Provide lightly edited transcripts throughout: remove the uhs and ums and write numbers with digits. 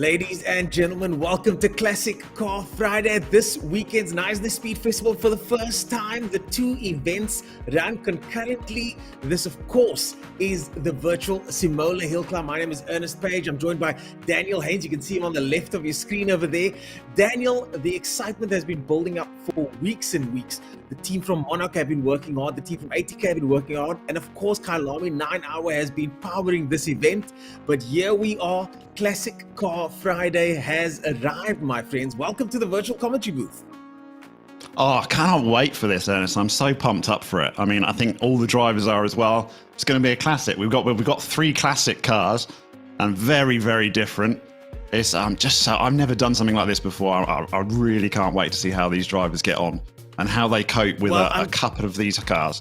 Ladies and gentlemen, welcome to Classic Car Friday. This weekend's Nice Speed Festival. For the first time, the two events run concurrently. This, of course, is the virtual Simola Hillclimb. My name is Ernest Page. I'm joined by Daniel Haynes. You can see him on the left of your screen over there. Daniel, the excitement has been building up for weeks and weeks. The team from Monarch have been working hard. The team from ATK have been working hard. And of course, Kailami 9 Hour has been powering this event. But here we are. Classic Car Friday has arrived, my friends. Welcome to the virtual commentary booth. Oh, I cannot wait for this, Ernest. I'm so pumped up for it. I mean, I think all the drivers are as well. It's going to be a classic. We've got three classic cars and very, very different. It's I've never done something like this before. I really can't wait to see how these drivers get on and how they cope with a couple of these cars.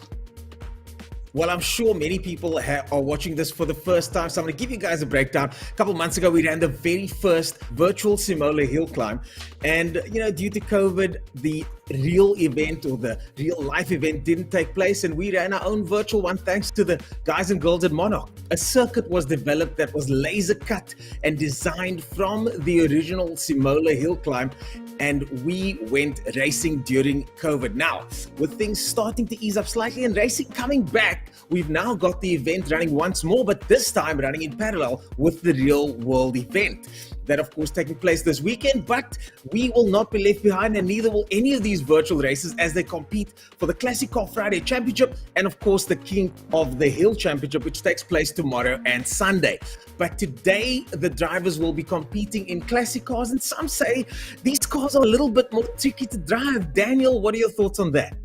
Well, I'm sure many people are watching this for the first time, so I'm going to give you guys a breakdown. A couple months ago, we ran the very first virtual Simola Hillclimb. And, due to COVID, the real event or the real life event didn't take place, and we ran our own virtual one thanks to the guys and girls at Monarch. A circuit was developed that was laser cut and designed from the original Simola Hillclimb, and we went racing during COVID. Now, with things starting to ease up slightly and racing coming back, we've now got the event running once more, but this time running in parallel with the real world event. That, of course, taking place this weekend, but we will not be left behind, and neither will any of these virtual races as they compete for the Classic Car Friday Championship and, of course, the King of the Hill Championship, which takes place tomorrow and Sunday. But today, the drivers will be competing in classic cars, and some say these cars are a little bit more tricky to drive. Daniel, what are your thoughts on that?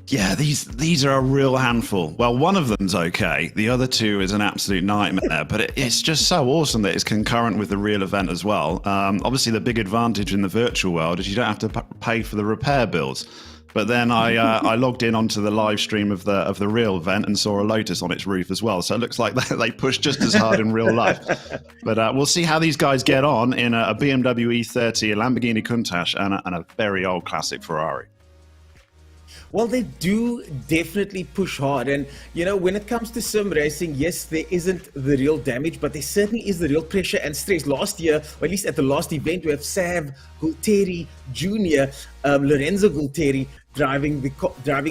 Yeah, these are a real handful. Well, one of them's okay. The other two is an absolute nightmare, but it's just so awesome that it's concurrent with the real event as well. Obviously, the big advantage in the virtual world is you don't have to pay for the repair bills. But then I logged in onto the live stream of the real event and saw a Lotus on its roof as well. So it looks like they push just as hard in real life. But we'll see how these guys get on in a BMW E30, a Lamborghini Countach, and a very old classic Ferrari. Well, they do definitely push hard. And, when it comes to sim racing, yes, there isn't the real damage, but there certainly is the real pressure and stress. Last year, or at least at the last event, we have Sav Gualtieri Jr., Lorenzo Gualtieri, driving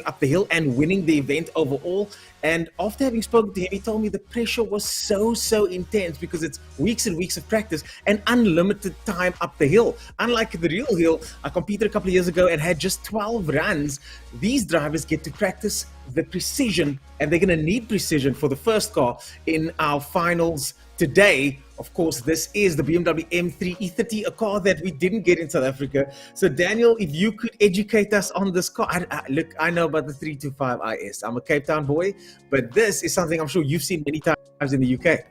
up the hill and winning the event overall. And after having spoken to him, he told me the pressure was so intense because it's weeks and weeks of practice and unlimited time up the hill. Unlike the real hill, I competed a couple of years ago and had just 12 runs. These drivers get to practice the precision, and they're going to need precision for the first car in our finals today. Of course, this is the BMW M3 E30, a car that we didn't get in South Africa. So, Daniel, if you could educate us on this car. Look, I know about the 325 IS. I'm a Cape Town boy, but this is something I'm sure you've seen many times in the UK.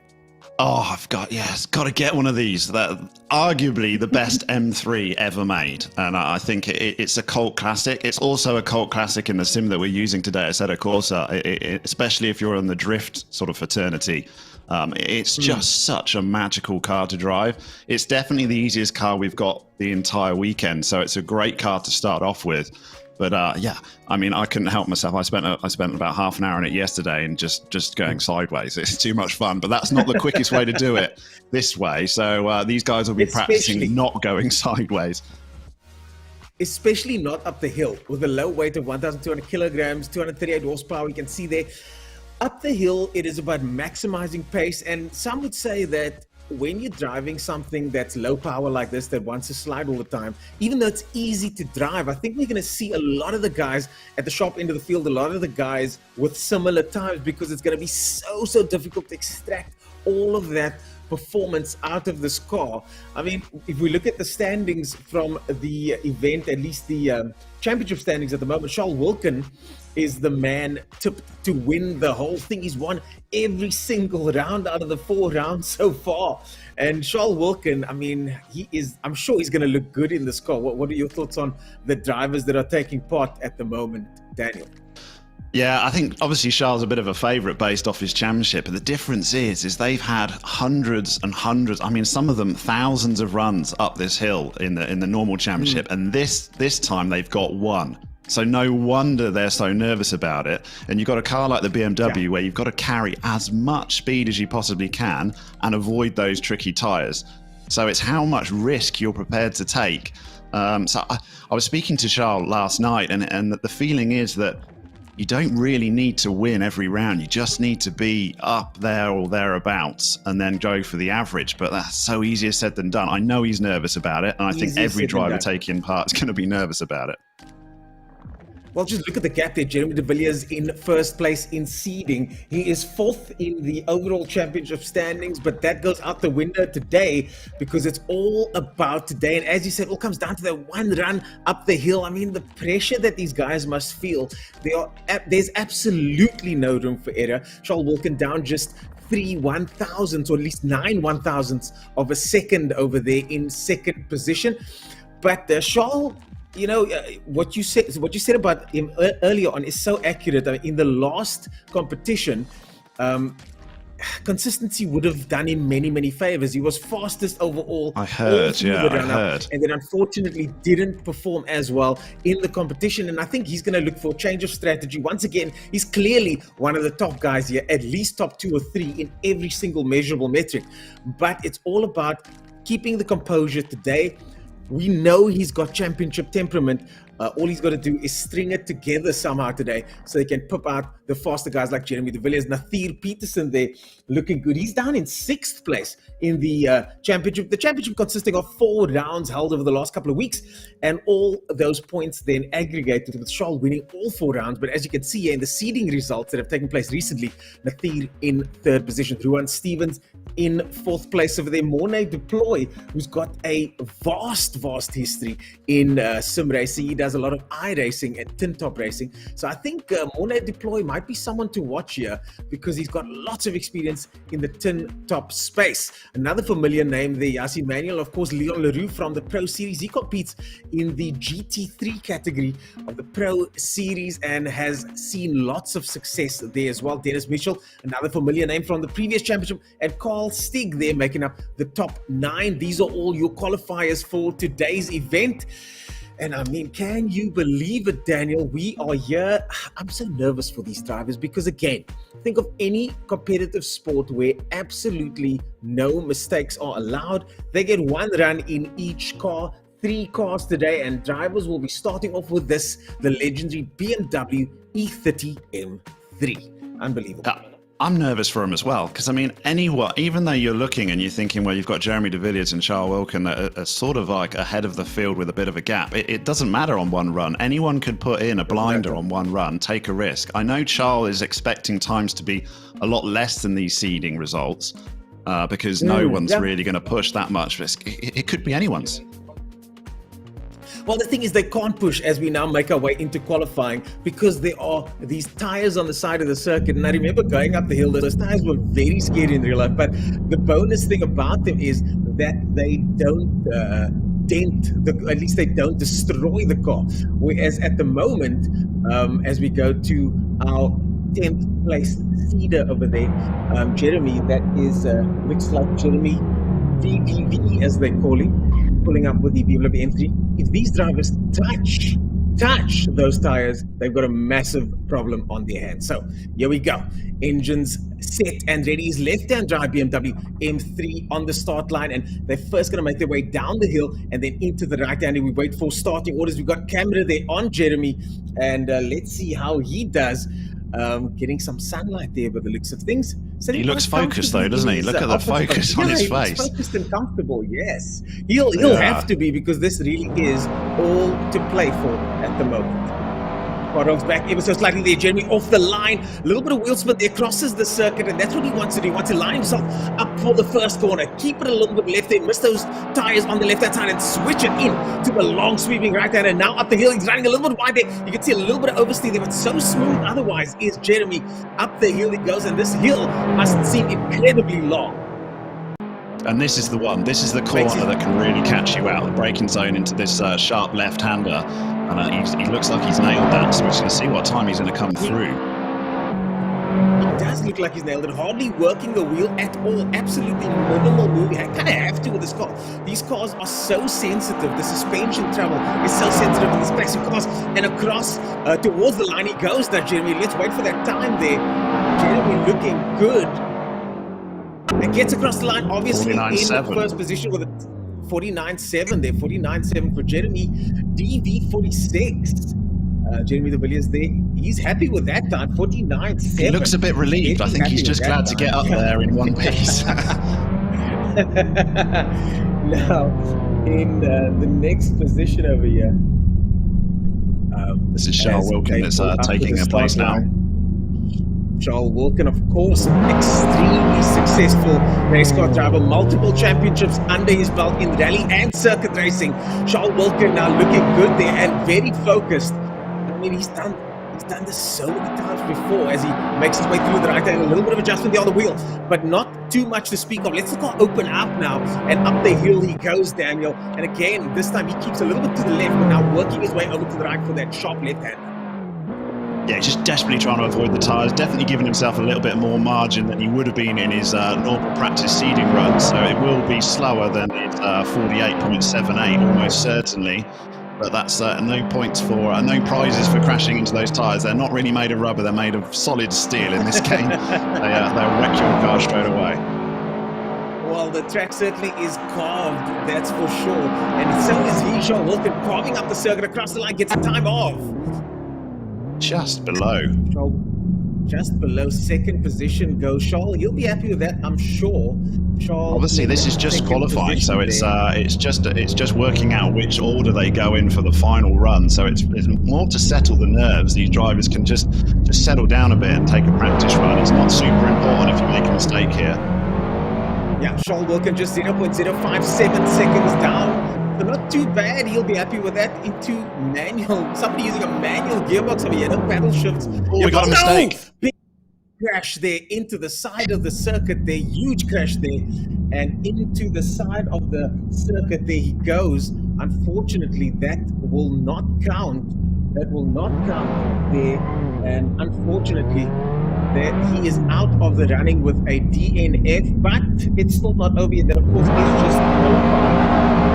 Oh, it's got to get one of these. That arguably the best M3 ever made, and I think it's a cult classic. It's also a cult classic in the sim that we're using today at Assetto Corsa, especially if you're in the drift sort of fraternity. It's just such a magical car to drive. It's definitely the easiest car we've got the entire weekend, so it's a great car to start off with. But I couldn't help myself. I spent about half an hour on it yesterday and just going sideways. It's too much fun, but that's not the quickest way to do it this way. So these guys will be practicing not going sideways. Especially not up the hill with a low weight of 1,200 kilograms, 238 horsepower. You can see there. Up the hill, it is about maximizing pace, and some would say that when you're driving something that's low power like this that wants to slide all the time, even though it's easy to drive, I think we're going to see a lot of the guys at the sharp end of the field, a lot of the guys with similar times, because it's going to be so difficult to extract all of that performance out of this car. I mean, if we look at the standings from the event, at least the championship standings at the moment, Charles Wilkin is the man tipped to win the whole thing. He's won every single round out of the 4 rounds so far. And Charles Wilkin, I'm sure he's going to look good in this car. What are your thoughts on the drivers that are taking part at the moment, Daniel? Yeah, I think obviously Charles is a bit of a favourite based off his championship, but the difference is they've had hundreds and hundreds, some of them thousands of runs up this hill in the normal championship, and this time they've got one. So no wonder they're so nervous about it. And you've got a car like the BMW where you've got to carry as much speed as you possibly can and avoid those tricky tyres. So it's how much risk you're prepared to take. So I was speaking to Charles last night, and the feeling is that you don't really need to win every round. You just need to be up there or thereabouts and then go for the average. But that's so easier said than done. I know he's nervous about it, and I think every driver taking part is going to be nervous about it. Well, just look at the gap there. Jeremy de Villiers in first place in seeding. He is fourth in the overall championship standings, but that goes out the window today because it's all about today. And as you said, it all comes down to that one run up the hill. I mean, the pressure that these guys must feel, there's absolutely no room for error. Charles Wilkin down just 3 1,000ths, or at least 9 1,000ths of a second over there in second position. But Charles, you know, what you said about him earlier on is so accurate. I mean, in the last competition, consistency would have done him many favors. He was fastest overall. I heard. And then unfortunately didn't perform as well in the competition. And I think he's going to look for a change of strategy. Once again, he's clearly one of the top guys here, at least top 2 or 3 in every single measurable metric. But it's all about keeping the composure today. We know he's got championship temperament. All he's got to do is string it together somehow today so he can pop out the faster guys like Jeremy de Villiers. Nathir Peterson there looking good. He's down in 6th place in the championship. The championship consisting of 4 rounds held over the last couple of weeks, and all those points then aggregated with Charles winning all 4 rounds. But as you can see here in the seeding results that have taken place recently, Nathir in 3rd position, Ruan Stevens in 4th place over there, Mornay Deploy, who's got a vast history in sim racing. He does a lot of iRacing and tin top racing. So I think Mornay Deploy might be someone to watch here because he's got lots of experience in the tin top space. Another familiar name there, Yassi Manuel, of course, Leon Leroux from the Pro Series. He competes in the GT3 category of the Pro Series and has seen lots of success there as well. Dennis Mitchell, another familiar name from the previous championship, and Carl Stig there making up the top 9. These are all your qualifiers for today's event. And I mean, can you believe it, Daniel? We are here. I'm so nervous for these drivers because, again, think of any competitive sport where absolutely no mistakes are allowed. They get 1 run in each car, 3 cars today, and drivers will be starting off with this, the legendary BMW E30 M3. Unbelievable. I'm nervous for him as well, because I mean, even though you're looking and you're thinking, well, you've got Jeremy de Villiers and Charles Wilkin that are sort of like ahead of the field with a bit of a gap. It doesn't matter on 1 run. Anyone could put in a blinder on 1 run, take a risk. I know Charles is expecting times to be a lot less than these seeding results because no one's really going to push that much risk. It could be anyone's. Well, the thing is, they can't push as we now make our way into qualifying because there are these tires on the side of the circuit. And I remember going up the hill, those tires were very scary in real life. But the bonus thing about them is that they don't at least they don't destroy the car. Whereas at the moment, as we go to our 10th place seeder over there, Jeremy, that is, looks like Jeremy VVV as they call him, pulling up with the BMW M3. If these drivers touch those tires, they've got a massive problem on their hands. So here we go. Engines set and ready. Is left-hand drive BMW M3 on the start line, and they're first going to make their way down the hill and then into the right-hand. We wait for starting orders. We've got camera there on Jeremy, and let's see how he does. Getting some sunlight there by the looks of things. So he looks focused though, doesn't he? Look at the focus on his face. He's focused and comfortable, yes. He'll have to be, because this really is all to play for at the moment. Rodolph's back ever so slightly there. Jeremy off the line. A little bit of wheel spin there, crosses the circuit, and that's what he wants to do. He wants to line himself up for the first corner. Keep it a little bit left there. Miss those tires on the left-hand side and switch it in to the long sweeping right-hand. And now up the hill, he's running a little bit wide there. You can see a little bit of oversteer there, but so smooth otherwise is Jeremy. Up the hill he goes, and this hill must seem incredibly long. And this is the one. This is the corner that can really catch you out. The braking zone into this sharp left-hander. And he looks like he's nailed that. So we're just going to see what time he's going to come through. It does look like he's nailed it. Hardly working the wheel at all. Absolutely minimal moving. I kind of have to with this car. These cars are so sensitive. The suspension travel is so sensitive in these classic cars. And across towards the line he goes now, Jeremy. Let's wait for that time there. Jeremy looking good. and gets across the line, obviously in 49.7. first position with a 49.7 there, 49.7 for Jeremy, DV46. Jeremy de Villiers there, he's happy with that time, 49.7. He looks a bit relieved. I think he's just glad to get up there in one piece. Now, in the next position over here, this is Charles Wilkin that's taking a place now. Charles Wilkin, of course, extremely successful race car driver, multiple championships under his belt in rally and circuit racing. Charles Wilkin now looking good there and very focused. I mean, he's done this so many times before as he makes his way through the right hand, a little bit of adjustment there on the wheel, but not too much to speak of. Let's look how open up now, and up the hill he goes, Daniel. And again, this time he keeps a little bit to the left, but now working his way over to the right for that sharp left hand. Yeah, just desperately trying to avoid the tyres, definitely giving himself a little bit more margin than he would have been in his normal practice seeding run, so it will be slower than his 48.78, almost certainly. But that's no points for, no prizes for crashing into those tyres. They're not really made of rubber, they're made of solid steel in this game. They'll wreck your car straight away. Well, the track certainly is carved, that's for sure. And so is he, Charles Wilkin, carving up the circuit across the line, gets a time off. Just below. Just below second position goes Charles. He'll be happy with that, I'm sure. Charles, obviously, this is just qualifying, so it's just working out which order they go in for the final run. So it's more to settle the nerves. These drivers can just settle down a bit and take a practice run. It's not super important if you make a mistake here. Yeah, Charles Wilkin just 0.057 seconds down. So not too bad. He'll be happy with that. Into manual. Somebody using a manual gearbox over here. No paddle shifts. Oh, we got a mistake. Big crash there into the side of the circuit there. Huge crash there. And into the side of the circuit there he goes. Unfortunately, that will not count. That will not count there. And unfortunately, that he is out of the running with a DNF. But it's still not over yet. That, of course, is just qualifying.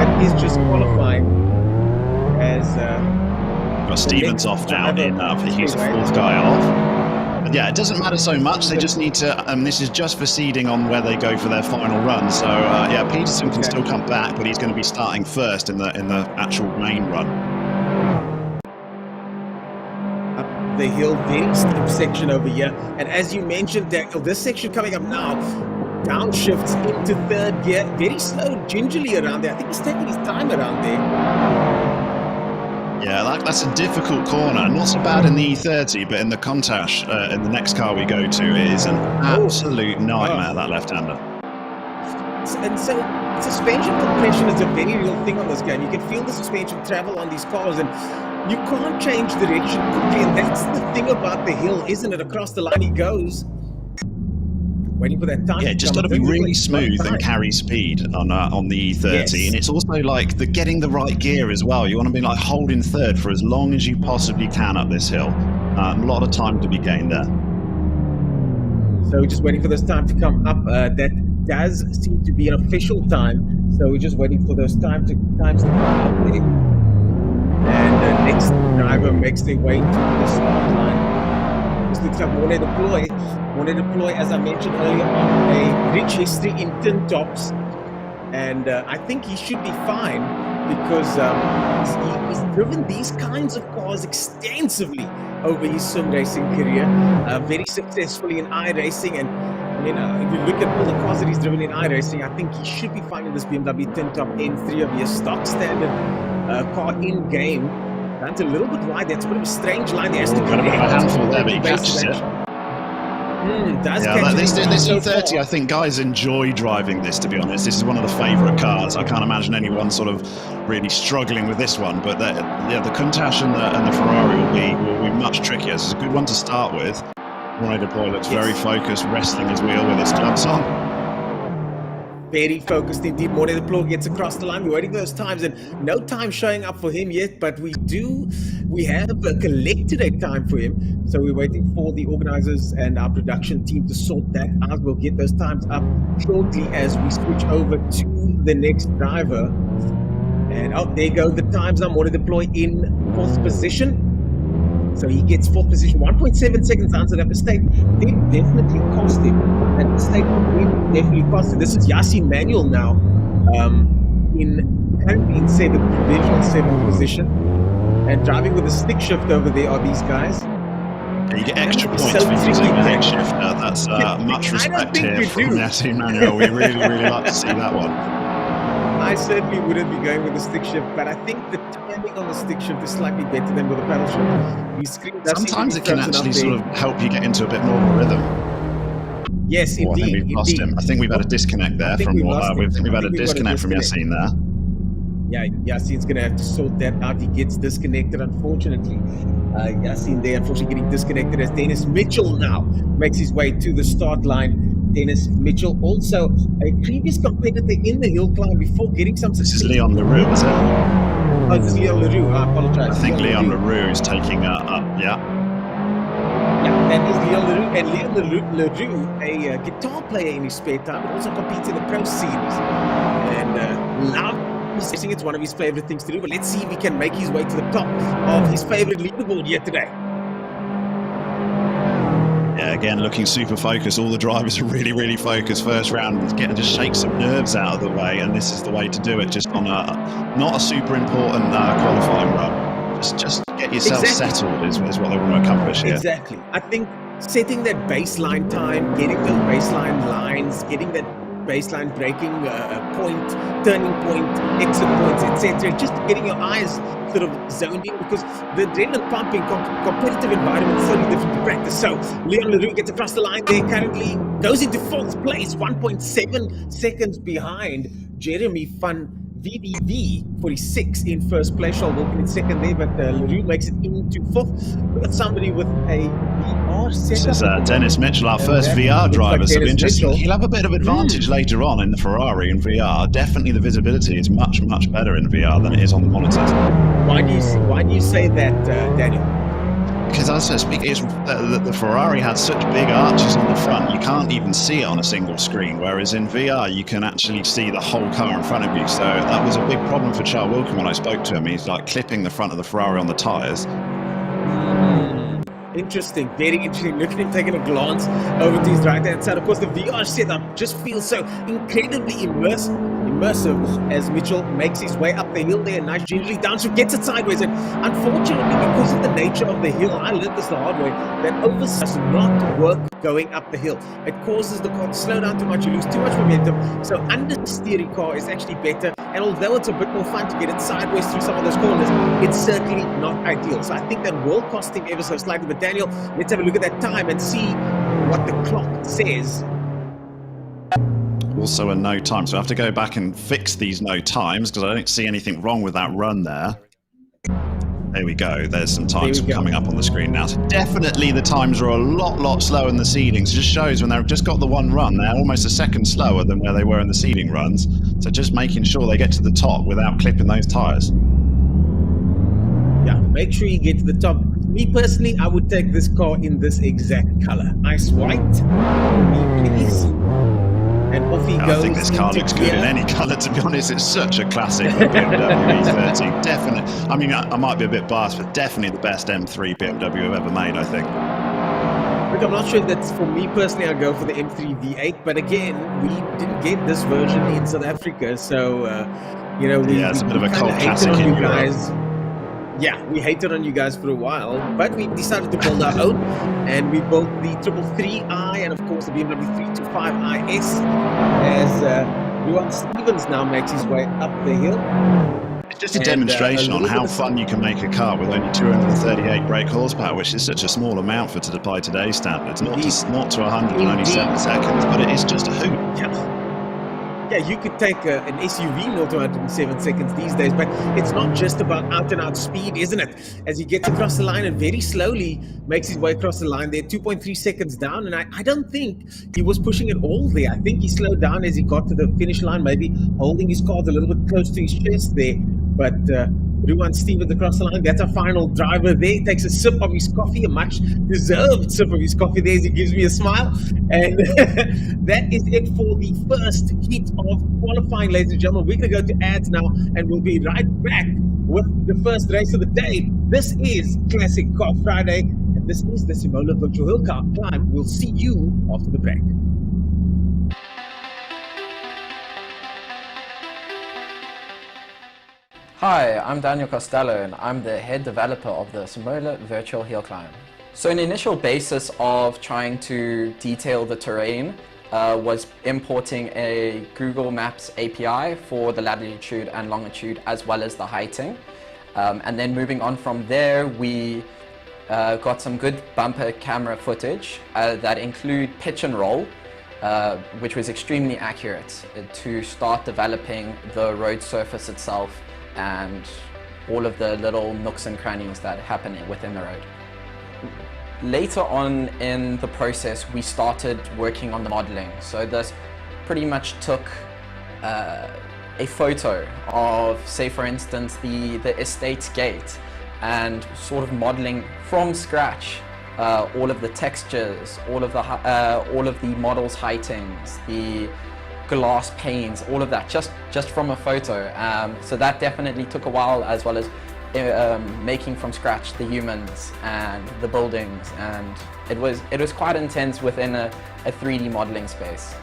That is just qualifying as got Stevens off now. He's the fourth guy off. But yeah, it doesn't matter so much. They just need to. This is just for seeding on where they go for their final run. So yeah, Peterson can still come back, but he's going to be starting first in the actual main run. Up the hill, very steep section over here, and as you mentioned, Daniel, this section coming up now. Downshifts into third gear, very slow, gingerly around there. I think he's taking his time around there. Yeah, that's a difficult corner. Not so bad in the E30, but in the Countach, in the next car we go to, it is an absolute nightmare, that left-hander. And so, suspension compression is a very real thing on this game. You can feel the suspension travel on these cars, and you can't change direction quickly. And that's the thing about the hill, isn't it? Across the line he goes. Waiting for that time. Yeah, just got to be really smooth and carry speed on the E30, yes. And it's also like getting the right gear as well. You want to be like holding third for as long as you possibly can up this hill. A lot of time to be gained there. So we're just waiting for this time to come up. That does seem to be an official time. So we're just waiting for those times to come up there. And the next driver makes their way to the start line. This looks like Morne Deploy, as I mentioned earlier, on a rich history in tin tops, and I think he should be fine because he's driven these kinds of cars extensively over his sim racing career, very successfully in iRacing, and I mean, if you look at all the cars that he's driven in iRacing, I think he should be fine in this BMW tin top N3 of his stock standard car in game. That's a little bit wide. That's a bit of a strange line. There has to be a handful there, but he catches it. This E30, I think guys enjoy driving this, to be honest. This is one of the favourite cars. I can't imagine anyone sort of really struggling with this one. But the Countach and the Ferrari will be much trickier. It's a good one to start with. Morne Deploy looks very focused, wrestling his wheel with his gloves on. Very focused indeed. Morne Deploy gets across the line. We're waiting for those times, and no time showing up for him yet, but we have collected a time for him. So we're waiting for the organizers and our production team to sort that out. We'll get those times up shortly as we switch over to the next driver. And there you go, the times are. Morne Deploy in fourth position. So he gets fourth position, 1.7 seconds down, so that mistake did definitely cost him. That mistake did definitely cost him. This is Yassine Manuel now, currently in provisional seventh position, and driving with a stick shift over there are these guys. You get extra points for using the head shifter. That's much respect here from Yassine Manuel. We really, really like to see that one. I certainly wouldn't be going with the stick shift, but I think the timing on the stick shift is slightly better than with the paddle shift. Sometimes it can actually sort of help you get into a bit more of a rhythm. Yes, indeed. I think we've lost him. I think we've had a disconnect there from what we've had a disconnect from Yassine there. Yeah, Yassine's going to have to sort that out. He gets disconnected, unfortunately. Yassine there, unfortunately, getting disconnected as Dennis Mitchell now makes his way to the start line. Dennis Mitchell, also a previous competitor in the hill climb before getting some success. This is Leon Leroux, is it? Oh, this is Leon Leroux. I apologize. I think Leon Leroux is taking up, yeah. Yeah, that is Leon Leroux. And Leon Leroux, a guitar player in his spare time, but also competes in the Pro Series. And it's one of his favorite things to do, but let's see if he can make his way to the top of his favorite leaderboard yet today. Yeah, again, looking super focused. All the drivers are really, really focused. First round, just shake some nerves out of the way, and this is the way to do it. Just on not a super important qualifying run. Just get yourself settled is what they want to accomplish here. Exactly. I think setting that baseline time, getting those baseline lines, getting that baseline braking point, turning point, exit points, etc. Just getting your eyes sort of zoned in, because the adrenaline pumping competitive environment is totally different to practice. So Leon Leroux gets across the line there, currently goes into fourth place, 1.7 seconds behind Jeremy van VDV 46 in first place. Shaw walking in second there, but Leroux makes it into fourth. We've got somebody with a VR setup. This is Dennis Mitchell, our first VR driver, so interesting. He'll have a bit of advantage later on in the Ferrari in VR. Definitely the visibility is much, much better in VR than it is on the monitors. Why do you say that, Daniel? Because as I speak, the Ferrari had such big arches on the front, you can't even see it on a single screen, whereas in VR, you can actually see the whole car in front of you. So that was a big problem for Charles Wilkin when I spoke to him. He's like clipping the front of the Ferrari on the tyres. Interesting, very interesting. Look at him taking a glance over to his right-hand side. Of course, the VR setup just feels so incredibly immersive as Mitchell makes his way up the hill there. Nice gingerly downshift, gets it sideways, and unfortunately, because of the nature of the hill, I learned this the hard way, that oversight does not work going up the hill. It causes the car to slow down too much, you lose too much momentum. So understeering car is actually better, and although it's a bit more fun to get it sideways through some of those corners, it's certainly not ideal. So I think that will cost him ever so slightly. But Daniel, let's have a look at that time and see what the clock says. Also a no time, so I have to go back and fix these no times because I don't see anything wrong with that run there. There we go. There's some times coming up on the screen now. So definitely the times are a lot slower in the seedings. It just shows when they've just got the one run, they're almost a second slower than where they were in the seeding runs. So just making sure they get to the top without clipping those tyres. Yeah, make sure you get to the top. Me personally, I would take this car in this exact color. Ice white, me please. And off he goes. I think this car looks good in any color, to be honest. It's such a classic BMW E30. Definitely. I mean, I might be a bit biased, but definitely the best M3 BMW I've ever made, I think. Look, I'm not sure if that's for me personally. I'll go for the M3 V8, but again, we didn't get this version in South Africa, so it's a bit of a cult classic in Europe. Yeah, we hated on you guys for a while, but we decided to build our own, and we built the 333i and of course the BMW 325IS as Ruan Stevens now makes his way up the hill. It's just a demonstration on how fun you can make a car with only 238 brake horsepower, which is such a small amount for by today's standards. Not to 100 in only 7 seconds, but it is just a hoot. Yeah, you could take an SUV not to 107 seconds these days, but it's not just about out-and-out speed, isn't it? As he gets across the line and very slowly makes his way across the line there, 2.3 seconds down, and I don't think he was pushing it all there. I think he slowed down as he got to the finish line, maybe holding his cards a little bit close to his chest there, but Ruan Stevens across the line. That's our final driver there. He takes a sip of his coffee, a much deserved sip of his coffee there as he gives me a smile. And that is it for the first heat of qualifying, ladies and gentlemen. We're going to go to ads now, and we'll be right back with the first race of the day. This is Classic Car Friday, and this is the Simola Virtual Hill Climb. We'll see you after the break. Hi, I'm Daniel Costello and I'm the head developer of the Simola Virtual Hillclimb. So an initial basis of trying to detail the terrain was importing a Google Maps API for the latitude and longitude as well as the heighting. And then moving on from there, we got some good bumper camera footage that include pitch and roll, which was extremely accurate to start developing the road surface itself and all of the little nooks and crannies that happen within the road. Later on in the process, we started working on the modeling. So this pretty much took a photo of, say for instance, the estate's gate, and sort of modeling from scratch all of the textures, all of the model's heightings, the glass panes, all of that, just from a photo. So that definitely took a while, as well as making from scratch the humans and the buildings, and it was quite intense within a 3D modeling space.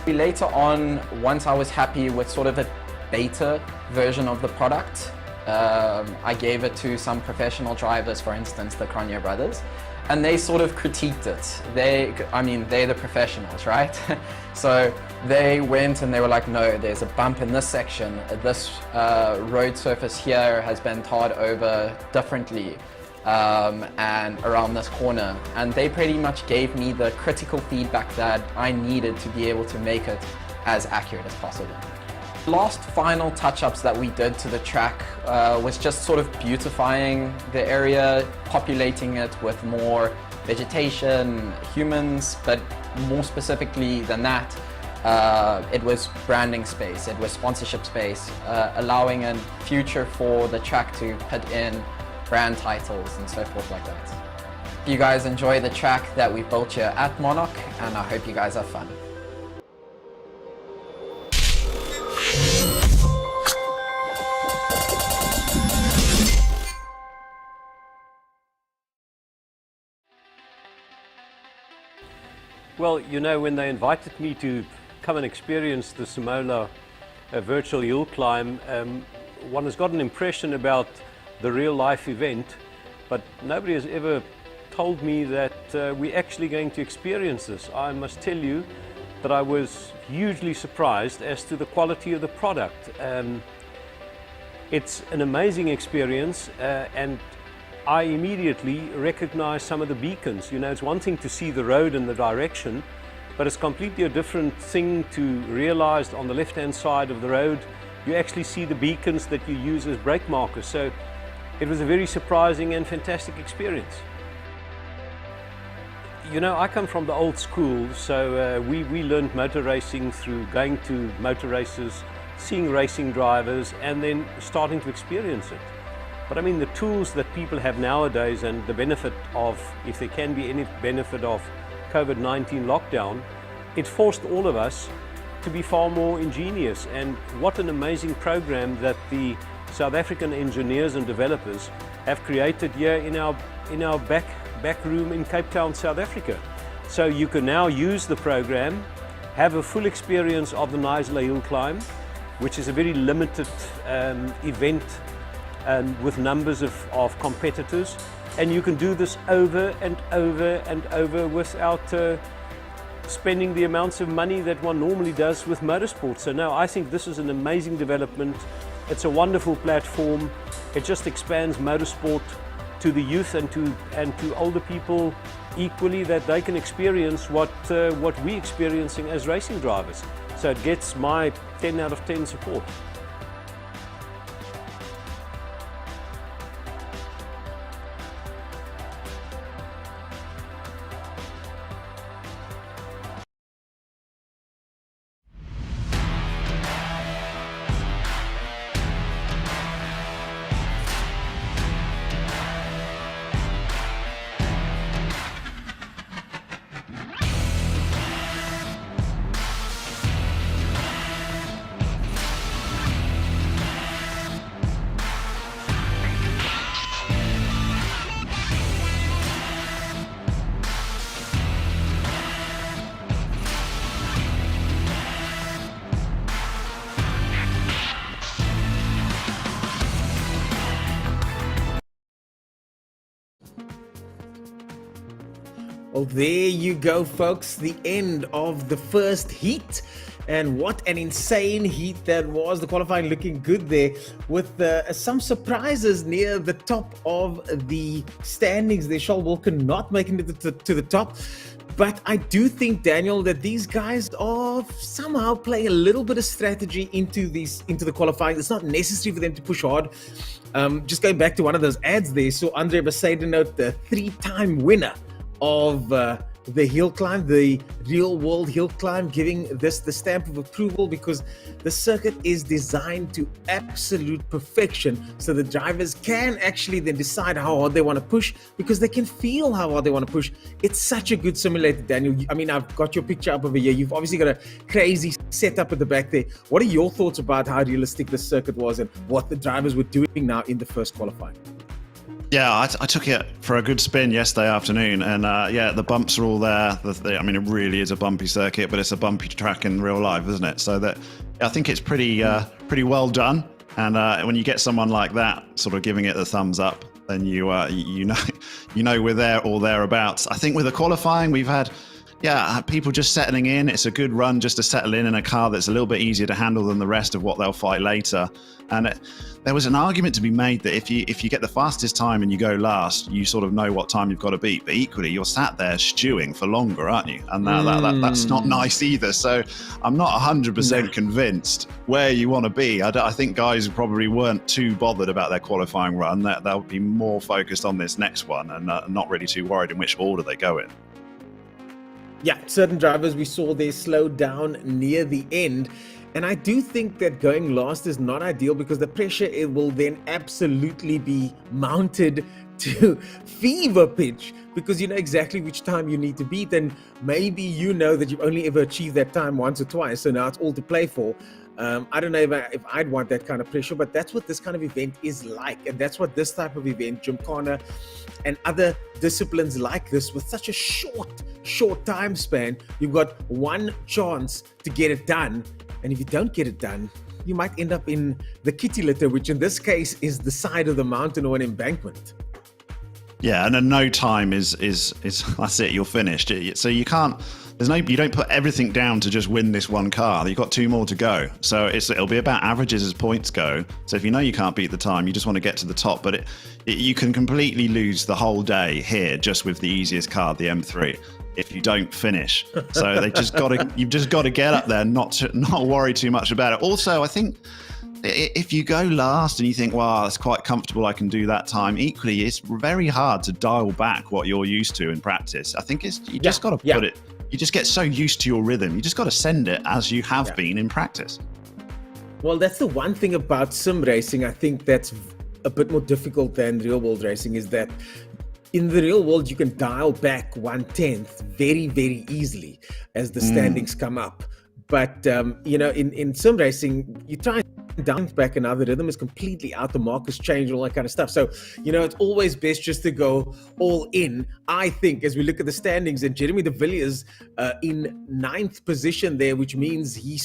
Later on, once I was happy with sort of a beta version of the product, I gave it to some professional drivers, for instance the Cronje brothers, and they sort of critiqued it. They're the professionals, right? So they went and they were like, no, there's a bump in this section. This road surface here has been tarred over differently and around this corner. And they pretty much gave me the critical feedback that I needed to be able to make it as accurate as possible. Last final touch-ups that we did to the track was just sort of beautifying the area, populating it with more vegetation, humans, but more specifically than that, it was branding space, it was sponsorship space, allowing a future for the track to put in brand titles and so forth like that. You guys enjoy the track that we built here at Monarch, and I hope you guys have fun. Well, you know, when they invited me to come and experience the Simola virtual hill climb, one has got an impression about the real life event, but nobody has ever told me that we're actually going to experience this. I must tell you that I was hugely surprised as to the quality of the product. It's an amazing experience, and I immediately recognized some of the beacons. You know, it's one thing to see the road and the direction, but it's completely a different thing to realize on the left-hand side of the road, you actually see the beacons that you use as brake markers. So it was a very surprising and fantastic experience. You know, I come from the old school, so we learned motor racing through going to motor races, seeing racing drivers, and then starting to experience it. But I mean, the tools that people have nowadays, and the benefit of, if there can be any benefit of COVID-19 lockdown, it forced all of us to be far more ingenious. And what an amazing program that the South African engineers and developers have created here in our back room in Cape Town, South Africa. So you can now use the program, have a full experience of the Knysna Hill Climb, which is a very limited event with numbers of competitors, and you can do this over and over and over without spending the amounts of money that one normally does with motorsport. So now I think this is an amazing development. It's a wonderful platform. It just expands motorsport to the youth and to older people equally, that they can experience what we're experiencing as racing drivers. So it gets my 10 out of 10 support. Well, there you go, folks. The end of the first heat. And what an insane heat that was. The qualifying looking good there with some surprises near the top of the standings there. Charles Wilkin not making it to the top. But I do think, Daniel, that these guys are somehow playing a little bit of strategy into the qualifying. It's not necessary for them to push hard. Just going back to one of those ads there, so Andre Besaidenout, the 3-time winner of the hill climb, the real world hill climb, giving this the stamp of approval because the circuit is designed to absolute perfection, so the drivers can actually then decide how hard they want to push because they can feel how hard they want to push. It's such a good simulator, Daniel. I mean, I've got your picture up over here. You've obviously got a crazy setup at the back there. What are your thoughts about how realistic the circuit was and what the drivers were doing now in the first qualifying? Yeah, I took it for a good spin yesterday afternoon, and yeah, the bumps are all there. I mean, it really is a bumpy circuit, but it's a bumpy track in real life, isn't it? So that I think it's pretty well done. And when you get someone like that sort of giving it the thumbs up, then you know we're there or thereabouts. I think with the qualifying, we've had people just settling in. It's a good run just to settle in a car that's a little bit easier to handle than the rest of what they'll fight later. And there was an argument to be made that if you get the fastest time and you go last, you sort of know what time you've got to beat. But equally, you're sat there stewing for longer, aren't you? And that's not nice either. So I'm not 100% convinced where you want to be. I think guys probably weren't too bothered about their qualifying run. They'll be more focused on this next one and not really too worried in which order they go in. Yeah, certain drivers we saw they slowed down near the end. And I do think that going last is not ideal because the pressure, it will then absolutely be mounted to fever pitch because you know exactly which time you need to beat. And maybe you know that you've only ever achieved that time once or twice. So now it's all to play for. I don't know if I'd want that kind of pressure, but that's what this kind of event is like. And that's what this type of event, Gymkhana and other disciplines like this, with such a short time span, you've got one chance to get it done. And if you don't get it done, you might end up in the kitty litter, which in this case is the side of the mountain or an embankment. Yeah, and then no time is that's it. You're finished. So you can't. You don't put everything down to just win this one car. You've got 2 more to go. So it'll be about averages as points go. So if you know you can't beat the time, you just want to get to the top. But you can completely lose the whole day here just with the easiest car, the M3, if you don't finish. So you've just got to get up there, not worry too much about it. Also, I think if you go last and you think, wow, that's quite comfortable, I can do that time. Equally, it's very hard to dial back what you're used to in practice. I think you just got to put it. You just get so used to your rhythm. You just got to send it as you have been in practice. Well, that's the one thing about sim racing. I think that's a bit more difficult than real world racing is that in the real world, you can dial back 1/10 very, very easily as the standings come up. But, in sim racing, you try and down back and now the rhythm is completely out, the markers change, all that kind of stuff. So, it's always best just to go all in, I think, as we look at the standings. And Jeremy de Villiers in 9th position there, which means he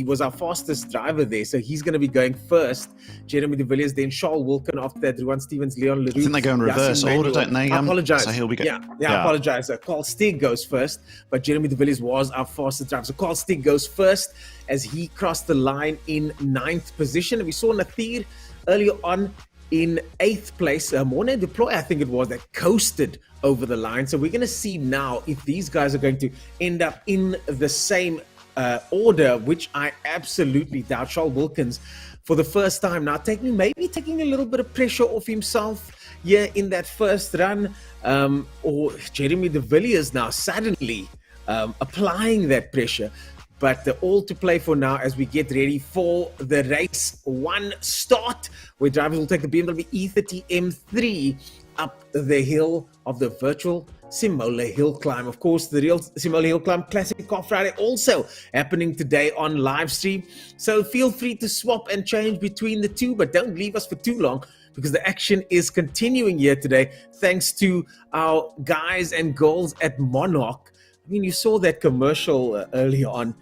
was our fastest driver there. So he's going to be going first. Jeremy de Villiers, then Charles Wilkin after that, Ruan Stevens, Leon Leroux. I think they go in reverse order, don't they? I apologize. So he'll be I apologize. Carl Stig goes first, but Jeremy de Villiers was our fastest driver. So Carl Stig goes first as he crossed the line in 9th position. And we saw Nathir earlier on in 8th place. Morne Deploy, I think it was, that coasted over the line. So we're going to see now if these guys are going to end up in the same order, which I absolutely doubt. Charles Wilkins, for the first time now, taking a little bit of pressure off himself here in that first run. Or Jeremy de Villiers now suddenly applying that pressure. But all to play for now as we get ready for the race 1 start, where drivers will take the BMW E30 M3 up the hill of the virtual Simola Hillclimb. Of course, the real Simola Hillclimb Classic Car Friday also happening today on live stream. So feel free to swap and change between the two, but don't leave us for too long because the action is continuing here today. Thanks to our guys and girls at Monarch. I mean, you saw that commercial earlier on.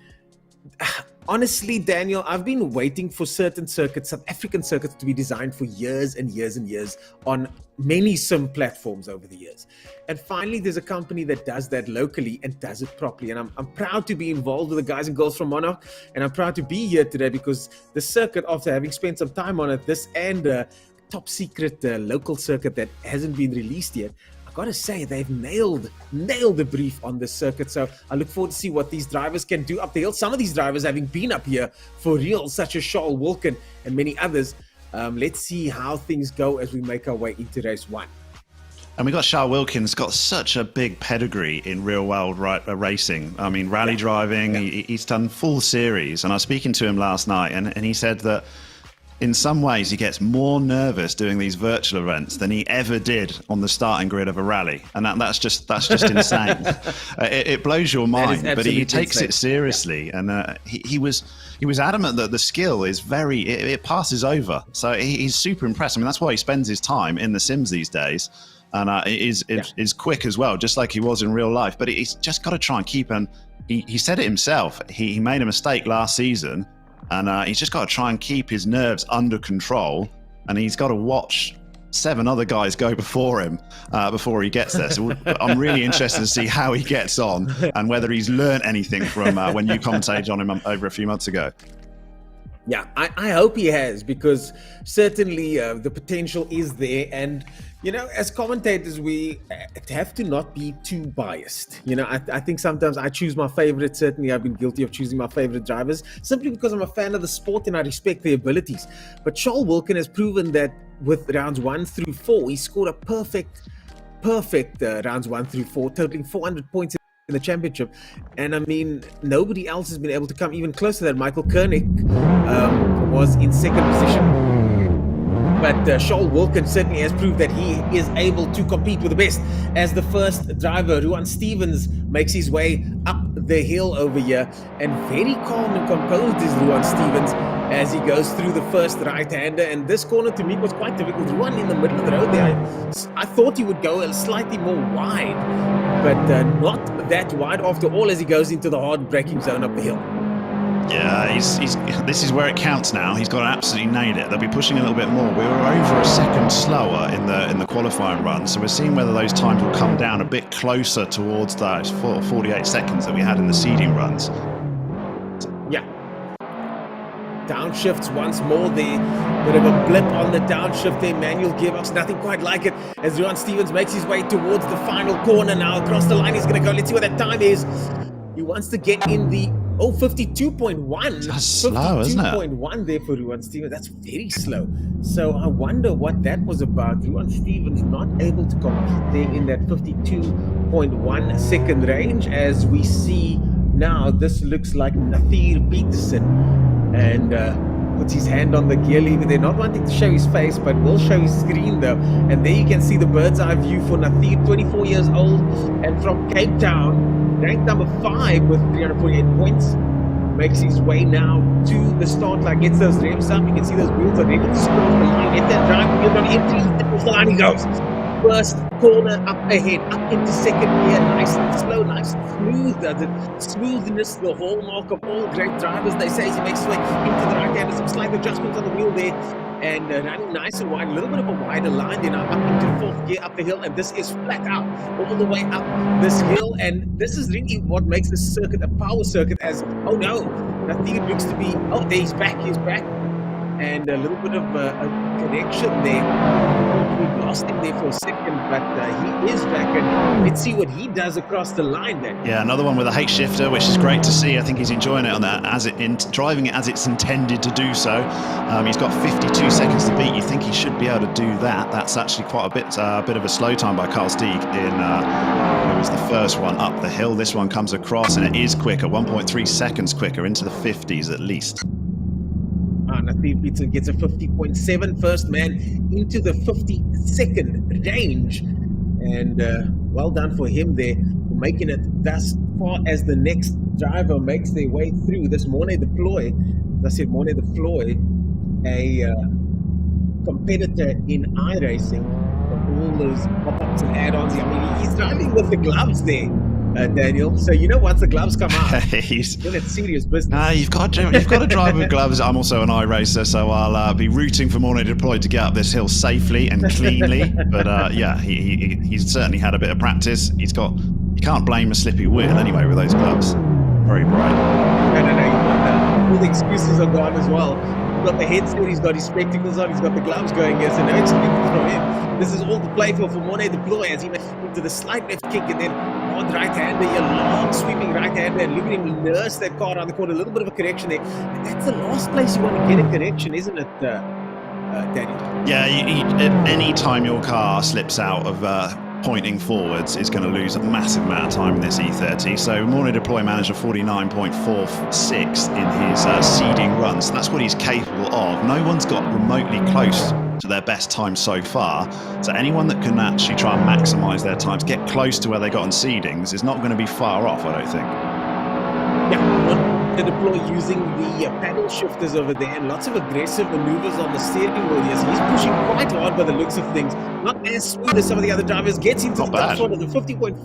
Honestly, Daniel, I've been waiting for certain circuits, South African circuits, to be designed for years and years and years on many sim platforms over the years. And finally, there's a company that does that locally and does it properly. And I'm proud to be involved with the guys and girls from Monarch. And I'm proud to be here today because the circuit, after having spent some time on it, this and top secret local circuit that hasn't been released yet, gotta say they've nailed the brief on this circuit. So I look forward to see what these drivers can do up the hill. Some of these drivers having been up here for real, such as Charles Wilkin and many others. Let's see how things go as we make our way into race 1. And we got Charles Wilkins, got such a big pedigree in real world racing. I mean, rally driving, he's done full series. And I was speaking to him last night and he said that in some ways, he gets more nervous doing these virtual events than he ever did on the starting grid of a rally, and that's just insane. It blows your mind, but he takes it seriously, and he was adamant that the skill is it passes over. So he's super impressed. I mean, that's why he spends his time in the Sims these days, and is quick as well, just like he was in real life. But he's just got to try and keep. And he said it himself. He made a mistake last season. And he's just got to try and keep his nerves under control, and he's got to watch 7 other guys go before him before he gets there. So I'm really interested to see how he gets on and whether he's learned anything from when you commentated on him over a few months ago. Yeah, I hope he has, because certainly the potential is there. And, you know, as commentators, we have to not be too biased. You know, I think sometimes I choose my favorite. Certainly, I've been guilty of choosing my favorite drivers simply because I'm a fan of the sport and I respect their abilities. But Charles Wilkin has proven that with rounds 1 through 4, he scored a perfect rounds 1 through 4, totaling 400 points in the championship. And I mean, nobody else has been able to come even close to that. Michael Koenig was in second position, but Charles Wilkin certainly has proved that he is able to compete with the best. As the first driver, Ruan Stevens makes his way up the hill over here, and very calm and composed is Ruan Stevens as he goes through the first right-hander. And this corner to me was quite difficult. Ruan in the middle of the road there, I thought he would go slightly more wide, but not that wide after all, as he goes into the hard braking zone up the hill. Yeah, this is where it counts now. He's got to absolutely nail it. They'll be pushing a little bit more. We were over a second slower in the qualifying run, so we're seeing whether those times will come down a bit closer towards those 48 seconds that we had in the seeding runs. Yeah. Downshifts once more there. Bit of a blip on the downshift there. Manual gearbox, nothing quite like it. As Ruan Stevens makes his way towards the final corner now. Across the line he's going to go. Let's see what that time is. He wants to get in the 52.1. That's slow, isn't it? 52.1 there for Ruan Stevens. That's very slow. So I wonder what that was about. Ruan Stevens not able to compete there in that 52.1 second range. As we see now, this looks like Nathir Peterson. And puts his hand on the gear lever. They're not wanting to show his face, but will show his screen though. And there you can see the bird's eye view for Nathir, 24 years old and from Cape Town, ranked number 5 with 348 points. Makes his way now to the start line, gets those revs up. You can see those wheels are ready to spin off the line. Get that drive wheel on entry, and off the line he goes. First corner up ahead, up into second gear, nice and slow, nice and smooth. Does it? Smoothness, the hallmark of all great drivers. They say as he makes his way into the right hand, some slight adjustments on the wheel there, and running nice and wide, a little bit of a wider line there now, up into fourth gear up the hill, and this is flat out all the way up this hill. And this is really what makes this circuit a power circuit. As oh no, I think it looks to be, oh, there he's back, and a little bit of a connection there. We lost him there for a second, but he is back, and let's see what he does across the line then. Yeah, another one with a H shifter, which is great to see. I think he's enjoying it on that, driving it as it's intended to do so. He's got 52 seconds to beat. You think he should be able to do that. That's actually quite a bit of a slow time by Carl Stieg it was the first one up the hill. This one comes across, and it is quicker, 1.3 seconds quicker, into the 50s at least. Nathir Peterson gets a 50.7, first man into the 52nd range, and well done for him there for making it thus far. As the next driver makes their way through, this Morne Deploy, as I said, Morne Deploy, a competitor in iRacing, from all those pop-ups and add-ons. I mean, he's driving with the gloves there. Daniel. So once the gloves come out, He's, then it's serious business. you've got to drive with gloves. I'm also an iRacer, so I'll be rooting for Morning Deploy to get up this hill safely and cleanly. But yeah, he's certainly had a bit of practice. You can't blame a slippy wheel anyway with those gloves. Very bright. No. All the excuses are gone as well. He's got the headset, he's got his spectacles on, he's got the gloves going. Yes, and no excuses from him. This is all to play for Morning Deploy as he makes into the slight left kick and then hard right-hander, a long sweeping right-hander, and look at him nurse that car around the corner. A little bit of a correction there. And that's the last place you want to get a correction, isn't it, Daniel? Yeah, any time your car slips out of pointing forwards is going to lose a massive amount of time in this E30. So Morning Deploy managed a 49.46 in his seeding run. So that's what he's capable of. No one's got remotely close to their best time so far. So anyone that can actually try and maximise their times, get close to where they got on seedings, is not going to be far off, I don't think. Yeah, to deploy using the paddle shifters over there and lots of aggressive maneuvers on the steering wheel. Yes, he's pushing quite hard by the looks of things. Not as smooth as some of the other drivers. Gets into the top shot of the 50.5.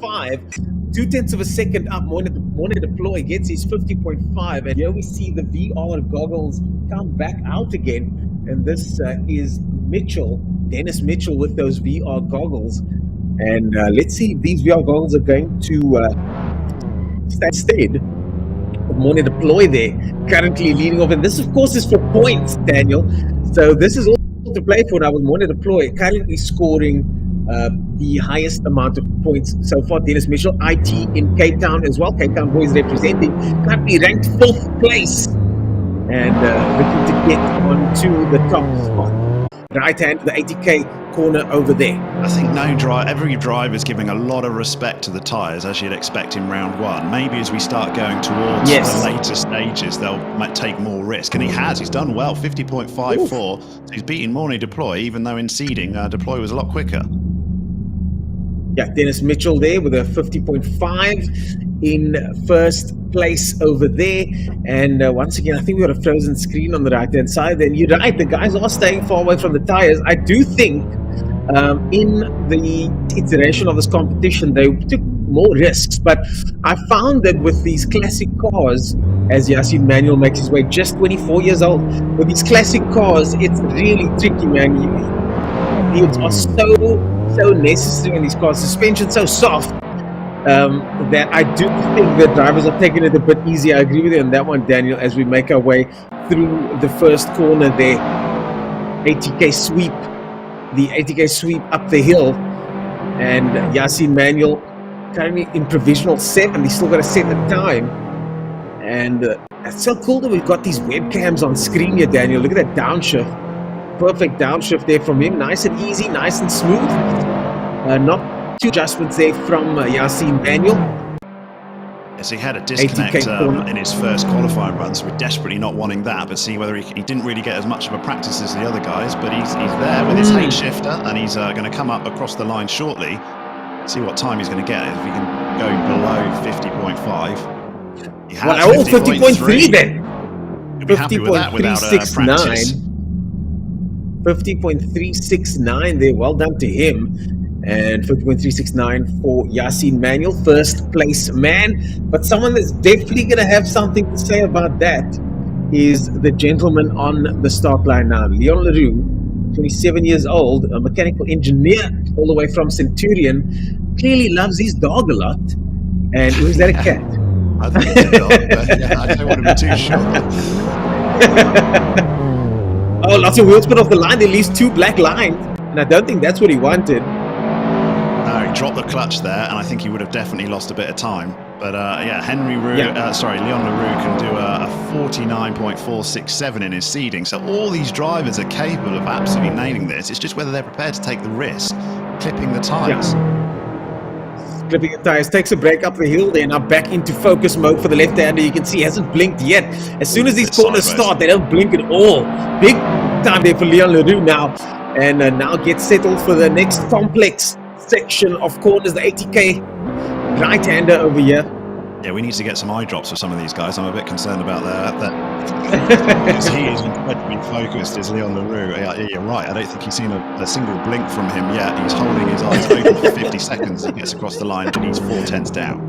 0.2 of a second up. Morning Deploy gets his 50.5. And here we see the VR goggles come back out again. And this is Mitchell, Dennis Mitchell, with those VR goggles. And let's see if these VR goggles are going to stay stead. Morning Deploy there, currently leading off, and this of course is for points, Daniel. So this is all to play for now with Morning Deploy currently scoring the highest amount of points so far. Dennis Mitchell, IT in Cape Town as well. Cape Town boys representing, currently ranked 4th place and looking to get onto the top spot. Right hand, the 80k corner over there. I think every driver's giving a lot of respect to the tyres, as you'd expect in round one. Maybe as we start going towards the later stages, might take more risk. And he's done well, 50.54. So he's beating Morning Deploy, even though in seeding, Deploy was a lot quicker. Yeah, Dennis Mitchell there with a 50.5 in first place over there. And once again, I think we got a frozen screen on the right-hand side. And you're right, the guys are staying far away from the tires. I do think in the iteration of this competition, they took more risks. But I found that with these classic cars, as Yasin Manuel makes his way, just 24 years old, with these classic cars, it's really tricky, man. Wheels are so necessary in these cars. Suspension so soft that I do think the drivers are taking it a bit easier. I agree with you on that one, Daniel, as we make our way through the first corner there. 80k sweep, the 80k sweep up the hill, and Yasin Manuel currently in provisional 7. He's still got to set the time, and it's so cool that we've got these webcams on screen here, Daniel. Look at that downshift. Perfect downshift there from him. Nice and easy, nice and smooth. Not two adjustments there from Yasin Manuel. Yes, he had a disconnect in his first qualifying run, so we're desperately not wanting that, but see whether he didn't really get as much of a practice as the other guys, but he's there with his H shifter, and he's going to come up across the line shortly. See what time he's going to get, if he can go below 50.5. He has 50.3 then. You'll be happy with that without practice. 50.369 there, well done to him. And 50.369 for Yasin Manuel, first place man. But someone that's definitely going to have something to say about that is the gentleman on the start line now, Leon Leroux, 27 years old, a mechanical engineer all the way from Centurion. Clearly loves his dog a lot. And was that a cat? I think it's a dog, but yeah, I don't want to be too sure. Oh, lots of wheels put off the line. They leaves 2 black lines, and I don't think that's what he wanted. No, he dropped the clutch there, and I think he would have definitely lost a bit of time. But yeah, Leon Leroux can do a 49.467 in his seeding. So all these drivers are capable of absolutely nailing this. It's just whether they're prepared to take the risk, clipping the tyres. Clipping the tires, takes a break up the hill there, now back into focus mode for the left-hander. You can see he hasn't blinked yet. As soon as these corners start, they don't blink at all. Big time there for Leon Leroux now, and now gets settled for the next complex section of corners, the 80k right-hander over here. Yeah, we need to get some eye drops for some of these guys. I'm a bit concerned about that. Because he is incredibly focused, is Leon Leroux. Yeah, you're right. I don't think he's seen a single blink from him yet. He's holding his eyes open for 50 seconds as he gets across the line, and he's 4 tenths down.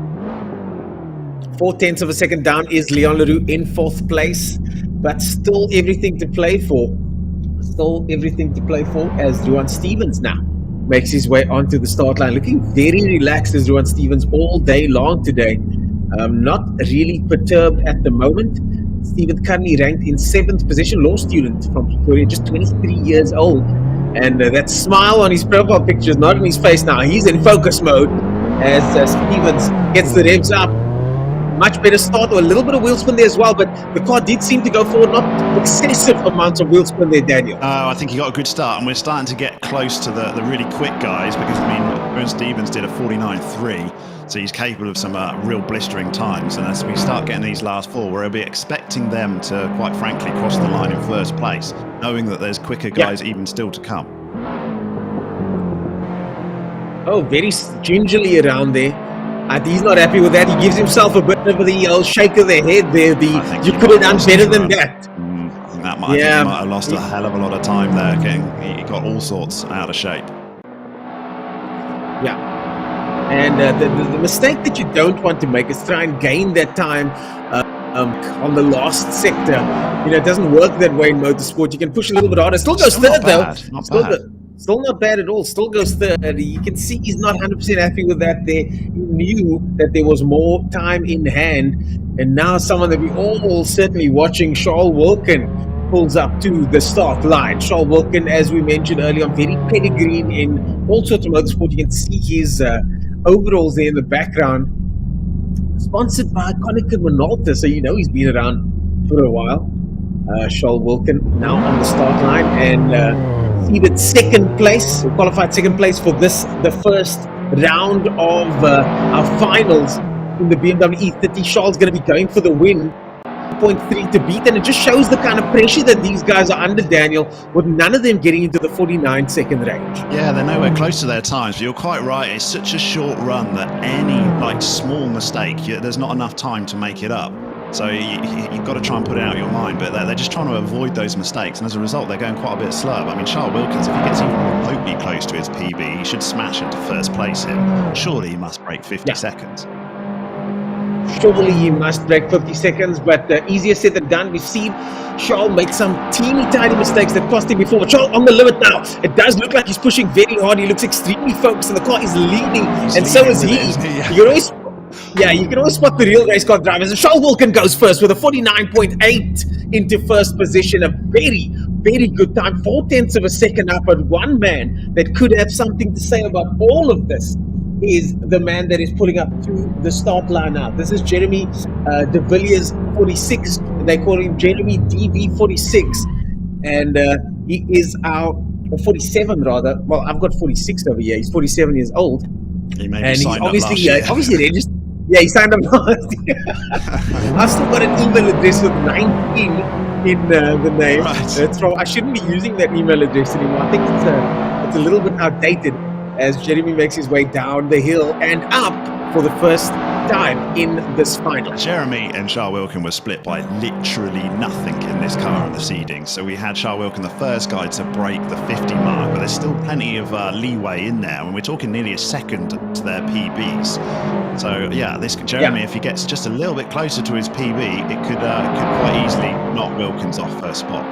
4/10 of a second down is Leon Leroux in 4th place, but still everything to play for. Still everything to play for as Ruan Stevens now makes his way onto the start line. Looking very relaxed as Ruan Stevens all day long today. Not really perturbed at the moment. Stevens currently ranked in 7th position, law student from Pretoria, just 23 years old. And that smile on his profile picture is not in his face now. He's in focus mode as Stevens gets the revs up. Much better start, or a little bit of wheel spin there as well, but the car did seem to go forward, not excessive amounts of wheel spin there, Daniel. I think he got a good start, and we're starting to get close to the really quick guys, because I mean, Ruan Stevens did a 49.3, so he's capable of some real blistering times. And as we start getting these last 4, we'll be expecting them to, quite frankly, cross the line in 1st place, knowing that there's quicker guys even still to come. Oh, very gingerly around there. He's not happy with that. He gives himself a bit of the old shake of the head there. You could have done better than that. I think he might have lost a hell of a lot of time there. He got all sorts out of shape. Yeah. And the mistake that you don't want to make is try and gain that time on the last sector. You know, it doesn't work that way in motorsport. You can push a little bit harder. Still goes third, though. Still not bad at all. Still goes third. You can see he's not 100% happy with that there. He knew that there was more time in hand. And now someone that we all certainly watching, Charles Wilkin, pulls up to the start line. Charles Wilkin, as we mentioned earlier, very pedigreed in all sorts of motorsport. You can see his overalls there in the background. Sponsored by Konica Minolta, so you know he's been around for a while. Charles Wilkin now on the start line, and seeded 2nd place, qualified 2nd place for the first round of our finals in the BMW E30. Charles going to be going for the win. 0.3 to beat, and it just shows the kind of pressure that these guys are under, Daniel, with none of them getting into the 49-second range. Yeah, they're nowhere close to their times, but you're quite right. It's such a short run that any small mistake, there's not enough time to make it up. So you've got to try and put it out of your mind, but they're just trying to avoid those mistakes, and as a result, they're going quite a bit slower. I mean, Charles Wilkins, if he gets even remotely close to his PB, he should smash into 1st place here. Surely he must break 50 seconds. Surely he must break 50 seconds, but easier said than done. We've seen Charles make some teeny tiny mistakes that cost him before. But Charles on the limit now. It does look like he's pushing very hard. He looks extremely focused, and the car is leading, and so is he. You can always spot the real race car drivers. And Charles Wilkin goes first with a 49.8 into 1st position. A very, very good time. 4/10 of a second up. But one man that could have something to say about all of this is the man that is pulling up to the start line now. This is Jeremy de Villiers 46. They call him Jeremy DV46. And he is our 47 rather. Well, I've got 46 over here. He's 47 years old. He may be signed up last year. Obviously registered. Yeah, he signed up last year. I've still got an email address with 19 in the name. Right. That's wrong. I shouldn't be using that email address anymore. I think it's a little bit outdated, as Jeremy makes his way down the hill and up for the first time in this final. Jeremy and Charles Wilkin were split by literally nothing in this car on the seeding. So we had Charles Wilkin, the first guy to break the 50 mark, but there's still plenty of leeway in there. And we're talking nearly a second to their PBs. So yeah, this Jeremy, if he gets just a little bit closer to his PB, it could quite easily knock Wilkins off first spot.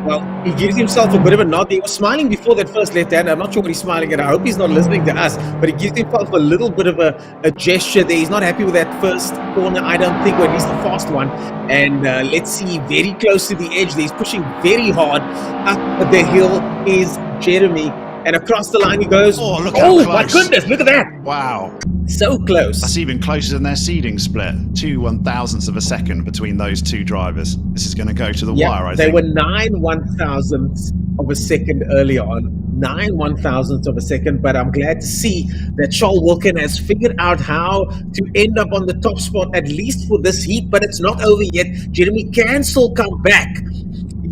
Well, he gives himself a bit of a nod. He was smiling before that first left-hand. I'm not sure what he's smiling at. I hope he's not listening to us, but he gives himself a little bit of a gesture there. He's not happy with that first corner, I don't think, or at least the fast one. And let's see, very close to the edge there. He's pushing very hard. Up the hill is Jeremy. And across the line he goes. Oh, look how close. My goodness, look at that. Wow. So close. That's even closer than their seeding split. 2 1,000ths of a second between those two drivers. This is going to go to the wire, I think. They were 9 1,000ths of a second earlier on. 9 1,000ths of a second, but I'm glad to see that Charles Wilkin has figured out how to end up on the top spot, at least for this heat, but it's not over yet. Jeremy can still come back.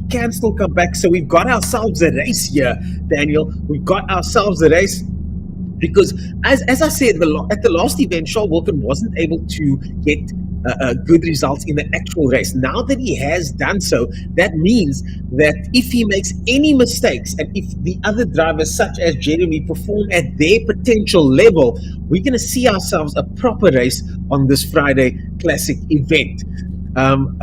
Can still come back. So we've got ourselves a race here, Daniel. We've got ourselves a race because, as I said, at the last event, Charles Wilkin wasn't able to get good results in the actual race. Now that he has done so, that means that if he makes any mistakes and if the other drivers, such as Jeremy, perform at their potential level, we're going to see ourselves a proper race on this Friday Classic event.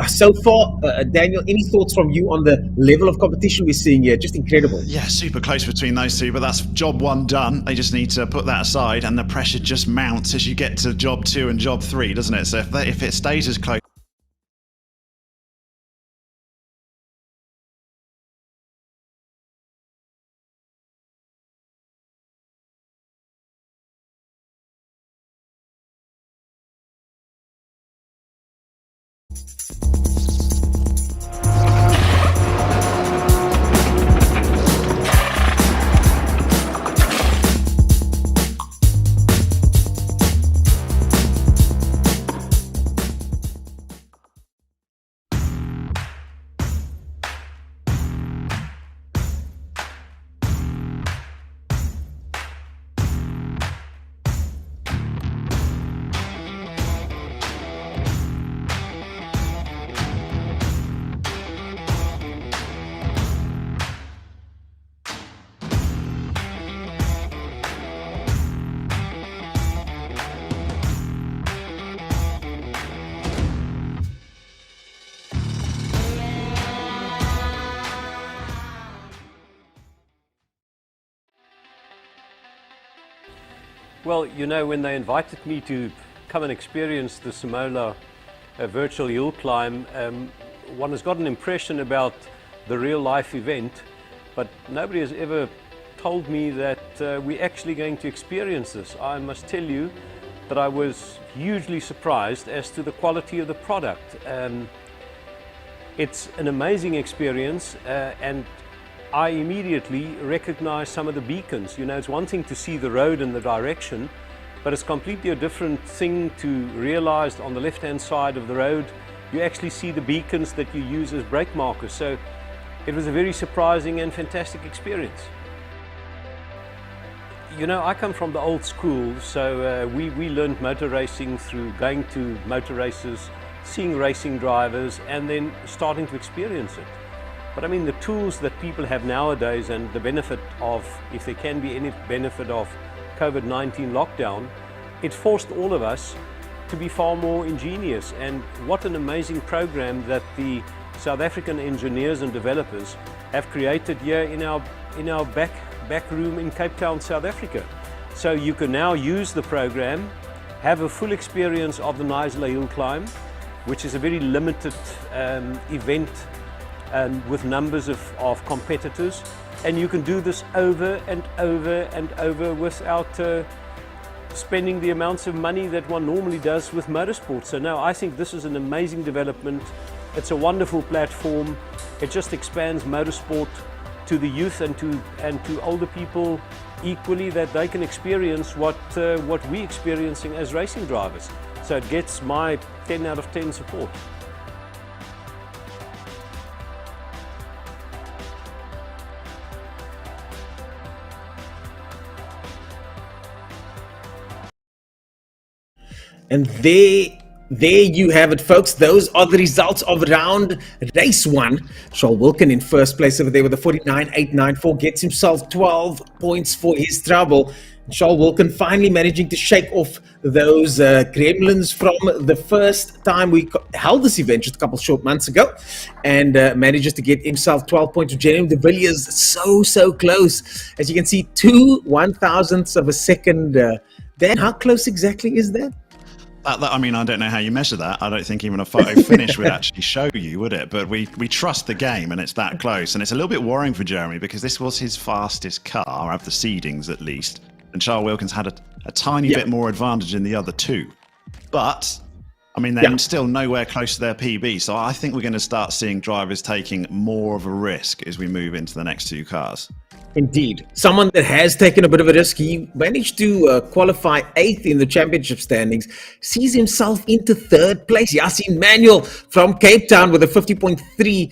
So far, Daniel, any thoughts from you on the level of competition we're seeing here? Just incredible. Yeah, super close between those two, but that's job one done. They just need to put that aside, and the pressure just mounts as you get to job 2 and job 3, doesn't it? So if it stays as close. Well, you know, when they invited me to come and experience the Simola virtual hill climb, one has got an impression about the real life event, but nobody has ever told me that we're actually going to experience this. I must tell you that I was hugely surprised as to the quality of the product. It's an amazing experience, and I immediately recognize some of the beacons. You know, it's one thing to see the road and the direction, but it's completely a different thing to realize on the left-hand side of the road, you actually see the beacons that you use as brake markers. So it was a very surprising and fantastic experience. You know, I come from the old school, so we learned motor racing through going to motor races, seeing racing drivers, and then starting to experience it. But I mean, the tools that people have nowadays and the benefit of, if there can be any benefit of COVID-19 lockdown, it forced all of us to be far more ingenious. And what an amazing program that the South African engineers and developers have created here in our back room in Cape Town, South Africa. So you can now use the program, have a full experience of the Knysna Hillclimb, which is a very limited event with numbers of competitors, and you can do this over and over and over without spending the amounts of money that one normally does with motorsport. So now I think this is an amazing development. It's a wonderful platform. It just expands motorsport to the youth and to older people equally, that they can experience what we're experiencing as racing drivers. So it gets my 10 out of 10 support. And there you have it, folks. Those are the results of round race 1. Charles Wilkin in first place over there with a 49.894, gets himself 12 points for his trouble. Charles Wilkin finally managing to shake off those gremlins from the first time we held this event just a couple short months ago, and manages to get himself 12 points. Jeremy de Villiers so close, as you can see, 2 1,000ths of a second. Dan, how close exactly is that? I mean, I don't know how you measure that. I don't think even a photo finish would actually show you, would it? But we trust the game, and it's that close. And it's a little bit worrying for Jeremy because this was his fastest car, of the seedings at least. And Charles Wilkins had a tiny bit more advantage in the other two. But, I mean, they're still nowhere close to their PB. So I think we're going to start seeing drivers taking more of a risk as we move into the next 2 cars. Indeed. Someone that has taken a bit of a risk. He managed to qualify 8th in the championship standings, sees himself into 3rd place. Yasin Manuel from Cape Town with a 50.3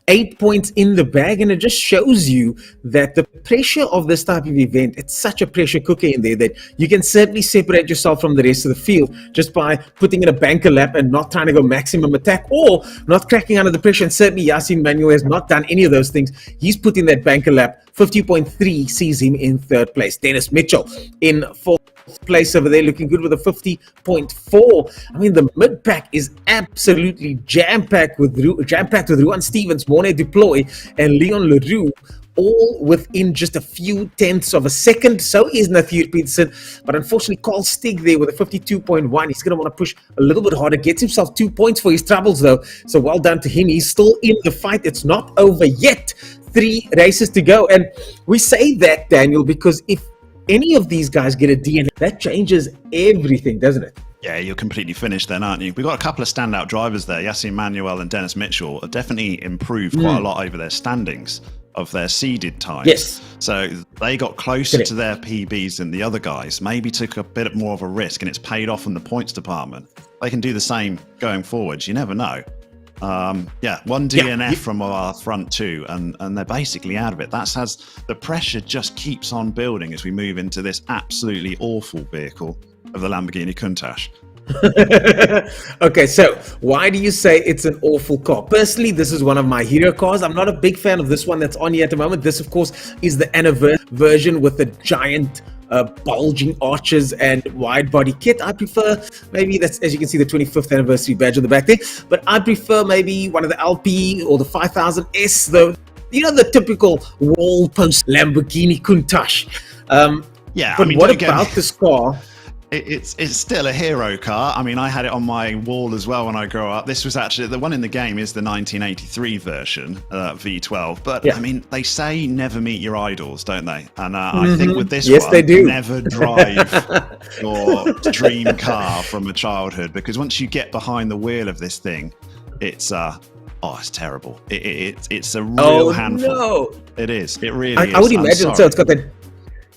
8 points in the bag, and it just shows you that the pressure of this type of event, it's such a pressure cooker in there that you can certainly separate yourself from the rest of the field just by putting in a banker lap and not trying to go maximum attack or not cracking under the pressure. And certainly Yasin Manuel has not done any of those things. He's put in that banker lap. 50.3 sees him in third place. Dennis Mitchell in fourth place over there, looking good with a 50.4. I mean, the mid pack is absolutely jam-packed with Ruan Stevens, Morne Deploy, and Leon Leroux, all within just a few tenths of a second. So is Nathir Peterson, but unfortunately Carl Stig there with a 52.1. He's going to want to push a little bit harder, gets himself 2 points for his troubles though, so well done to him. He's still in the fight. It's not over yet. 3 races to go, and we say that, Daniel, because if any of these guys get a DNA, that changes everything, doesn't it? Yeah, you're completely finished then, aren't you? We've got a couple of standout drivers there. Yasin Manuel and Dennis Mitchell have definitely improved quite a lot over their standings of their seeded times. Yes. So they got closer to their PBs than the other guys, maybe took a bit more of a risk, and it's paid off in the points department. They can do the same going forwards. You never know. One DNF from our front two, and they're basically out of it. That's as the pressure just keeps on building as we move into this absolutely awful vehicle of the Lamborghini Countach. Okay, so why do you say it's an awful car? Personally, this is one of my hero cars. I'm not a big fan of this one that's on here at the moment. This, of course, is the anniversary version with the giant bulging arches and wide body kit. I prefer maybe that's, as you can see, the 25th anniversary badge on the back there, but I prefer maybe one of the LP or the 5000S, the typical wall post Lamborghini Countach. But what about this car? It's still a hero car. I mean, I had it on my wall as well when I grew up. This was actually, the one in the game is the 1983 version, V12. But, I mean, they say never meet your idols, don't they? And I think with this one, they do. Never drive your dream car from a childhood. Because once you get behind the wheel of this thing, it's it's terrible. It's a real handful. No. It is. It really is. I would imagine so.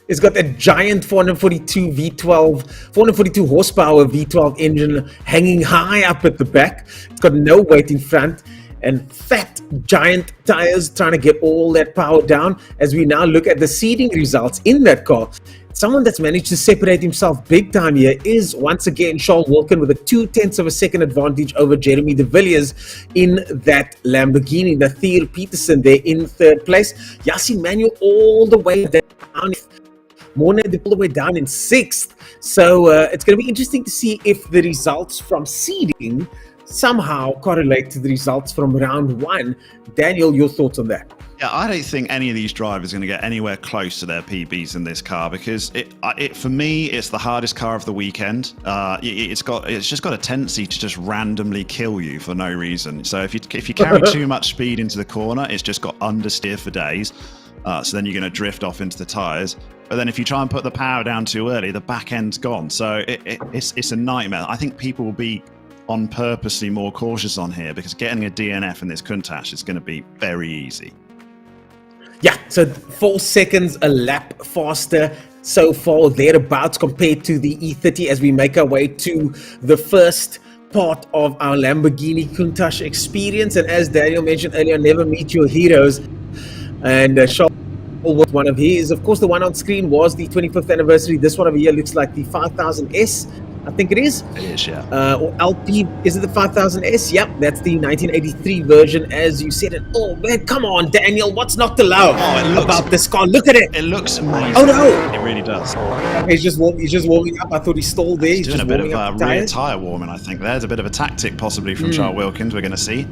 It's got that giant 442 horsepower V12 engine hanging high up at the back. It's got no weight in front and fat giant tires trying to get all that power down. As we now look at the seeding results in that car, someone that's managed to separate himself big time here is once again Charles Wilkin with a 0.2 of a second advantage over Jeremy de Villiers in that Lamborghini. Nathir Peterson there in third place. Yasin Manuel all the way down. Morne all the way down in 6th. So it's going to be interesting to see if the results from seeding somehow correlate to the results from round 1. Daniel, your thoughts on that? Yeah, I don't think any of these drivers are going to get anywhere close to their PBs in this car because for me, it's the hardest car of the weekend. It's just got a tendency to just randomly kill you for no reason. So if you carry too much speed into the corner, it's just got understeer for days. So then you're going to drift off into the tires. But then if you try and put the power down too early, the back end's gone. So it's a nightmare. I think people will be on purposely more cautious on here because getting a DNF in this Countach is going to be very easy. Yeah, so 4 seconds a lap faster so far, thereabouts, compared to the E30 as we make our way to the first part of our Lamborghini Countach experience. And as Daniel mentioned earlier, never meet your heroes. And Charles was one of his. Of course, the one on screen was the 25th anniversary. This one over here looks like the 5000S. I think it is. It is, yeah. Or LP, is it the 5000S? Yep, that's the 1983 version, as you said. And oh man, come on, Daniel, what's not to love about this car? Look at it. It looks amazing. Oh no, it really does. He's just warming up. I thought he stalled there. He's doing just a bit of rear tires. tyre warming, I think. There's a bit of a tactic possibly from Charles Wilkins we're going to see.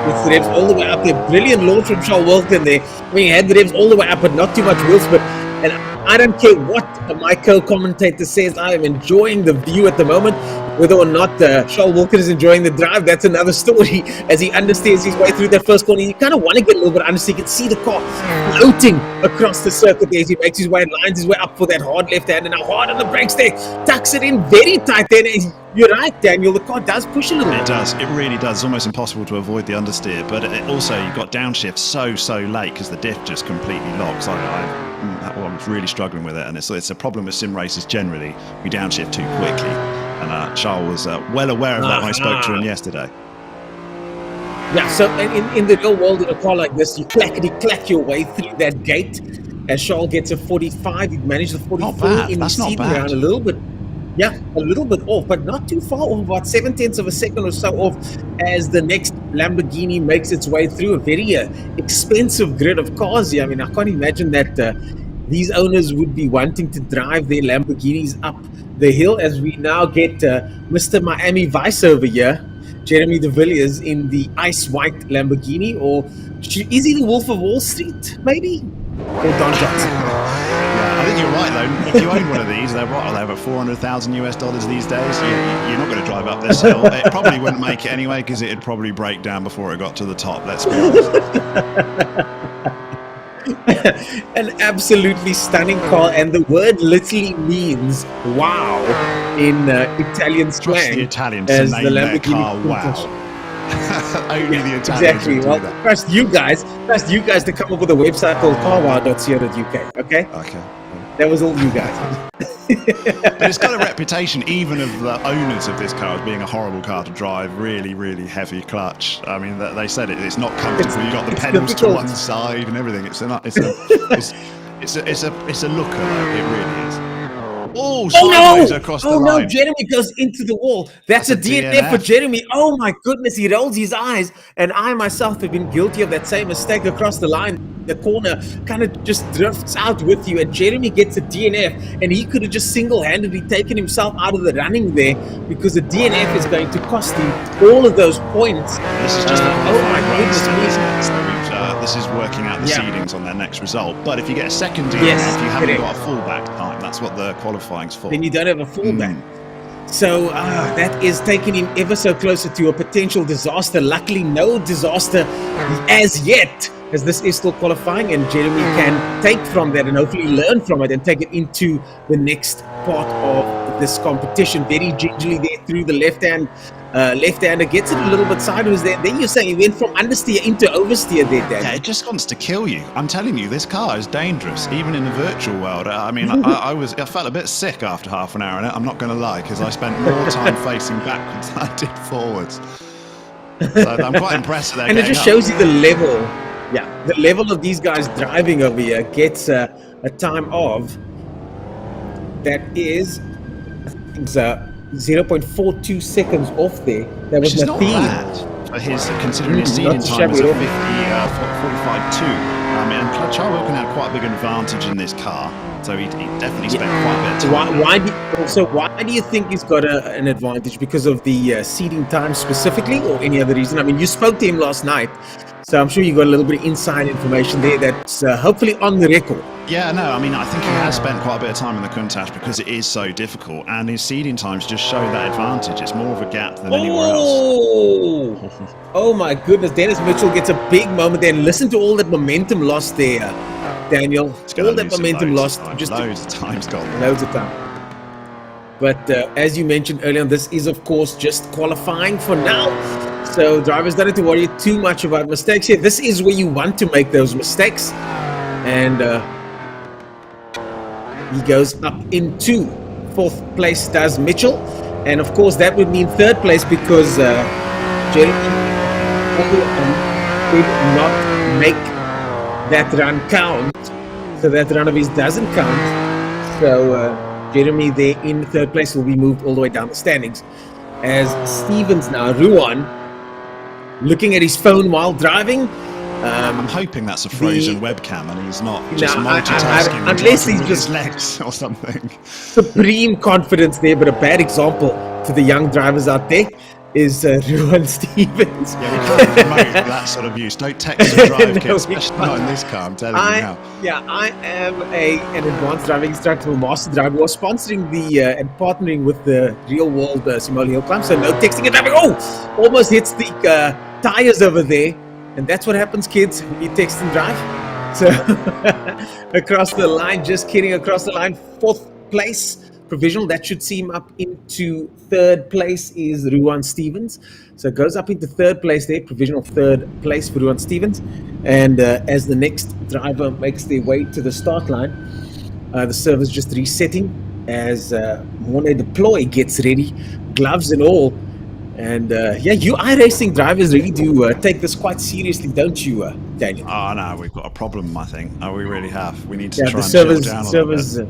With the revs all the way up there. Brilliant launch from Charles Wilkin there. I mean, he had the revs all the way up, but not too much wheel spin. And I don't care what my co-commentator says. I am enjoying the view at the moment. Whether or not Charles Wilkin is enjoying the drive, that's another story. As he understands his way through that first corner, you kind of want to get a little bit under so you can see the car floating across the circuit there as he makes his way and lines his way up for that hard left hand. And now hard on the brakes there, tucks it in very tight there. And you're right, Daniel, the car does push a little bit. It does, it really does. It's almost impossible to avoid the understeer, but also you've got downshift so late because the diff just completely locks. I'm really struggling with it, and it's a problem with sim races generally. We downshift too quickly, and Charles was well aware of that when I spoke to him yesterday. Yeah, so in the real world, in a car like this, you clack your way through that gate. As Charles gets a 45, you manage the 44 Not bad. in That's the not seeding bad. round a little bit. Yeah, a little bit off, but not too far off, about 7/10 of a second or so off as the next Lamborghini makes its way through a very expensive grid of cars here. I mean, I can't imagine that these owners would be wanting to drive their Lamborghinis up the hill as we now get Mr. Miami Vice over here, Jeremy de Villiers, in the ice white Lamborghini, or is he the Wolf of Wall Street, maybe? Or Don Johnson? Yeah, I think you're right though. If you own one of these, they're what? They're over $400,000 these days. You're not going to drive up this hill. It probably wouldn't make it anyway because it'd probably break down before it got to the top. Let's be honest. An absolutely stunning car, and the word literally means "wow" in Italian Trust slang. the Italians as to the name their car Lamborghini wow. Only the Italians Exactly. would do Well, that. trust you guys to come up with a website called carwow.co.uk. Okay, Okay. that was all you guys. But it's got a reputation, even of the owners of this car, as being a horrible car to drive. Really, really heavy clutch. I mean, they said it's not comfortable. You've got the pedals to one side and everything. It's a looker, though. It really is. Oh, sideways across the line. Oh no, Jeremy goes into the wall. That's a DNF for Jeremy. Oh my goodness, he rolls his eyes. And I myself have been guilty of that same mistake across the line. The corner kind of just drifts out with you, and Jeremy gets a DNF, and he could have just single-handedly taken himself out of the running there, because a DNF is going to cost him all of those points. This is just oh my goodness me. This is working out the seedings on their next result. But if you get a second DNF, Yes, you haven't correct. got a fallback time. That's what the qualifying's for. Then you don't have a fallback. So that is taking him ever so closer to a potential disaster. Luckily, no disaster as yet, as this is still qualifying, and Jeremy can take from that and hopefully learn from it and take it into the next part of this competition. Very gingerly there through the left-hander, gets it a little bit sideways there. Then you're saying he went from understeer into oversteer there, Dan. Yeah, it just wants to kill you. I'm telling you, this car is dangerous, even in the virtual world. I mean, I felt a bit sick after half an hour in it. I'm not going to lie, because I spent more time facing backwards than I did forwards. So I'm quite impressed there. And it just shows you the level. Yeah, the level of these guys driving over here. Gets a time of that is 0.42 seconds off there. That was Which is not Nathim. bad for his, considering his seeding not time was shabby a at all. 45.2. I mean, and Charles Wilkin had quite a big advantage in this car, so he definitely spent quite a bit of time. Why do you think he's got an advantage? Because of the seeding time specifically, or any other reason? I mean, you spoke to him last night, so I'm sure you got a little bit of inside information there that's hopefully on the record. Yeah, no, I mean, I think he has spent quite a bit of time in the Countach because it is so difficult, and his seeding times just show that advantage. It's more of a gap than anywhere else. Oh my goodness, Dennis Mitchell gets a big moment there, and listen to all that momentum lost there, Daniel. All that momentum lost. Just loads of time's gone. Loads of time. But as you mentioned earlier, this is of course just qualifying for now. So drivers don't have to worry too much about mistakes here. This is where you want to make those mistakes. And he goes up into 4th place, does Mitchell. And of course that would mean 3rd place, because Jeremy did not make that run count. So that run of his doesn't count. So Jeremy there in 3rd place will be moved all the way down the standings. As Stevens now, Ruan, looking at his phone while driving. I'm hoping that's a frozen webcam and he's not just No, multitasking unless he's with just his legs or something. Supreme confidence there, but a bad example to the young drivers out there is Ruan Stevens. Yeah, we can't promote that sort of use. Don't text and drive, No, kids, especially not in this car, I'm telling you now. Yeah, I am an advanced driving instructor, a master driver. We're sponsoring and partnering with the real world Simola Hillclimb, so no texting and driving. Oh, almost hits the tires over there. And that's what happens, kids, when you text and drive. So across the line, just kidding, across the line, 4th place provisional. That should see him up into 3rd place is Ruan Stevens. So it goes up into 3rd place there, provisional 3rd place for Ruan Stevens. And as the next driver makes their way to the start line, the server's just resetting as Morne Deploy gets ready, gloves and all. And yeah, you iRacing drivers really do take this quite seriously, don't you, Daniel? Oh no, we've got a problem. I think. Oh, we really have. We need to Yeah, try the and chill servers, down a little servers, bit.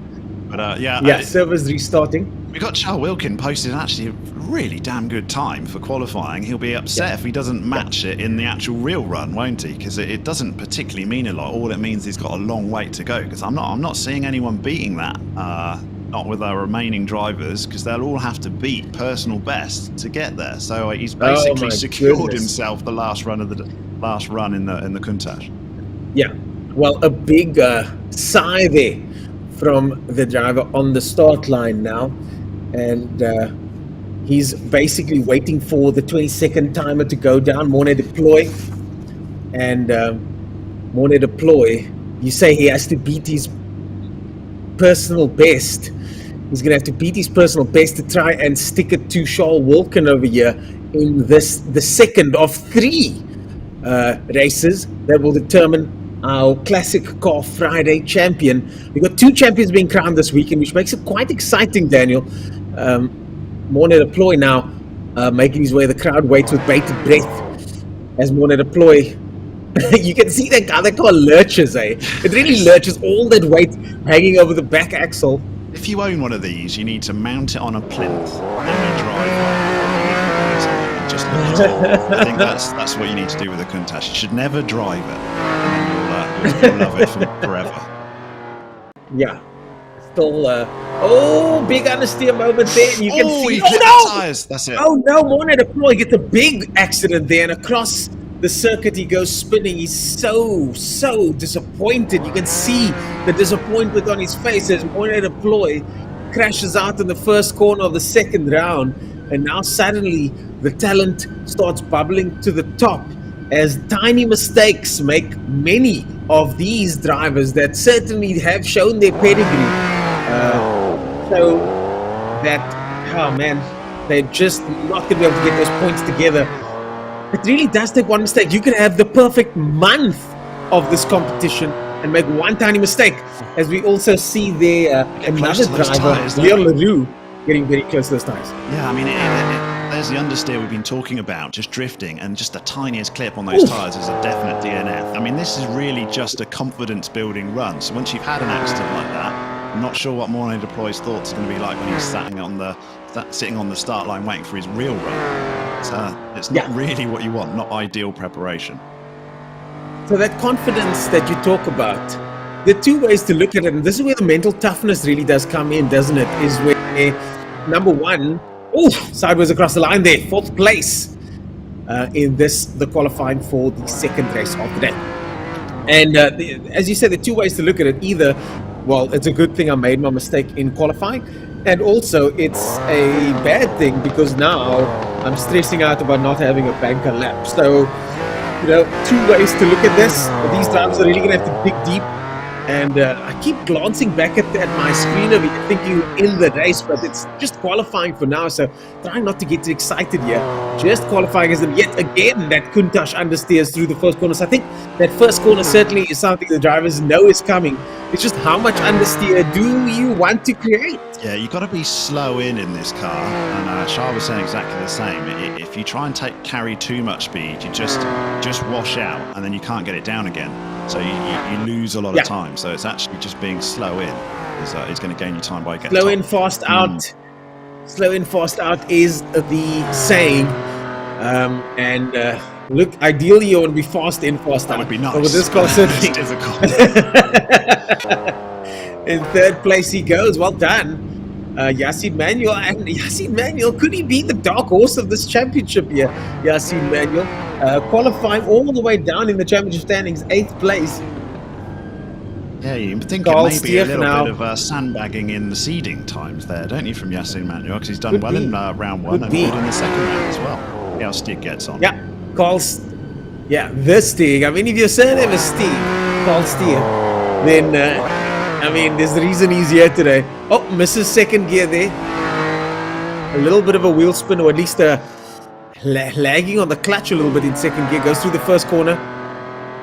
But yeah, servers restarting. we got Charles Wilkin posted actually a really damn good time for qualifying. He'll be upset if he doesn't match it in the actual real run, won't he? Because it doesn't particularly mean a lot. All it means he's got a long wait to go. Because I'm not seeing anyone beating that. Not with our remaining drivers, because they'll all have to beat personal best to get there. So he's basically secured himself the last run in the Countach. Yeah, well, a big sigh there from the driver on the start line now, and he's basically waiting for the 20-second timer to go down. Morne deploy, and Morne deploy. You say he has to beat his personal best. He's going to have to beat his personal best to try and stick it to Charles Wilkin over here in the second of 3 races that will determine our Classic Car Friday champion. We've got 2 champions being crowned this weekend, which makes it quite exciting, Daniel. Morne deploy now making his way. The crowd waits with bated breath as Morne deploy. You can see that car lurches, eh? It really lurches, all that weight hanging over the back axle. If you own one of these, you need to mount it on a plinth and then drive it. Just look at it. I think that's what you need to do with a Countach. You should never drive it, and you'll love it forever. Yeah. Still, big understeer moment there. You can see. He clipped the tires. That's it. Oh no, Morne deploy gets a big accident there, and across the circuit he goes spinning. He's so disappointed. You can see the disappointment on his face as Morne deploy crashes out in the first corner of the second round, and now suddenly the talent starts bubbling to the top as tiny mistakes make many of these drivers that certainly have shown their pedigree so that, oh man, they're just not going to be able to get those points together. It really does take one mistake. You can have the perfect month of this competition and make one tiny mistake, as we also see there another driver, Leon LaRue, getting very close to those tires. Yeah, I mean, there's the understeer we've been talking about, just drifting, and just the tiniest clip on those tires is a definite DNF. I mean, this is really just a confidence-building run. So once you've had an accident like that, I'm not sure what Morne deploy's thoughts are going to be like when he's sitting on the start line waiting for his real run. It's not really what you want, not ideal preparation. So that confidence that you talk about, there are 2 ways to look at it, and this is where the mental toughness really does come in, doesn't it? Is where, number one, sideways across the line there, 4th place in the qualifying for the second race of the day. And as you said, there are 2 ways to look at it. Either, well, it's a good thing I made my mistake in qualifying, and also it's a bad thing because now I'm stressing out about not having a banker lap. So, 2 ways to look at this. These drivers are really going to have to dig deep. And I keep glancing back at my screen over here, thinking in the race, but it's just qualifying for now. So trying not to get too excited here. Just qualifying as yet again that Countach understeers through the first corner. So I think that first corner certainly is something the drivers know is coming. It's just how much understeer do you want to create? Yeah, you've got to be slow in this car, and Charles was saying exactly the same. If you try and carry too much speed, you just wash out, and then you can't get it down again. So you lose a lot of time. So it's actually just being slow in is going to gain you time by getting slow in, fast out. Slow in, fast out is the saying. Look, ideally you want to be fast in, fast out. That would be nice. But with this car, certainly. It's difficult. In 3rd place he goes. Well done, Yassine Manuel. And Yassine Manuel, could he be the dark horse of this championship here? Yassine Manuel qualifying all the way down in the championship standings, 8th place. Yeah, you think it may be a little bit of sandbagging in the seeding times there, don't you, from Yassine Manuel? Because he's done well in round 1 and good in the second round as well. Yeah, Stieg gets on. Yeah, the Stieg. I mean, if your surname is Carl Stieg, then there's the reason he's here today. Oh, misses second gear there. A little bit of a wheel spin, or at least lagging on the clutch a little bit in second gear. Goes through the first corner,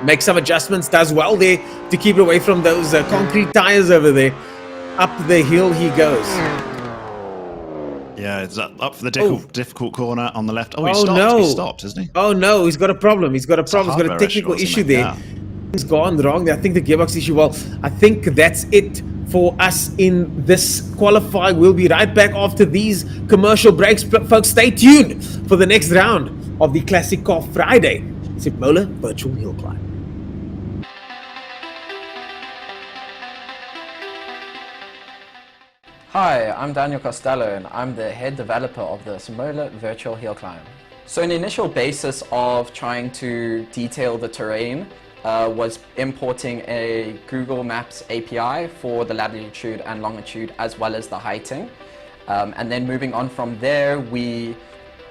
makes some adjustments, does well there to keep it away from those concrete tires over there. Up the hill he goes. Yeah, it's up for the Oh. difficult corner on the left. Oh, he Oh stopped. no! He stopped, hasn't he? Oh no! He's got a problem. He's got a problem. He's got a hardware technical issue or issue something, there. yeah. Things gone wrong there. I think the gearbox issue. Well, I think that's it for us in this qualifying. We'll be right back after these commercial breaks. Folks, stay tuned for the next round of the Classic Car Friday Simola Virtual Hill Climb. Hi, I'm Daniel Costello and I'm the head developer of the Simola Virtual Hillclimb. So an initial basis of trying to detail the terrain was importing a Google Maps API for the latitude and longitude as well as the heighting. And then moving on from there, we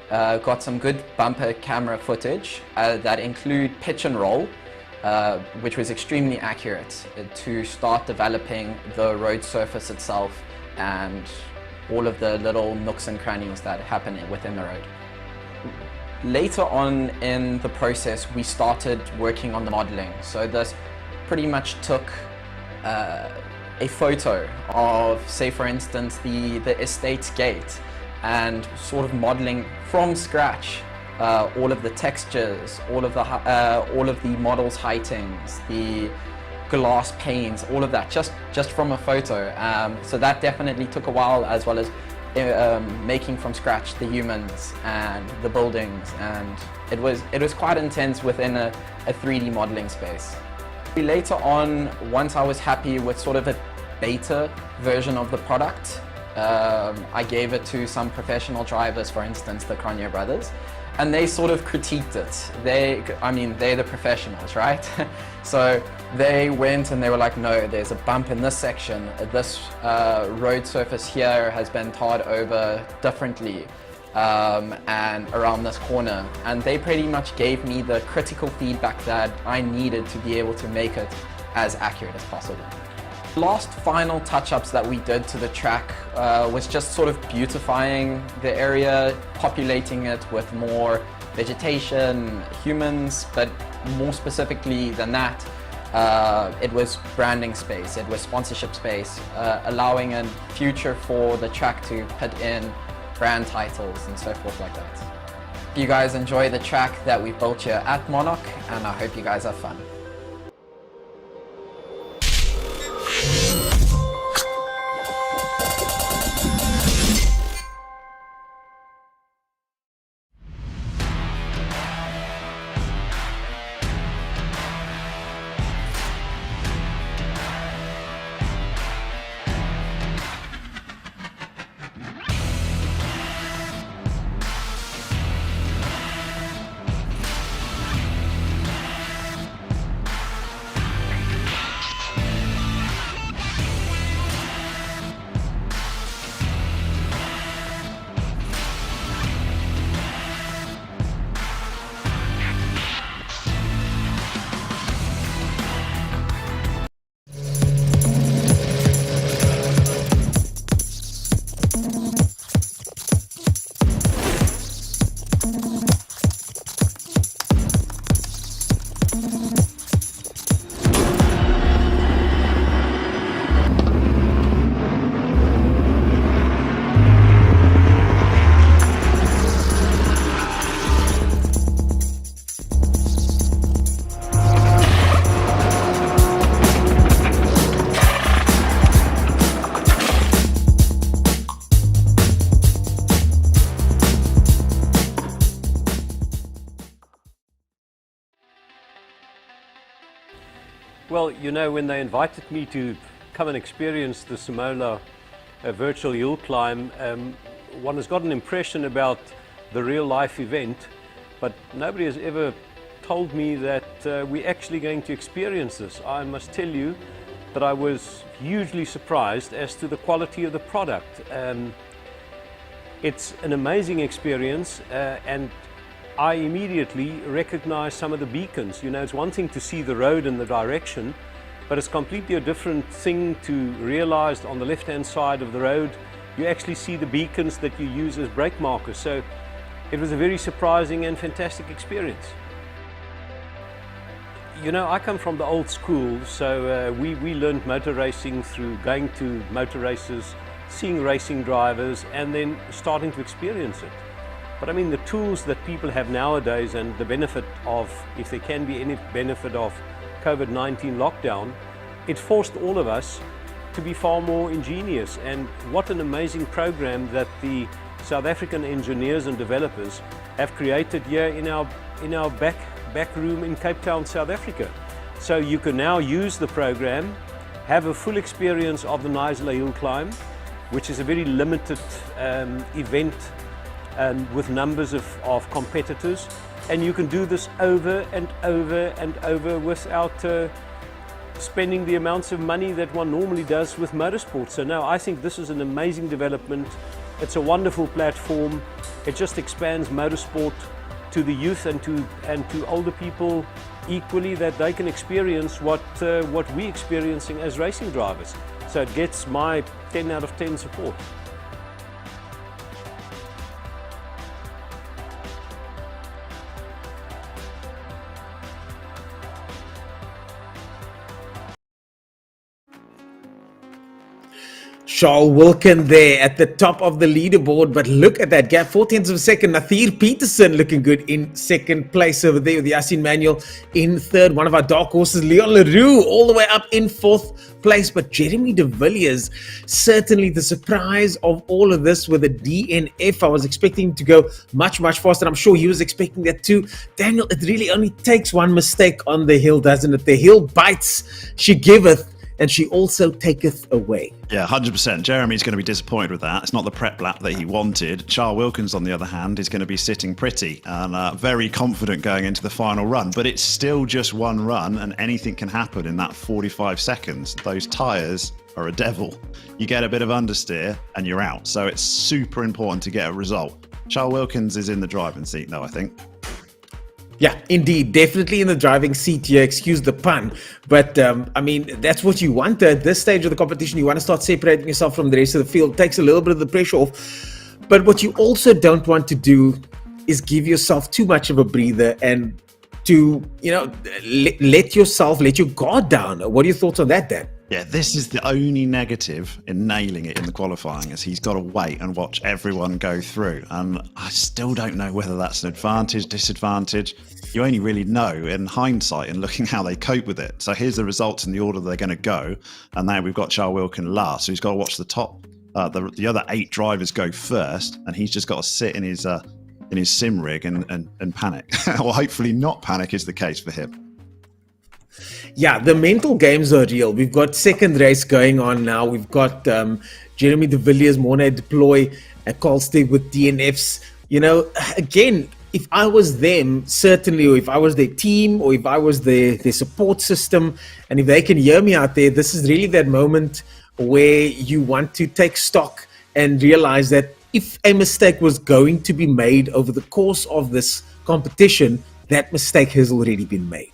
got some good bumper camera footage that include pitch and roll, which was extremely accurate to start developing the road surface itself and all of the little nooks and crannies that happen within the road. Later on in the process, we started working on the modeling. So this pretty much took a photo of, say for instance, the estate's gate and sort of modeling from scratch all of the textures, all of the model's heightings, the glass panes, all of that, just from a photo. So that definitely took a while, as well as making from scratch the humans and the buildings, and it was quite intense within a 3D modeling space. Later on, once I was happy with sort of a beta version of the product, I gave it to some professional drivers, for instance the Cronje brothers, and they sort of critiqued it. They're the professionals, right? So they went and they were like, no, there's a bump in this section. This road surface here has been tarred over differently and around this corner. And they pretty much gave me the critical feedback that I needed to be able to make it as accurate as possible. Last final touch-ups that we did to the track was just sort of beautifying the area, populating it with more vegetation, humans, but more specifically than that, it was branding space, it was sponsorship space, allowing a future for the track to put in brand titles and so forth like that. You guys enjoy the track that we built here at Monarch, and I hope you guys have fun. Well, you know, when they invited me to come and experience the Simola virtual hill climb, one has got an impression about the real life event, but nobody has ever told me that we're actually going to experience this. I must tell you that I was hugely surprised as to the quality of the product. It's an amazing experience, and I immediately recognize some of the beacons. You know, it's one thing to see the road and the direction, but it's completely a different thing to realize on the left-hand side of the road, you actually see the beacons that you use as brake markers. So it was a very surprising and fantastic experience. You know, I come from the old school, so we learned motor racing through going to motor races, seeing racing drivers, and then starting to experience it. But I mean, the tools that people have nowadays, and the benefit of, if there can be any benefit of COVID-19 lockdown, it forced all of us to be far more ingenious. And what an amazing program that the South African engineers and developers have created here in our back room in Cape Town, South Africa. So you can now use the program, have a full experience of the Knysna Hillclimb, which is a very limited event with numbers of competitors, and you can do this over and over and over without spending the amounts of money that one normally does with motorsport. So now I think this is an amazing development. It's a wonderful platform. It just expands motorsport to the youth and to older people equally, that they can experience what we're experiencing as racing drivers. So it gets my 10 out of 10 support. Charles Wilkin there at the top of the leaderboard, but look at that gap, 4/10 of a second. Nathir Peterson looking good in second place over there with Yasin Manuel in third. One of our dark horses, Leon Leroux, all the way up in fourth place. But Jeremy de Villiers, certainly the surprise of all of this with a DNF. I was expecting him to go much faster. I'm sure he was expecting that too. Daniel, it really only takes one mistake on the hill, doesn't it? The hill bites, she giveth, and she also taketh away. Yeah, 100%. Jeremy's going to be disappointed with that. It's not the prep lap that he wanted. Charles Wilkins, on the other hand, is going to be sitting pretty and very confident going into the final run. But it's still just one run, and anything can happen in that 45 seconds. Those tyres are a devil. You get a bit of understeer and you're out. So it's super important to get a result. Charles Wilkins is in the driving seat, though, I think. Yeah, indeed. Definitely in the driving seat here, excuse the pun. But, I mean, that's what you want at this stage of the competition. You want to start separating yourself from the rest of the field. It takes a little bit of the pressure off. But what you also don't want to do is give yourself too much of a breather and to, let your guard down. What are your thoughts on that, Dan? Yeah, this is the only negative in nailing it in the qualifying, is he's got to wait and watch everyone go through. And I still don't know whether that's an advantage, disadvantage. You only really know in hindsight and looking how they cope with it. So here's the results in the order they're going to go. And now we've got Charles Wilkin last. So he's got to watch the top. The other 8 drivers go first, and he's just got to sit in his sim rig and panic. Or hopefully not panic is the case for him. Yeah, the mental games are real. We've got second race going on now. We've got Jeremy de Villiers, Morne Deploy, and Carl Stig with DNFs. Again, if I was them, certainly, or if I was their team, or if I was their support system, and if they can hear me out there, this is really that moment where you want to take stock and realize that if a mistake was going to be made over the course of this competition, that mistake has already been made.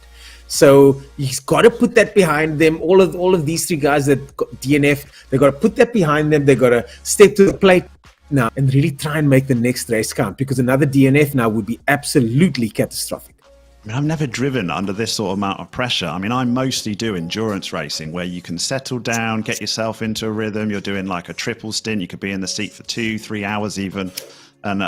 So he's got to put that behind them. All of these 3 guys that got DNF, they've got to put that behind them. They've got to step to the plate now and really try and make the next race count, because another DNF now would be absolutely catastrophic. I mean, I've never driven under this sort of amount of pressure. I mean, I mostly do endurance racing where you can settle down, get yourself into a rhythm. You're doing like a triple stint. You could be in the seat for 2-3 hours even, and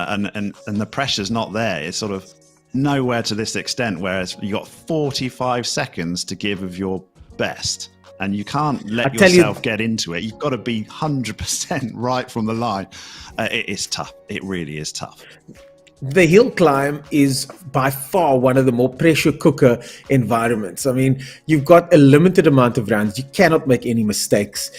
the pressure's not there. It's sort of nowhere to this extent, whereas you got 45 seconds to give of your best, and you can't let yourself get into it. You've got to be 100% right from the line. It is tough. It really is tough. The hill climb is by far one of the more pressure cooker environments. I mean, you've got a limited amount of rounds. You cannot make any mistakes.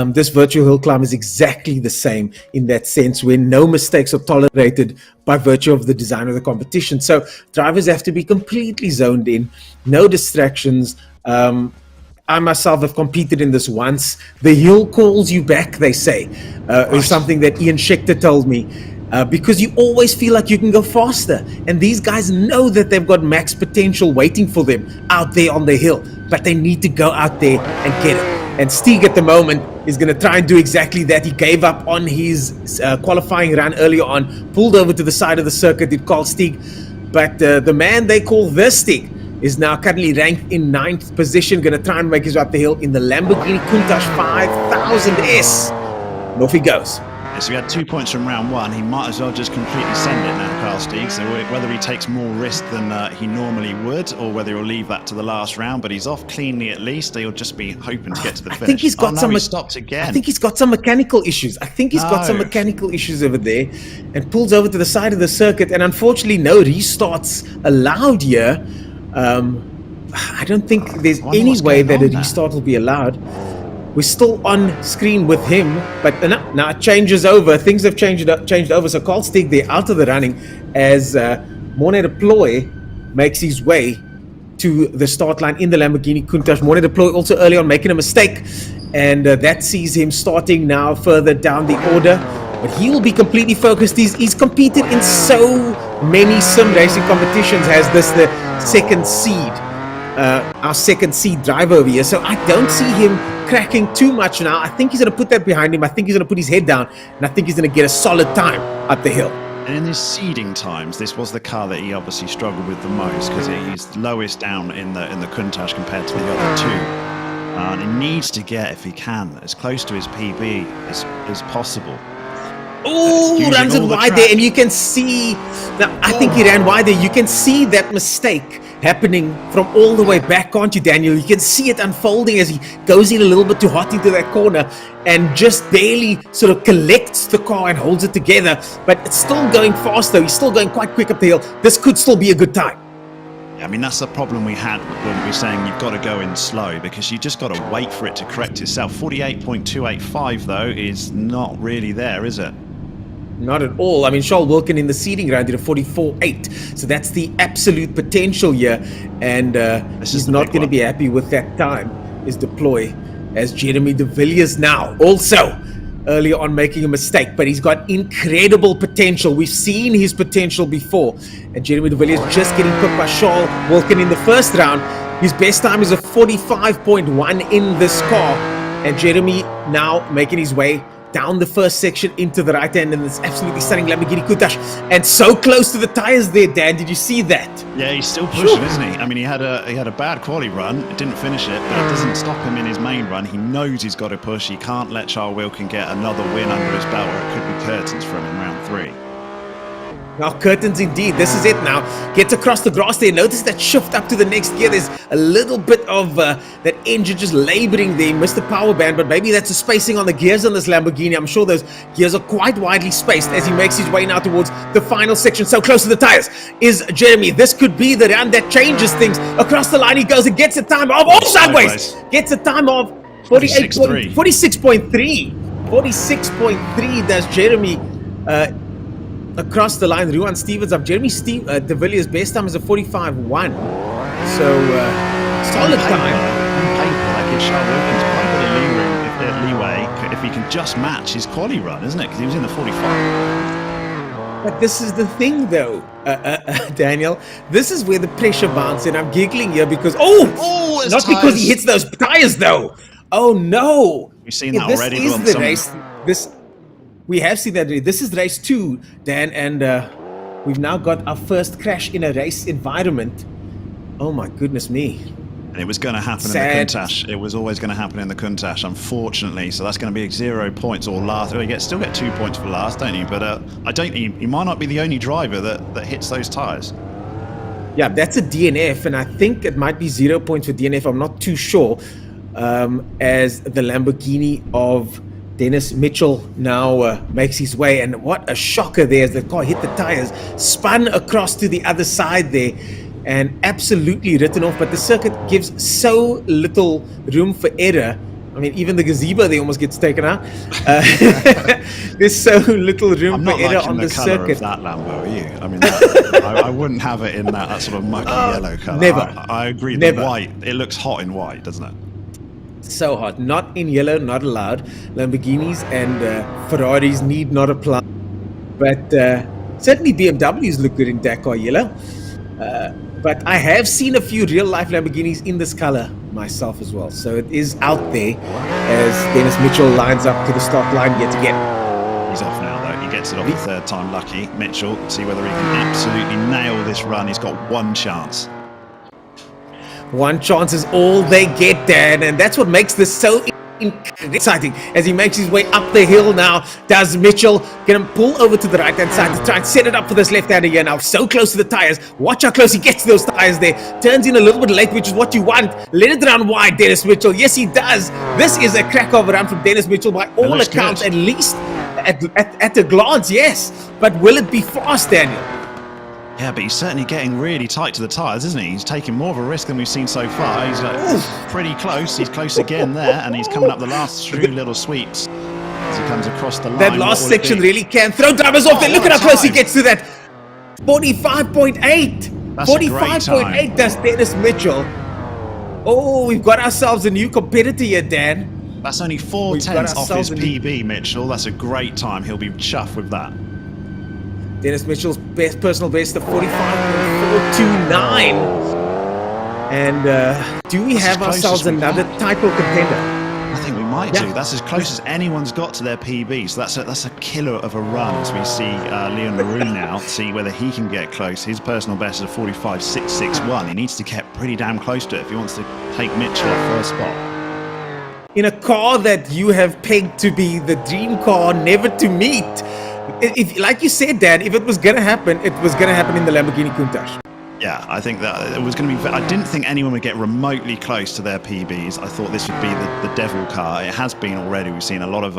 This virtual hill climb is exactly the same in that sense, where no mistakes are tolerated by virtue of the design of the competition. So drivers have to be completely zoned in, no distractions. I myself have competed in this once. The hill calls you back, they say, is something that Ian Schechter told me. Because you always feel like you can go faster. And these guys know that they've got max potential waiting for them out there on the hill. But they need to go out there and get it. And Stig at the moment is going to try and do exactly that. He gave up on his qualifying run earlier on, pulled over to the side of the circuit, did Carl Stig. But the man they call the Stig is now currently ranked in 9th position, going to try and make his way up the hill in the Lamborghini Countach 5000S. And off he goes. So we had 2 points from round one. He might as well just completely send it now, Carl Stieg. So whether he takes more risk than he normally would, or whether he'll leave that to the last round, but he's off cleanly at least. He'll just be hoping to get to the finish. I think he's got he stopped again. I think he's got some mechanical issues. I think he's got some mechanical issues over there, and pulls over to the side of the circuit. And unfortunately, no restarts allowed here. I don't think there's any way that a restart will be allowed. We're still on screen with him, but now it changes over. Things have changed over. So Carl Stieg there out of the running as Morne Deploy makes his way to the start line in the Lamborghini Countach. Morne Deploy also early on making a mistake, and that sees him starting now further down the order. But he will be completely focused. He's competed in so many sim racing competitions. Has this the second seed? Our second seed driver over here, so I don't see him cracking too much now. I think he's going to put that behind him. I think he's going to put his head down, and I think he's going to get a solid time up the hill. And in his seeding times, this was the car that he obviously struggled with the most, because he's lowest down in the Countach compared to the other two. And he needs to get, if he can, as close to his PB as possible. Oh, runs it wide there, and you can see. Now, I think he ran wide there. You can see that mistake happening from all the way back, can't you, Daniel? You can see it unfolding as he goes in a little bit too hot into that corner and just barely sort of collects the car and holds it together. But it's still going fast, though. He's still going quite quick up the hill. This could still be a good time. I mean, that's the problem we had when we were saying you've got to go in slow, because you just got to wait for it to correct itself. 48.285, though, is not really there, is it? Not at all. I mean, Charles Wilkin in the seeding round did a 44.8, so that's the absolute potential here, and he's not going to be happy with that time. Is Deploy, as Jeremy de Villiers now also earlier on making a mistake, but he's got incredible potential. We've seen his potential before, and Jeremy de Villiers just getting put by Charles Wilkin in the first round. His best time is a 45.1 in this car, and Jeremy now making his way down the first section into the right hand, and this absolutely stunning Lamborghini Countach, and so close to the tires there, Dan. Did you see that? Yeah, he's still pushing, isn't he? I mean, he had a bad quali run, didn't finish it, but it doesn't stop him in his main run. He knows he's got to push. He can't let Charles Wilkin get another win under his belt, or it could be curtains for him in round 3. Now, curtains indeed. This is it now. Gets across the grass there. Notice that shift up to the next gear. There's a little bit of that engine just laboring there. Missed the power band, but maybe that's the spacing on the gears on this Lamborghini. I'm sure those gears are quite widely spaced as he makes his way now towards the final section. So close to the tires is Jeremy. This could be the round that changes things. Across the line he goes and gets a time of, oh, sideways. Gets a time of 46.3. 46.3 does Jeremy across the line. Ruan Stevens up. Jeremy de Villiers' best time is a 45.1. So solid time. On paper, that gives Charles Wilkins quite a bit of leeway if he can just match his quali run, isn't it? Because he was in the 45. But this is the thing, though, Daniel. This is where the pressure mounts, and I'm giggling here because not because he hits those tires, though. Oh no! We've seen that already. This is the race. We have seen that. This is race 2, Dan, and we've now got our first crash in a race environment. Oh my goodness me. And it was going to happen in the Countach. It was always going to happen in the Countach, unfortunately. So that's going to be 0 points or last. Well, you still get 2 points for last, don't you? But I don't. He might not be the only driver that hits those tires. Yeah, that's a DNF, and I think it might be 0 points for DNF. I'm not too sure. As the Lamborghini of Dennis Mitchell now makes his way, and what a shocker there as the car hit the tires, spun across to the other side there, and absolutely written off. But the circuit gives so little room for error. I mean, even the gazebo there almost gets taken out. There's so little room for error on the circuit. I'm not liking the colour of that Lambo, are you? I mean, I wouldn't have it in that sort of muggy yellow colour. Never. I agree. Never. The white, it looks hot in white, doesn't it? So hot. Not in yellow, not allowed. Lamborghinis and Ferraris need not apply. But certainly BMWs look good in Dakar yellow. But I have seen a few real-life Lamborghinis in this color myself as well. So it is out there as Dennis Mitchell lines up to the start line yet again. He's off now, though. He gets it off the third time lucky. Mitchell, see whether he can absolutely nail this run. He's got one chance. One chance is all they get, Dan, and that's what makes this so exciting as he makes his way up the hill now. Does Mitchell get him pull over to the right hand side to try and set it up for this left-hander here now? So close to the tires. Watch how close he gets to those tires there. Turns in a little bit late, which is what you want. Let it run wide, Dennis Mitchell. Yes, he does. This is a crack of a run from Dennis Mitchell by all accounts, at least at a glance, yes. But will it be fast, Daniel? Yeah, but he's certainly getting really tight to the tyres, isn't he? He's taking more of a risk than we've seen so far. He's pretty close. He's close again there, and he's coming up the last few little sweeps as he comes across the line. That last section really can throw drivers off there. Look at how close he gets to that. 45.8. 45.8 does Dennis Mitchell. Oh, we've got ourselves a new competitor here, Dan. That's only 4/10 off his PB, Mitchell. That's a great time. He'll be chuffed with that. Dennis Mitchell's personal best of 45.429. And do we have ourselves another title contender? I think we might do. That's as close as anyone's got to their PB. So that's a killer of a run as we see Leon Maroon now see whether he can get close. His personal best is 45.661. He needs to get pretty damn close to it if he wants to take Mitchell off first spot. In a car that you have pegged to be the dream car, never to meet. If, like you said, Dan, if it was going to happen, it was going to happen in the Lamborghini Countach. Yeah, I think that it was going to be... I didn't think anyone would get remotely close to their PBs. I thought this would be the devil car. It has been already. We've seen a lot of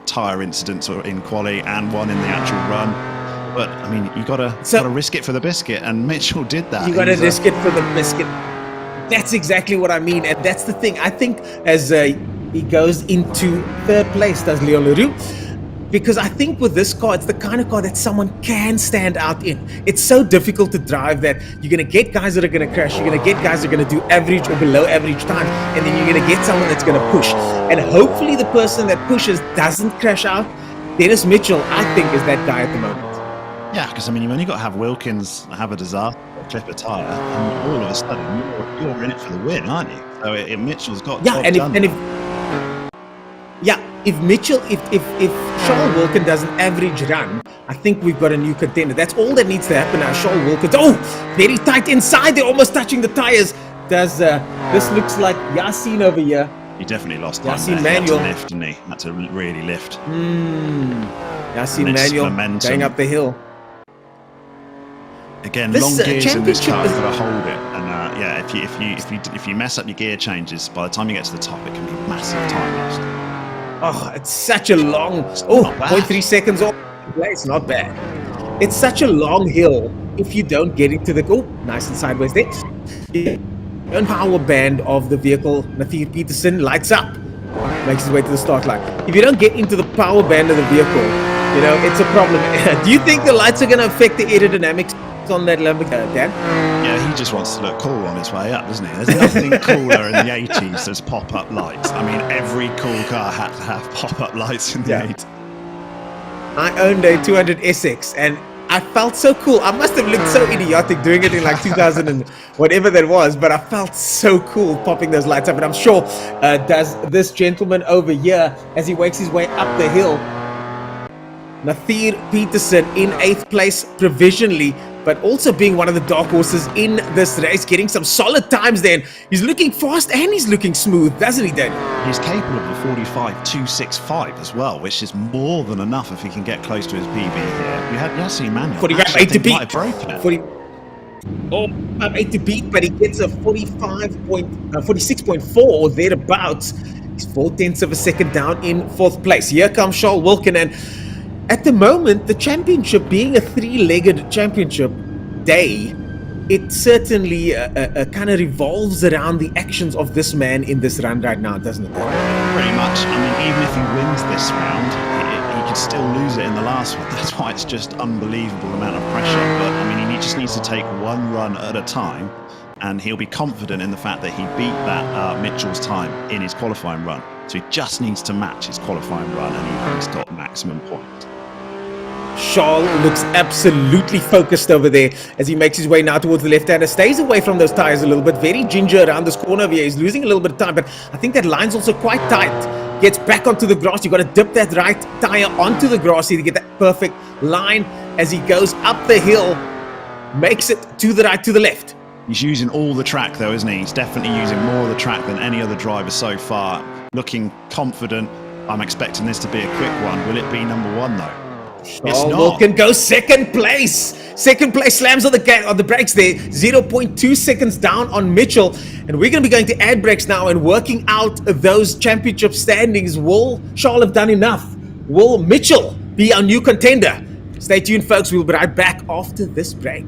tyre incidents in quali and one in the actual run. But, I mean, you got to risk it for the biscuit, and Mitchell did that. You got to risk it for the biscuit. That's exactly what I mean, and that's the thing. I think as he goes into third place, does Leon Leroux, because I think with this car, it's the kind of car that someone can stand out in. It's so difficult to drive that you're going to get guys that are going to crash, you're going to get guys that are going to do average or below average times, and then you're going to get someone that's going to push. And hopefully the person that pushes doesn't crash out. Dennis Mitchell, I think, is that guy at the moment. Yeah, because, I mean, you've only got to have Wilkins have a disaster, clip a tyre, and all of a sudden you're in it for the win, aren't you? So Mitchell's got if Charles Wilkins does an average run, I think we've got a new contender. That's all that needs to happen now. Charles Wilkins, very tight inside. They're almost touching the tires. Does this looks like Yassine over here? He definitely lost time Yassine there. Manuel. He had to lift, didn't he? Had to really lift. Yassine Manuel going up the hill. Again, long gears in this car, you've got to hold it. And yeah, if you mess up your gear changes, by the time you get to the top, it can be massive time lost. Oh, it's such a long... 0.3 seconds off the place. Not bad. It's such a long hill if you don't get into the... Oh, nice and sideways there. The power band of the vehicle, Nathir Peterson, lights up. Makes his way to the start line. If you don't get into the power band of the vehicle, you know, it's a problem. Do you think the lights are going to affect the aerodynamics on that Lamborghini, Dan? Yeah, he just wants to look cool on his way up, doesn't he? There's nothing cooler in the 80s as pop-up lights. I mean, every cool car had to have pop-up lights in the 80s. I owned a 200 SX and I felt so cool. I must have looked so idiotic doing it in like 2000 and whatever that was, but I felt so cool popping those lights up. And I'm sure does this gentleman over here as he wakes his way up the hill. Nathir Peterson in 8th place provisionally, but also being one of the dark horses in this race, getting some solid times there. And he's looking fast and he's looking smooth, doesn't he, Daniel? He's capable of the 45.265 as well, which is more than enough if he can get close to his PB here. You had Yassine Manuel. 45.8 to beat. Might have broken it. 45.8 to beat, but he gets a 46.4 or thereabouts. He's 0.4 of a second down in 4th place. Here comes Charles Wilkins, and at the moment, the championship being a 3-legged championship day, it certainly kind of revolves around the actions of this man in this run right now, doesn't it? Pretty much. I mean, even if he wins this round, he could still lose it in the last one. That's why it's just unbelievable amount of pressure. But, I mean, he just needs to take one run at a time, and he'll be confident in the fact that he beat that Mitchell's time in his qualifying run. So he just needs to match his qualifying run, and he's got maximum points. Charles looks absolutely focused over there as he makes his way now towards the left-hander, stays away from those tires a little bit, very ginger around this corner over here. He's losing a little bit of time, but I think that line's also quite tight. Gets back onto the grass. You've got to dip that right tire onto the grass here to get that perfect line as he goes up the hill, makes it to the right, to the left. He's using all the track though, isn't he? He's definitely using more of the track than any other driver so far. looking confident. I'm expecting this to be a quick one. Will it be number one though? It's Will not. can go second place. Second place slams on the brakes there. 0.2 seconds down on Mitchell. And we're going to be going to ad breaks now and working out those championship standings. Will Charles have done enough? Will Mitchell be our new contender? Stay tuned, folks. We'll be right back after this break.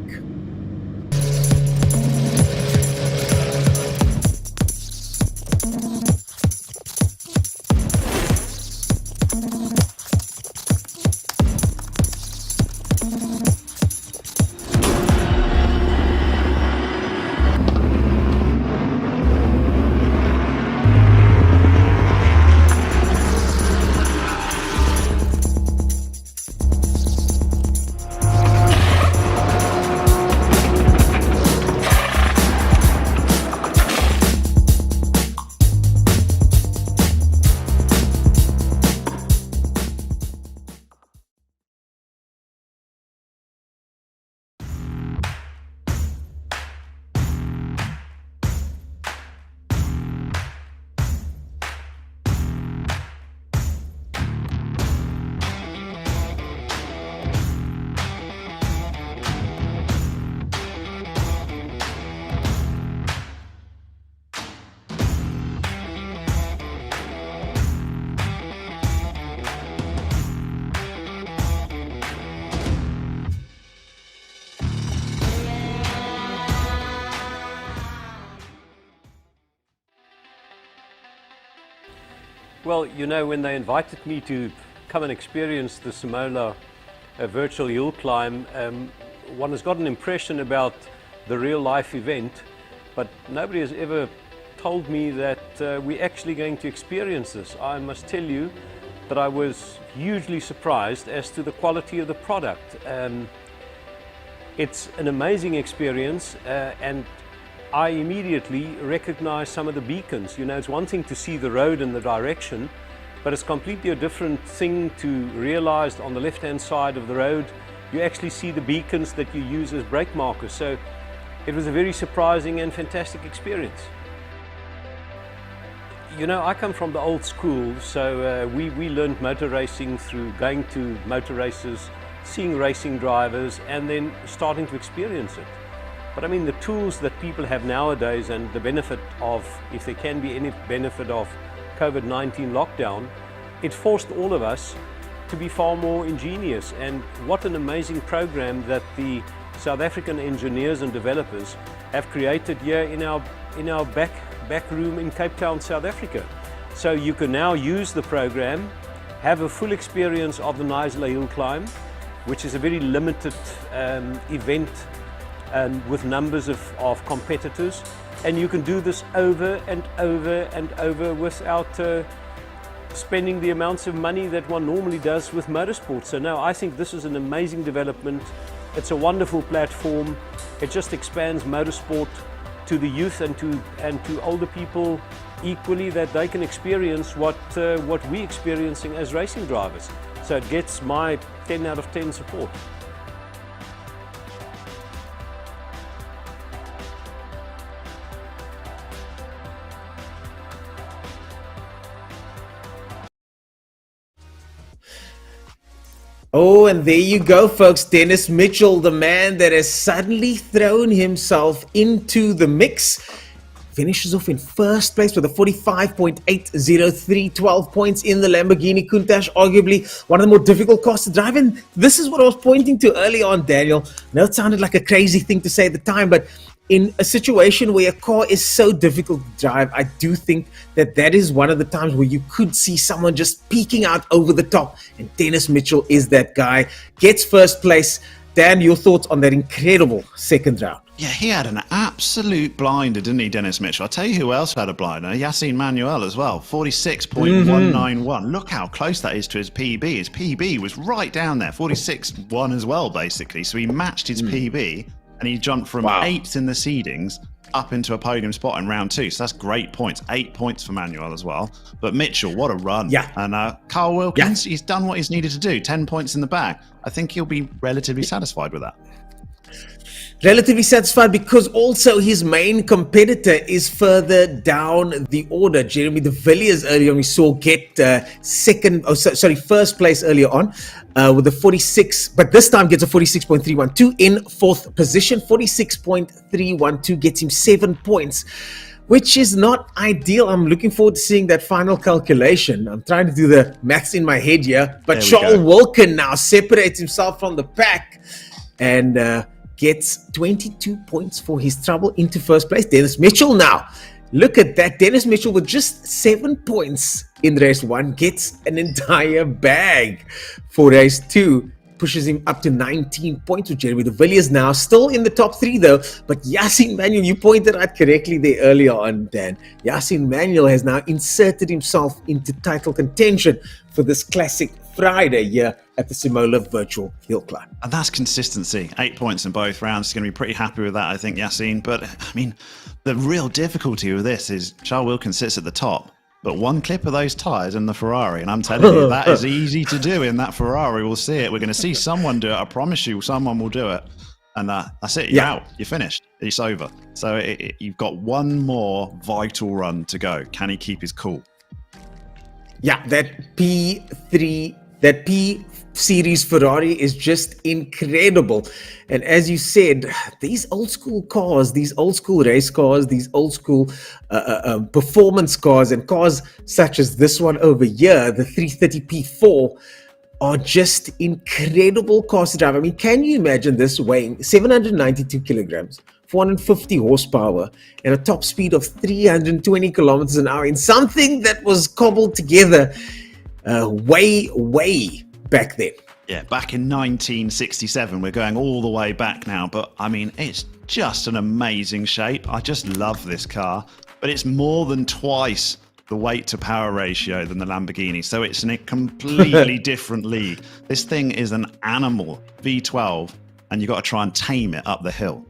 Well, you know, when they invited me to come and experience the Simola virtual hill climb, one has got an impression about the real life event, but nobody has ever told me that we're actually going to experience this. I must tell you that I was hugely surprised as to the quality of the product. It's an amazing experience, and I immediately recognize some of the beacons. You know, it's one thing to see the road and the direction, but it's completely a different thing to realize on the left-hand side of the road, you actually see the beacons that you use as brake markers. So it was a very surprising and fantastic experience. You know, I come from the old school, so we learned motor racing through going to motor races, seeing racing drivers, and then starting to experience it. But I mean, the tools that people have nowadays and the benefit of, if there can be any benefit of COVID-19 lockdown, it forced all of us to be far more ingenious. And what an amazing program that the South African engineers and developers have created here in our back room in Cape Town, South Africa. So you can now use the program, have a full experience of the Simola Hillclimb, which is a very limited event with numbers of competitors, and you can do this over and over and over without spending the amounts of money that one normally does with motorsport. So now I think this is an amazing development. It's a wonderful platform. It just expands motorsport to the youth and to older people equally, that they can experience what we're experiencing as racing drivers. So it gets my 10 out of 10 support. Oh, and there you go, folks. Dennis Mitchell, the man that has suddenly thrown himself into the mix, finishes off in first place with a 45.803, 12 points in the Lamborghini Countach, arguably one of the more difficult cars to drive. And this is what I was pointing to early on, Daniel. I know it sounded like a crazy thing to say at the time, but in a situation where a car is so difficult to drive, I do think that is one of the times where you could see someone just peeking out over the top. And Dennis Mitchell is that guy. Gets first place. Dan, your thoughts on that incredible second round? Yeah, he had an absolute blinder, didn't he, Dennis Mitchell? I'll tell you who else had a blinder. Yassine Manuel as well, 46.191. Look how close that is to his PB. His PB was right down there, 46.1 as well, basically. So he matched his PB, and he jumped from 8th in the seedings up into a podium spot in round 2. So that's great points. 8 points for Manuel as well. But Mitchell, what a run. Yeah. And Carl Wilkins, he's done what he's needed to do. 10 points in the bag. I think he'll be relatively satisfied with that. relatively satisfied because also his main competitor is further down the order. Jeremy de Villiers earlier on we saw get first place earlier on with a 46, but this time gets a 46.312 in fourth position. 46.312 gets him 7 points, which is not ideal. I'm looking forward to seeing that final calculation. I'm trying to do the maths in my head here, but Charles Wilkin now separates himself from the pack and gets 22 points for his trouble into first place. Dennis Mitchell now. Look at that. Dennis Mitchell with just 7 points in race 1 gets an entire bag for race 2. Pushes him up to 19 points with Jeremy de Villiers now. Still in the top 3 though. But Yassine Manuel, you pointed out correctly there earlier on, Dan. Yassine Manuel has now inserted himself into title contention for this classic Friday here at the Simola Virtual Hillclimb. And that's consistency. 8 points in both rounds. He's going to be pretty happy with that, I think, Yassine. But, I mean, the real difficulty with this is Charles Wilkins sits at the top. But one clip of those tyres in the Ferrari, and I'm telling you, that is easy to do in that Ferrari. We'll see it. We're going to see someone do it. I promise you, someone will do it. And that's it. You're out. You're finished. It's over. So you've got one more vital run to go. Can he keep his cool? Yeah, that P series Ferrari is just incredible. And as you said, these old school cars, these old school race cars, these old school performance cars, and cars such as this one over here, the 330P4, are just incredible cars to drive. I mean, can you imagine this weighing 792 kilograms, 450 horsepower, and a top speed of 320 kilometers an hour in something that was cobbled together way back then? Yeah, back in 1967. We're going all the way back now, but I mean, it's just an amazing shape. I just love this car, but it's more than twice the weight to power ratio than the Lamborghini, so it's in a completely different league. This thing is an animal, V12, and you've got to try and tame it up the hill.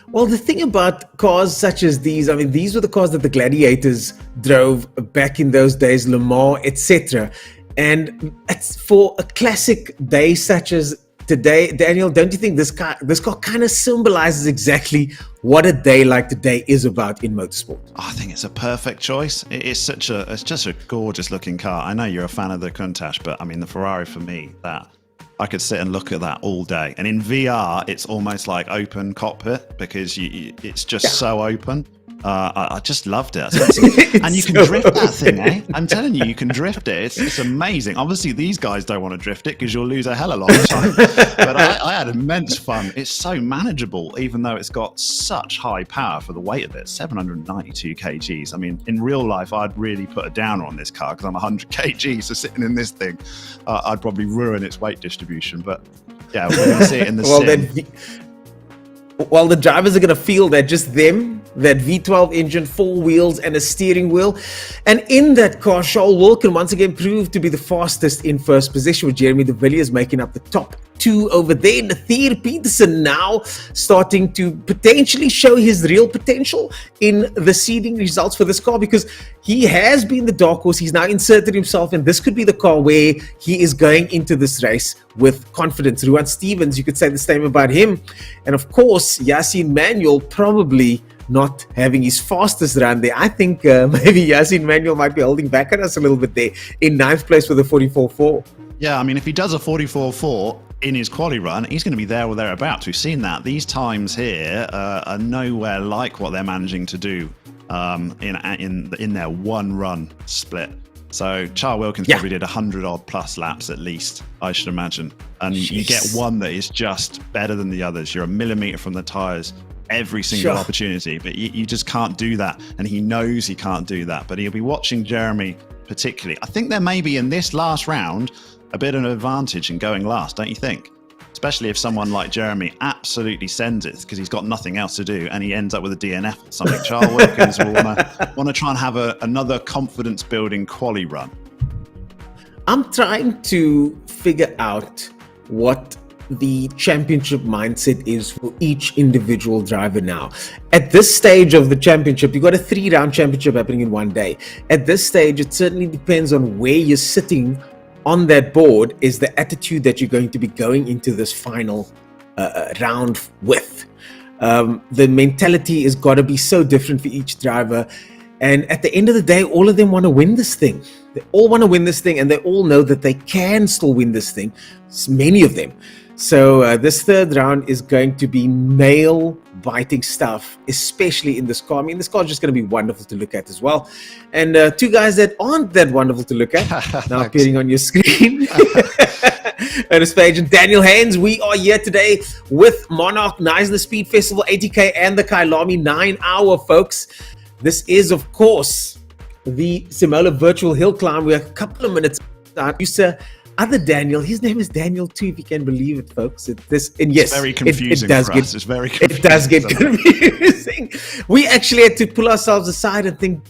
Well, the thing about cars such as these, I mean, these were the cars that the gladiators drove back in those days, Le Mans, etc. And it's for a classic day such as today, Daniel, don't you think this car kind of symbolizes exactly what a day like today is about in motorsport? I think it's a perfect choice. It's just a gorgeous looking car. I know you're a fan of the Countach, but I mean, the Ferrari for me, that I could sit and look at that all day. And in VR, it's almost like open cockpit because it's just so open. I just loved it. And you can drift that thing, eh? I'm telling you, you can drift it. It's amazing. Obviously, these guys don't want to drift it because you'll lose a hell of a lot of time. But I had immense fun. It's so manageable, even though it's got such high power for the weight of it, 792 kgs. I mean, in real life, I'd really put a downer on this car because I'm 100 kgs. So sitting in this thing, I'd probably ruin its weight distribution. But yeah, we're going to see it in the sim. Well, the drivers are going to feel that just them, that V12 engine, 4 wheels and a steering wheel. And in that car, Charles Wilkin once again proved to be the fastest in first position, with Jeremy de Villiers making up the top 2 over there. Nathier Peterson now starting to potentially show his real potential in the seeding results for this car, because he has been the dark horse. He's now inserted himself, and this could be the car where he is going into this race with confidence. Ruan Stevens, you could say the same about him. And of course, Yassine Manuel probably not having his fastest run there. I think maybe Yassine Manuel might be holding back on us a little bit there in 9th place with a 44.4. Yeah, I mean, if he does a 44.4 in his quali run, he's going to be there or thereabouts. We've seen that. These times here are nowhere like what they're managing to do in their one run split. So Charles Wilkins probably did 100 odd plus laps at least, I should imagine. And you get one that is just better than the others. You're a millimeter from the tyres every single opportunity, but you just can't do that. And he knows he can't do that, but he'll be watching Jeremy particularly. I think there may be in this last round a bit of an advantage in going last, don't you think? Especially if someone like Jeremy absolutely sends it because he's got nothing else to do and he ends up with a DNF or something. Charles Wilkins will want to try and have another confidence building quali run. I'm trying to figure out what the championship mindset is for each individual driver now. At this stage of the championship, you've got a 3-round championship happening in one day. At this stage, it certainly depends on where you're sitting on that board, is the attitude that you're going to be going into this final round width. The mentality has got to be so different for each driver. And at the end of the day, all of them want to win this thing. They all want to win this thing, and they all know that they can still win this thing. Many of them. So this third round is going to be nail-biting stuff, especially in this car. I mean, this car is just going to be wonderful to look at as well. And two guys that aren't that wonderful to look at, now appearing on your screen. Ernest Page and Daniel Haynes. We are here today with Monarch, Neisner Speed Festival, 80K, and the Kyalami 9-hour, folks. This is, of course, the Simola Virtual Hill Climb. We're a couple of minutes out. Other Daniel, his name is Daniel too, if you can believe it, folks. And yes, it's very confusing. It does for us. It's very confusing. It does get confusing. We actually had to pull ourselves aside and think,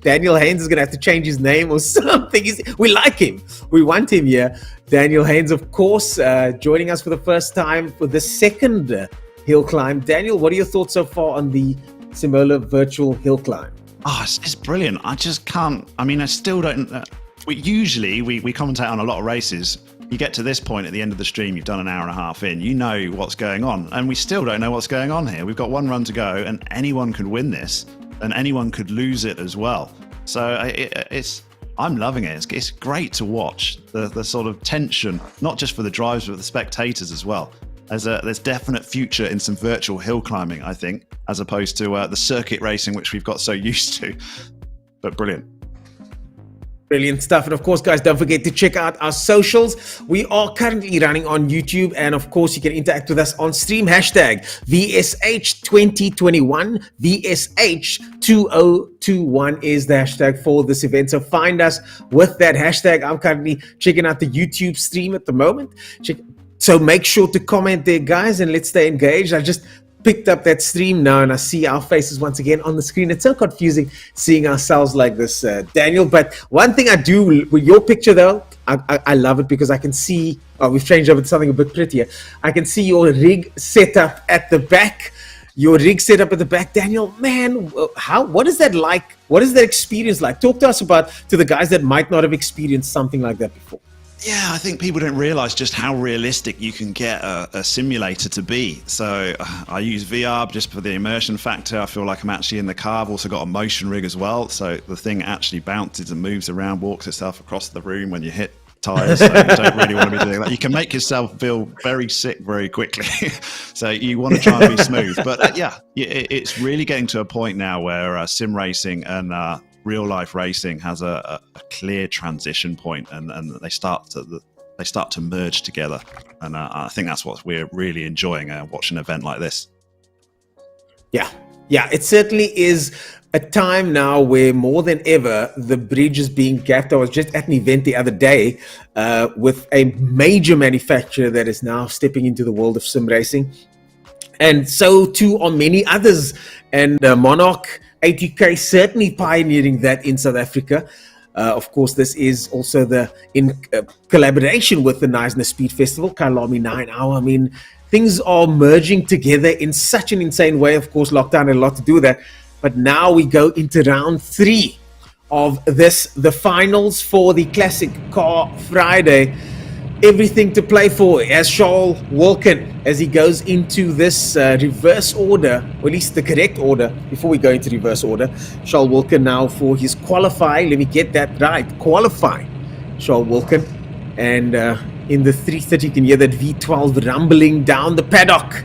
Daniel Haynes is going to have to change his name or something. We like him. We want him here. Daniel Haynes, of course, joining us for the first time for the second hill climb. Daniel, what are your thoughts so far on the Simola Virtual Hill Climb? Oh, it's brilliant. I just can't. I mean, I still don't. Usually we commentate on a lot of races. You get to this point at the end of the stream, you've done an hour and a half in, you know what's going on, and we still don't know what's going on here. We've got one run to go, and anyone could win this, and anyone could lose it as well. So I'm loving it. It's great to watch the sort of tension, not just for the drivers, but the spectators as well. There's definite future in some virtual hill climbing, I think, as opposed to the circuit racing, which we've got so used to. But brilliant. Brilliant stuff. And of course, guys, don't forget to check out our socials. We are currently running on YouTube. And of course, you can interact with us on stream. Hashtag VSH2021. VSH2021 is the hashtag for this event. So find us with that hashtag. I'm currently checking out the YouTube stream at the moment. So make sure to comment there, guys, and let's stay engaged. I just picked up that stream now and I see our faces once again on the screen. It's so confusing seeing ourselves like this, Daniel. But one thing I do with your picture though, I love it because I can see, we've changed over to something a bit prettier. I can see your rig setup at the back. Your rig setup at the back, Daniel, man, what is that like? What is that experience like? Talk to us to the guys that might not have experienced something like that before. Yeah, I think people don't realize just how realistic you can get a simulator to be. So I use VR just for the immersion factor. I feel like I'm actually in the car. I've also got a motion rig as well. So the thing actually bounces and moves around, walks itself across the room when you hit tires. So you don't really want to be doing that. You can make yourself feel very sick very quickly. So you want to try and be smooth. But it's really getting to a point now where sim racing and real life racing has a clear transition point, and they start to merge together, and I think that's what we're really enjoying watching an event like this. Yeah, it certainly is a time now where more than ever the bridge is being gapped. I was just at an event the other day with a major manufacturer that is now stepping into the world of sim racing, and so too are many others, and Monarch 80K certainly pioneering that in South Africa. Of course, this is also in collaboration with the Neisner Speed Festival, Kyalami 9-hour. I mean, things are merging together in such an insane way. Of course, lockdown had a lot to do with that. But now we go into round 3 of the finals for the Classic Car Friday. Everything to play for as Charles Wilkin, as he goes into this reverse order, or at least the correct order before we go into reverse order. Charles Wilkin now for his qualifying. Let me get that right. Qualifying, Charles Wilkin. And in the 330, you can hear that V12 rumbling down the paddock.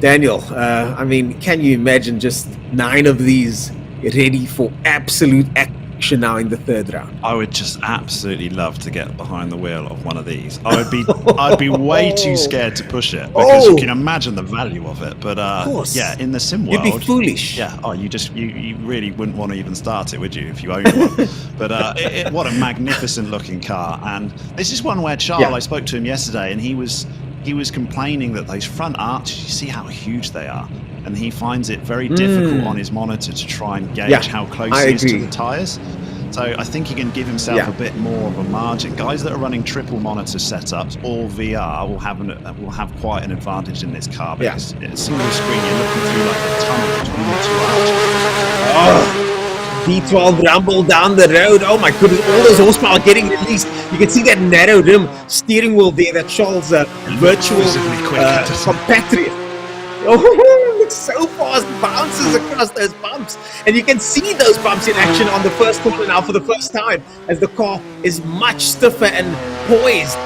Daniel, I mean, can you imagine just 9 of these ready for absolute action now in the third round? I would just absolutely love to get behind the wheel of one of these. I'd be way too scared to push it because you can imagine the value of it. But yeah, in the sim world, you'd be foolish. Yeah. Oh, you really wouldn't want to even start it, would you, if you owned one? But what a magnificent looking car. And this is one where Charles, I spoke to him yesterday, and he was complaining that those front arches, you see how huge they are, and he finds it very difficult on his monitor to try and gauge how close he is to the tires. So I think he can give himself a bit more of a margin. Guys that are running triple monitor setups or VR will have quite an advantage in this car, because it's a single screen, you're looking through like a tunnel between the two arches. V12 rumble down the road. Oh my goodness, all those horsepower getting released. You can see that narrow rim steering wheel there, that Charles' virtual compatriot. Oh, looks so fast, bounces across those bumps. And you can see those bumps in action on the first corner now for the first time, as the car is much stiffer and poised.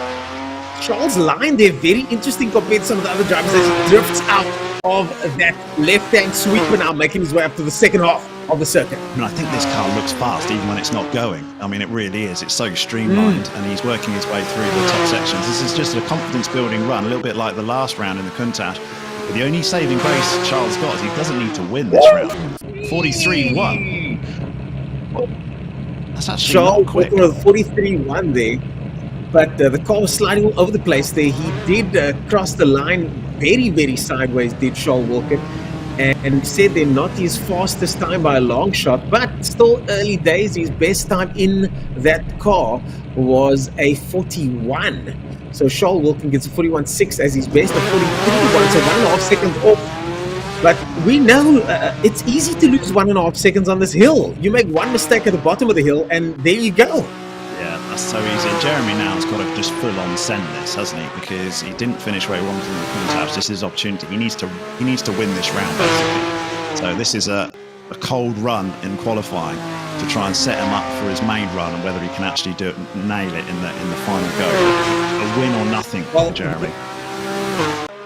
Charles' line there, very interesting compared to some of the other drivers as he drifts out of that left-hand sweeper now, making his way up to the second half of the circuit. I mean, I think this car looks fast even when it's not going. I mean, it really is. It's so streamlined, and he's working his way through the top sections. This is just a confidence-building run, a little bit like the last round in the Countach. But the only saving grace Charles got is he doesn't need to win this round. 43-1. That's actually Charles not quick. with 43-1 there. But the car was sliding all over the place there. He did cross the line very, very sideways, did Charles Wilkin. And said they're not his fastest time by a long shot, but still early days. His best time in that car was a 41. So Charles Wilkin gets a 41.6 as his best, a 43.1, so 1.5 seconds off. But we know it's easy to lose 1.5 seconds on this hill. You make one mistake at the bottom of the hill, and there you go. Yeah, that's so easy. Jeremy now has got to just full-on send this, hasn't he? Because he didn't finish where he wanted in the Countach. This is his opportunity. He needs to win this round, basically. So this is a cold run in qualifying to try and set him up for his main run, and whether he can actually do it, nail it in the final go. A win or nothing for Jeremy.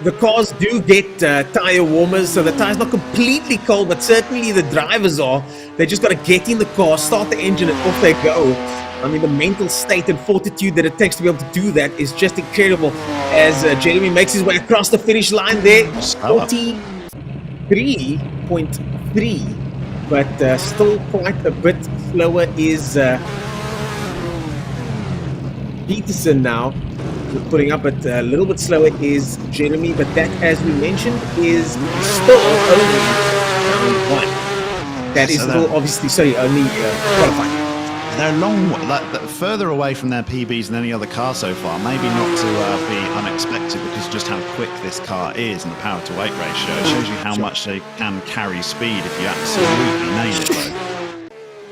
The cars do get tire warmers, so the tire's not completely cold, but certainly the drivers are. They just got to get in the car, start the engine, and off they go. I mean, the mental state and fortitude that it takes to be able to do that is just incredible. As Jeremy makes his way across the finish line there, 43.3, but still quite a bit slower is Peterson now. Putting up, but a little bit slower is Jeremy, but that, as we mentioned, is still only round one. That is still obviously, only qualifying. They're further away from their PBs than any other car so far. Maybe not to be unexpected, because just how quick this car is and the power to weight ratio. It shows you how much they can carry speed if you absolutely nail it, though.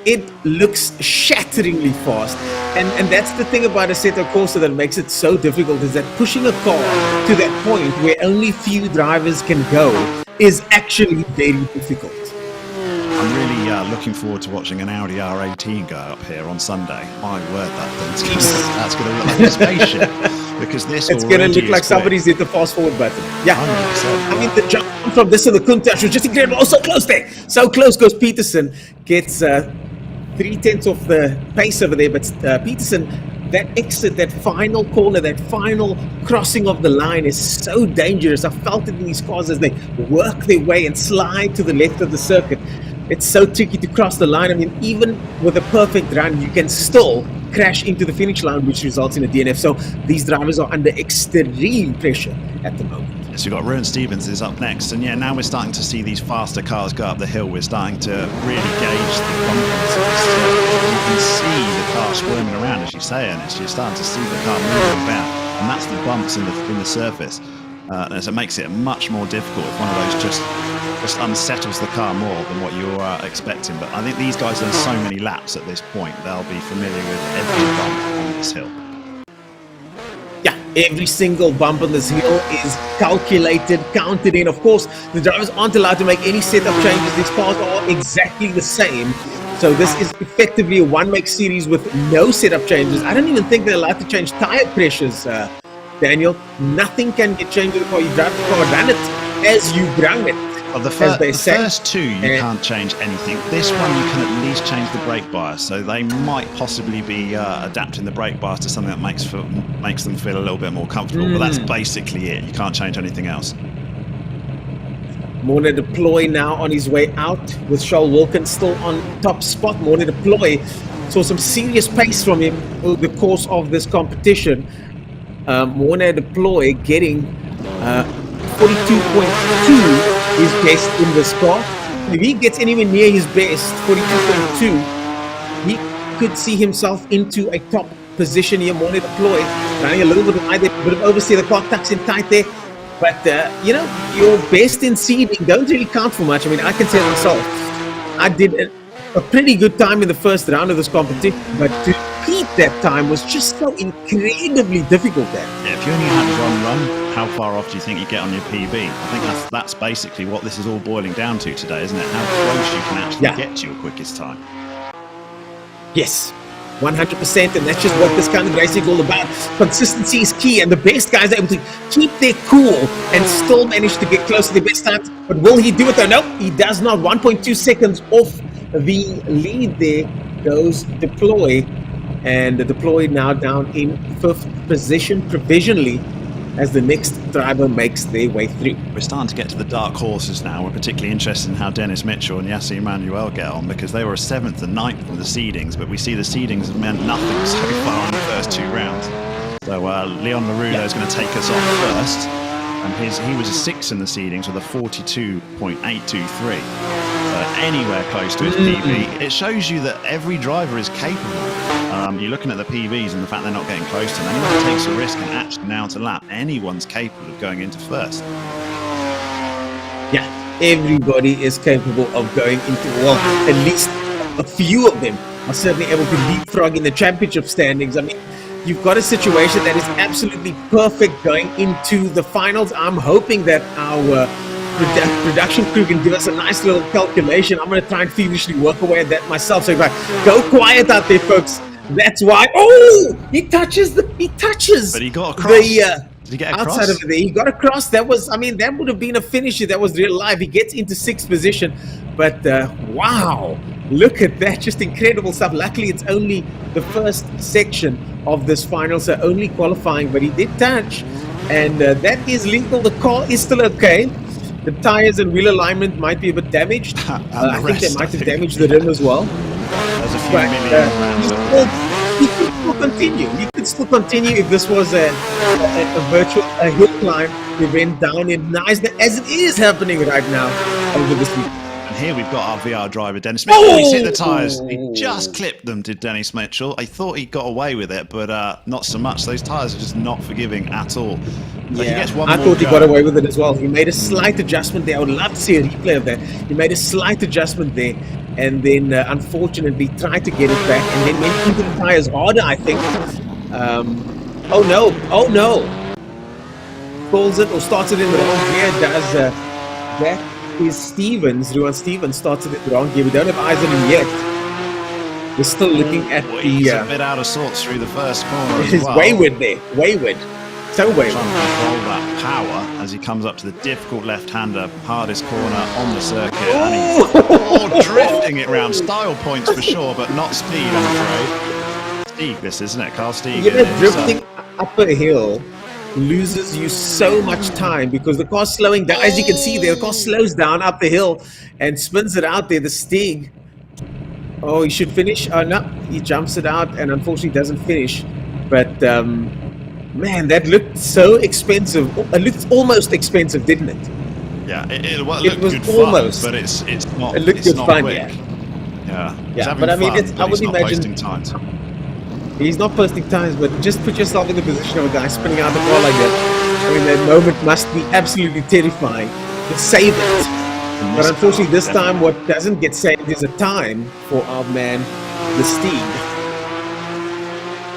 It looks shatteringly fast, and that's the thing about Assetto Corsa that makes it so difficult, is that pushing a car to that point where only few drivers can go is actually very difficult. I'm really looking forward to watching an Audi R18 go up here on Sunday. My word, that's going to look like a spaceship. Because this it's going to look like somebody's hit the fast forward button. Yeah, 100%. I mean, the jump from this to the Countach was just incredible. Oh, so close there. So close goes Peterson. Gets 3/10 off the pace over there. But Peterson, that exit, that final corner, that final crossing of the line is so dangerous. I felt it in these cars as they work their way and slide to the left of the circuit. It's so tricky to cross the line. I mean, even with a perfect run, you can still crash into the finish line, which results in a DNF. So these drivers are under extreme pressure at the moment. So we've got Rowan Stevens is up next, and yeah, now we're starting to see these faster cars go up the hill. We're starting to really gauge the bumpiness of this. You can see the car squirming around, as you say, and you're starting to see the car moving about, and that's the bumps in the surface. So it makes it much more difficult if one of those just unsettles the car more than what you're expecting. But I think these guys have done so many laps at this point, they'll be familiar with every bump on this hill. Yeah, every single bump on this hill is calculated, counted in. Of course, the drivers aren't allowed to make any setup changes. These cars are exactly the same. So this is effectively a one-make series with no setup changes. I don't even think they're allowed to change tire pressures, Daniel. Nothing can get changed with the car. You drive the car, run it as you bring it. Well, the first two, you can't change anything. This one, you can at least change the brake bias. So they might possibly be adapting the brake bias to something that makes them feel a little bit more comfortable. But that's basically it. You can't change anything else. Morna Deploy now on his way out with Charles Wilkins still on top spot. Morna Deploy saw some serious pace from him over the course of this competition. Morna Deploy getting 42.2 his best in this car. If he gets anywhere near his best, 42.2, he could see himself into a top position here. Morna Deploy running a little bit wide there, a bit of oversteer. The car tucks in tight there. But, you know, your best in seeding don't really count for much. I mean, I can say myself, I did a pretty good time in the first round of this competition, but to beat that time was just so incredibly difficult there. Yeah, if you only had one run, how far off do you think you get on your PB? I think that's basically what this is all boiling down to today, isn't it? How close you can actually get to your quickest time. Yes, 100%, and that's just what this kind of racing is all about. Consistency is key, and the best guys are able to keep their cool and still manage to get close to their best times. But will he do it though? No, he does not. 1.2 seconds off the lead there goes Deploy, and the Deploy now down in 5th position provisionally as the next driver makes their way through. We're starting to get to the dark horses now. We're particularly interested in how Dennis Mitchell and Yassi Emmanuel get on, because they were 7th and 9th in the seedings, but we see the seedings have meant nothing so far in the first 2 rounds. So Leon Marudo is going to take us off first, and he was a 6th in the seedings with a 42.823. Anywhere close to his PB. It shows you that every driver is capable. You're looking at the PBs and the fact they're not getting close to them. Anyone who takes a risk and actually now to lap, anyone's capable of going into first. Yeah, everybody is capable of going into, well, at least a few of them are certainly able to leapfrog in the championship standings. I mean, you've got a situation that is absolutely perfect going into the finals. I'm hoping that our production crew can give us a nice little calculation. I'm going to try and feverishly work away at that myself. So if I go quiet out there, folks, that's why. Oh, he touches. But he got across. Did he get across? Outside of there, he got across. That was, I mean, that would have been a finisher. That was real life. He gets into 6th position, but wow, look at that, just incredible stuff. Luckily, it's only the first section of this final, so only qualifying, but he did touch, and that is legal. The car is still okay. The tires and wheel alignment might be a bit damaged. I think they might have damaged the rim as well. There's a few million he could still continue. He could still continue if this was a virtual hill climb event down in nice, as it is happening right now over this week. And here we've got our VR driver, Dennis Mitchell. Oh, he's hit the tyres. He just clipped them, did Dennis Mitchell. I thought he got away with it, but not so much. Those tyres are just not forgiving at all. So yeah, I thought he got away with it as well. He made a slight adjustment there. I would love to see a replay of that. He made a slight adjustment there, and then unfortunately tried to get it back, and then went into the tyres harder, I think. Oh no. Calls it or starts it in the wrong gear. Does that is Stevens. Ruan Stevens starts it in the wrong gear. We don't have eyes on him yet. We're still looking at he's a bit out of sorts through the first corner as well. Wayward there. Wayward. So wayward. Trying to control that power as he comes up to the difficult left-hander, hardest corner on the circuit. And he's drifting it round. Style points for sure, but not speed, I'm afraid. Stieg this, isn't it? Carl Stieg. Drifting up a hill loses you so much time because the car's slowing down. As you can see there, the car slows down up the hill and spins it out there. The Stieg. Oh, he should finish. No, he jumps it out and unfortunately doesn't finish. But man, that looked so expensive. It looked almost expensive, didn't it? Yeah, it was good almost, fun, but it's not. It looked it's good not fun, quick. Yeah, but I mean, I would imagine times. He's not posting times, but just put yourself in the position of a guy spinning out the car like that. I mean, that moment must be absolutely terrifying. To save it. But unfortunately, this time, what doesn't get saved is a time for our man, the Steed.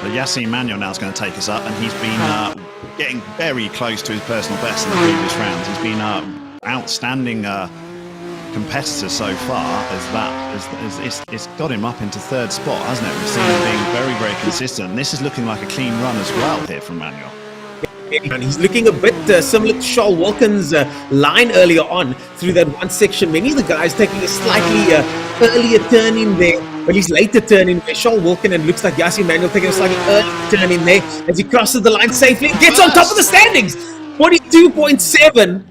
But Yassi Emmanuel now is going to take us up, and he's been getting very close to his personal best in the previous rounds. He's been outstanding competitor so far. It's got him up into 3rd spot, hasn't it? We've seen him being very, very consistent. And this is looking like a clean run as well here from Manuel. And he's looking a bit similar to Charles Wilkins' line earlier on through that one section. Many of the guys taking a slightly earlier turn in there, or at least later turn in there. Charles Wilkins, and looks like Yassi Emmanuel taking a slightly earlier turn in there as he crosses the line safely. Gets on top of the standings! 42.7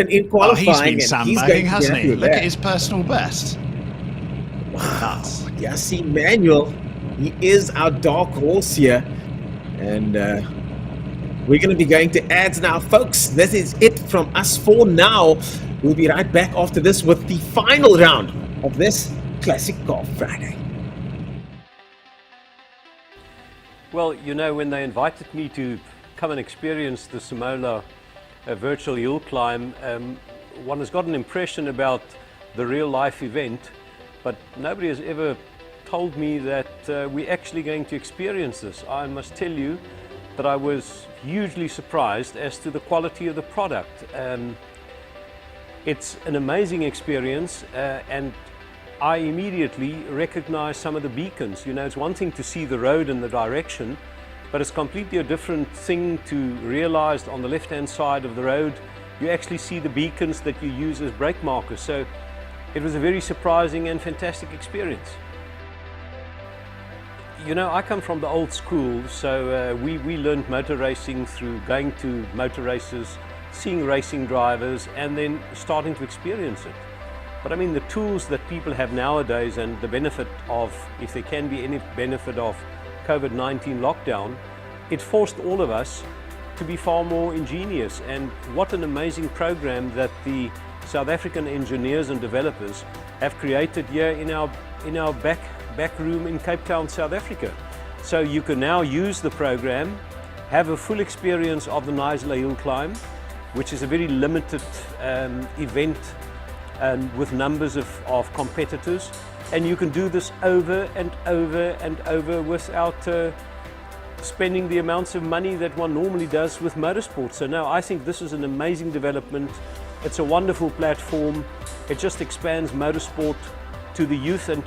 in qualifying. He's been sandbagging, hasn't he? Look at his personal best. Wow. Yassi Emmanuel, he is our dark horse here. And we're going to be going to ads now, folks. This is it from us for now. We'll be right back after this with the final round of this Classic Golf Friday. Well, you know, when they invited me to come and experience the Simola virtual hill climb, one has got an impression about the real life event, but nobody has ever told me that we're actually going to experience this. I must tell you that I was hugely surprised as to the quality of the product. It's an amazing experience, and I immediately recognized some of the beacons. You know, it's one thing to see the road and the direction, but it's completely a different thing to realize on the left-hand side of the road, you actually see the beacons that you use as brake markers. So it was a very surprising and fantastic experience. You know, I come from the old school, so we learned motor racing through going to motor races, seeing racing drivers, and then starting to experience it. But I mean, the tools that people have nowadays and the benefit of, if there can be any benefit of COVID-19 lockdown, it forced all of us to be far more ingenious. And what an amazing program that the South African engineers and developers have created here in our back room in Cape Town, South Africa. So you can now use the program, have a full experience of the Simola Hillclimb, which is a very limited event with numbers of competitors, and you can do this over and over and over without spending the amounts of money that one normally does with motorsport. So now I think this is an amazing development. It's a wonderful platform. It just expands motorsport to the youth and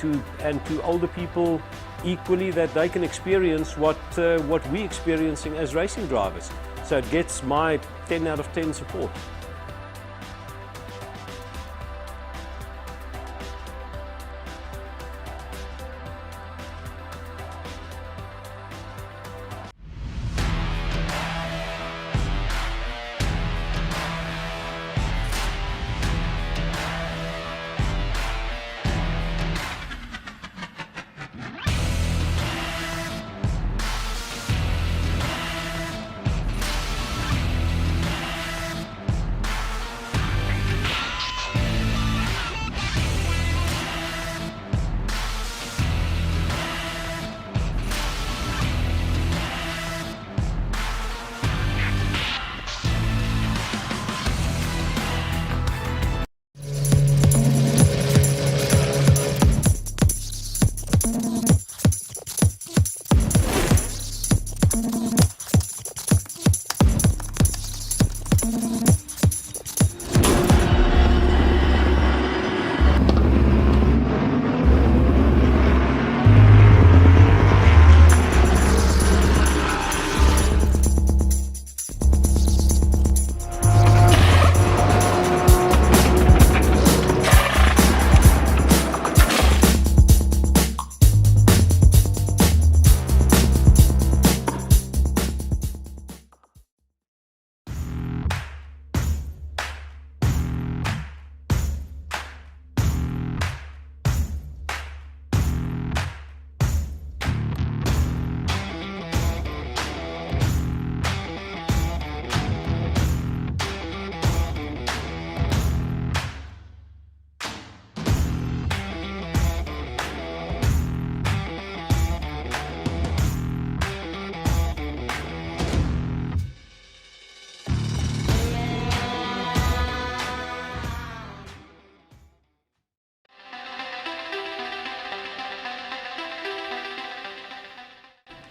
to older people equally, that they can experience what we're experiencing as racing drivers. So it gets my 10 out of 10 support.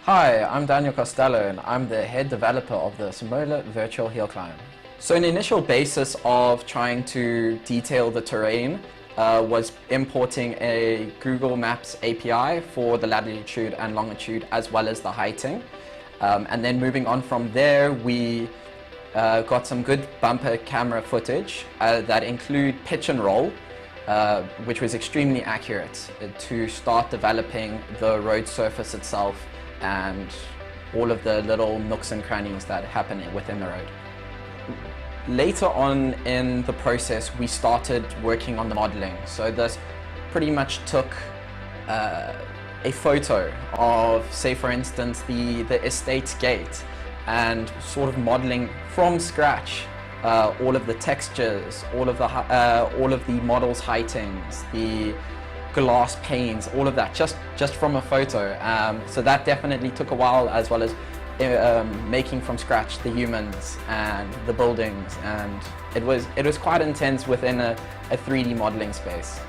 Hi, I'm Daniel Costello and I'm the head developer of the Simola virtual Hillclimb. So an initial basis of trying to detail the terrain was importing a Google Maps API for the latitude and longitude as well as the heighting. And then moving on from there, we got some good bumper camera footage that include pitch and roll, which was extremely accurate to start developing the road surface itself and all of the little nooks and crannies that happen within the road. Later on in the process, we started working on the modeling. So this pretty much took a photo of, say for instance, the estate gate, and sort of modeling from scratch all of the textures, all of the model's heightings, the glass panes, all of that, just from a photo. So that definitely took a while, as well as making from scratch the humans and the buildings, and it was quite intense within a 3D modeling space.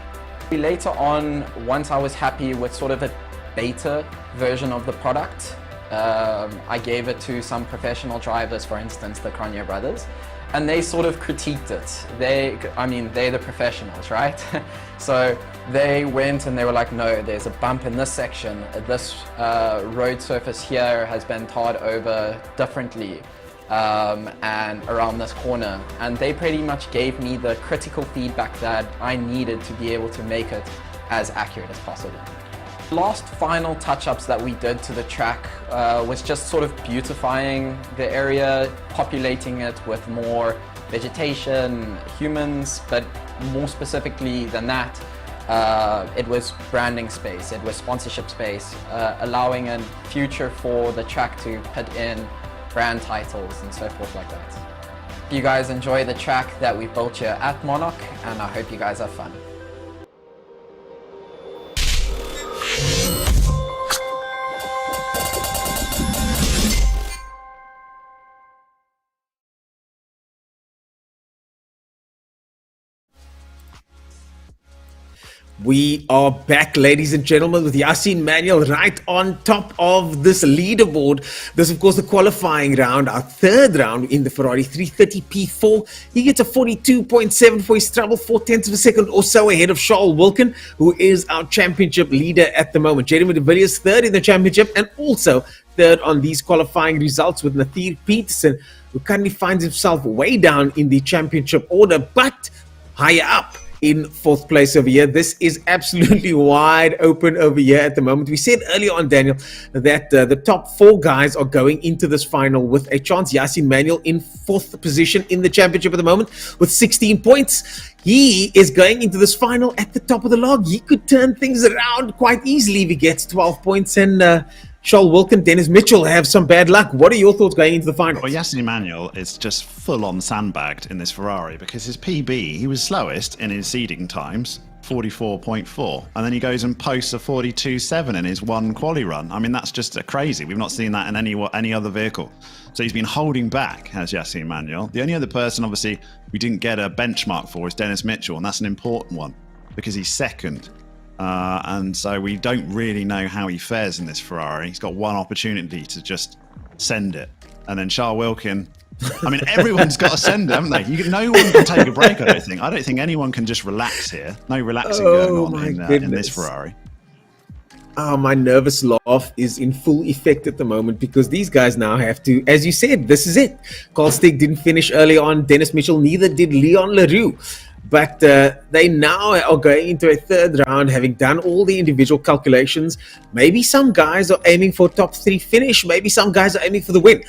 Later on, once I was happy with sort of a beta version of the product, I gave it to some professional drivers, for instance, the Cronje brothers, and they sort of critiqued it. They're the professionals, right? So they went and they were like, no, there's a bump in this section. This road surface here has been tarred over differently. And around this corner, and they pretty much gave me the critical feedback that I needed to be able to make it as accurate as possible. Last final touch-ups that we did to the track was just sort of beautifying the area, populating it with more vegetation, humans, but more specifically than that, it was branding space, it was sponsorship space, allowing a future for the track to put in brand titles and so forth like that. You guys enjoy the track that we built here at Monarch, and I hope you guys have fun. We are back, ladies and gentlemen, with Yassine Manuel right on top of this leaderboard. This, of course, the qualifying round, our third round in the Ferrari 330 P4. He gets a 42.7 for his trouble, 0.4 of a second or so ahead of Charles Wilkin, who is our championship leader at the moment. Jeremy de Villiers third in the championship and also third on these qualifying results with Nathir Peterson, who currently finds himself way down in the championship order, but higher up in fourth place over here. This is absolutely wide open over here at the moment. We said earlier on, Daniel, that the top four guys are going into this final with a chance. Yassine Manuel in fourth position in the championship at the moment with 16 points. He is going into this final at the top of the log. He could turn things around quite easily if he gets 12 points. And Charles Wilkin, Dennis Mitchell have some bad luck. What are your thoughts going into the final? Well, Yassine Manuel is just full-on sandbagged in this Ferrari because his PB, he was slowest in his seeding times, 44.4, and then he goes and posts a 42.7 in his one quali run. I mean, that's just crazy. We've not seen that in any other vehicle. So he's been holding back, has Yassine Manuel. The only other person, obviously, we didn't get a benchmark for is Dennis Mitchell, and that's an important one because he's second. And so we don't really know how he fares in this Ferrari. He's got one opportunity to just send it. And then Charles Wilkin, I mean, everyone's got to send it, haven't they? No one can take a break, I don't think. I don't think anyone can just relax here. No relaxing going on in this Ferrari. My nervous laugh is in full effect at the moment because these guys now have to, as you said, this is it. Carl Stig didn't finish early on. Dennis Mitchell, neither did Leon Leroux. But they now are going into a third round, having done all the individual calculations. Maybe some guys are aiming for top 3 finish. Maybe some guys are aiming for the win.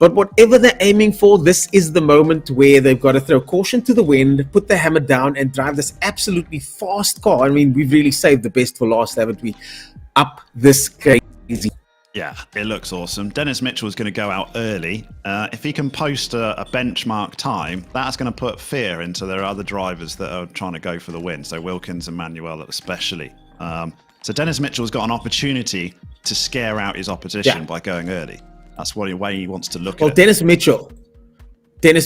But whatever they're aiming for, this is the moment where they've got to throw caution to the wind, put the hammer down, and drive this absolutely fast car. I mean, we've really saved the best for last, haven't we? Up this crazy. Yeah, it looks awesome. Dennis Mitchell is going to go out early. If he can post a benchmark time, that's going to put fear into their other drivers that are trying to go for the win. So Wilkins and Manuel especially. So Dennis Mitchell's got an opportunity to scare out his opposition by going early. That's what way he wants to look at it. Well, Dennis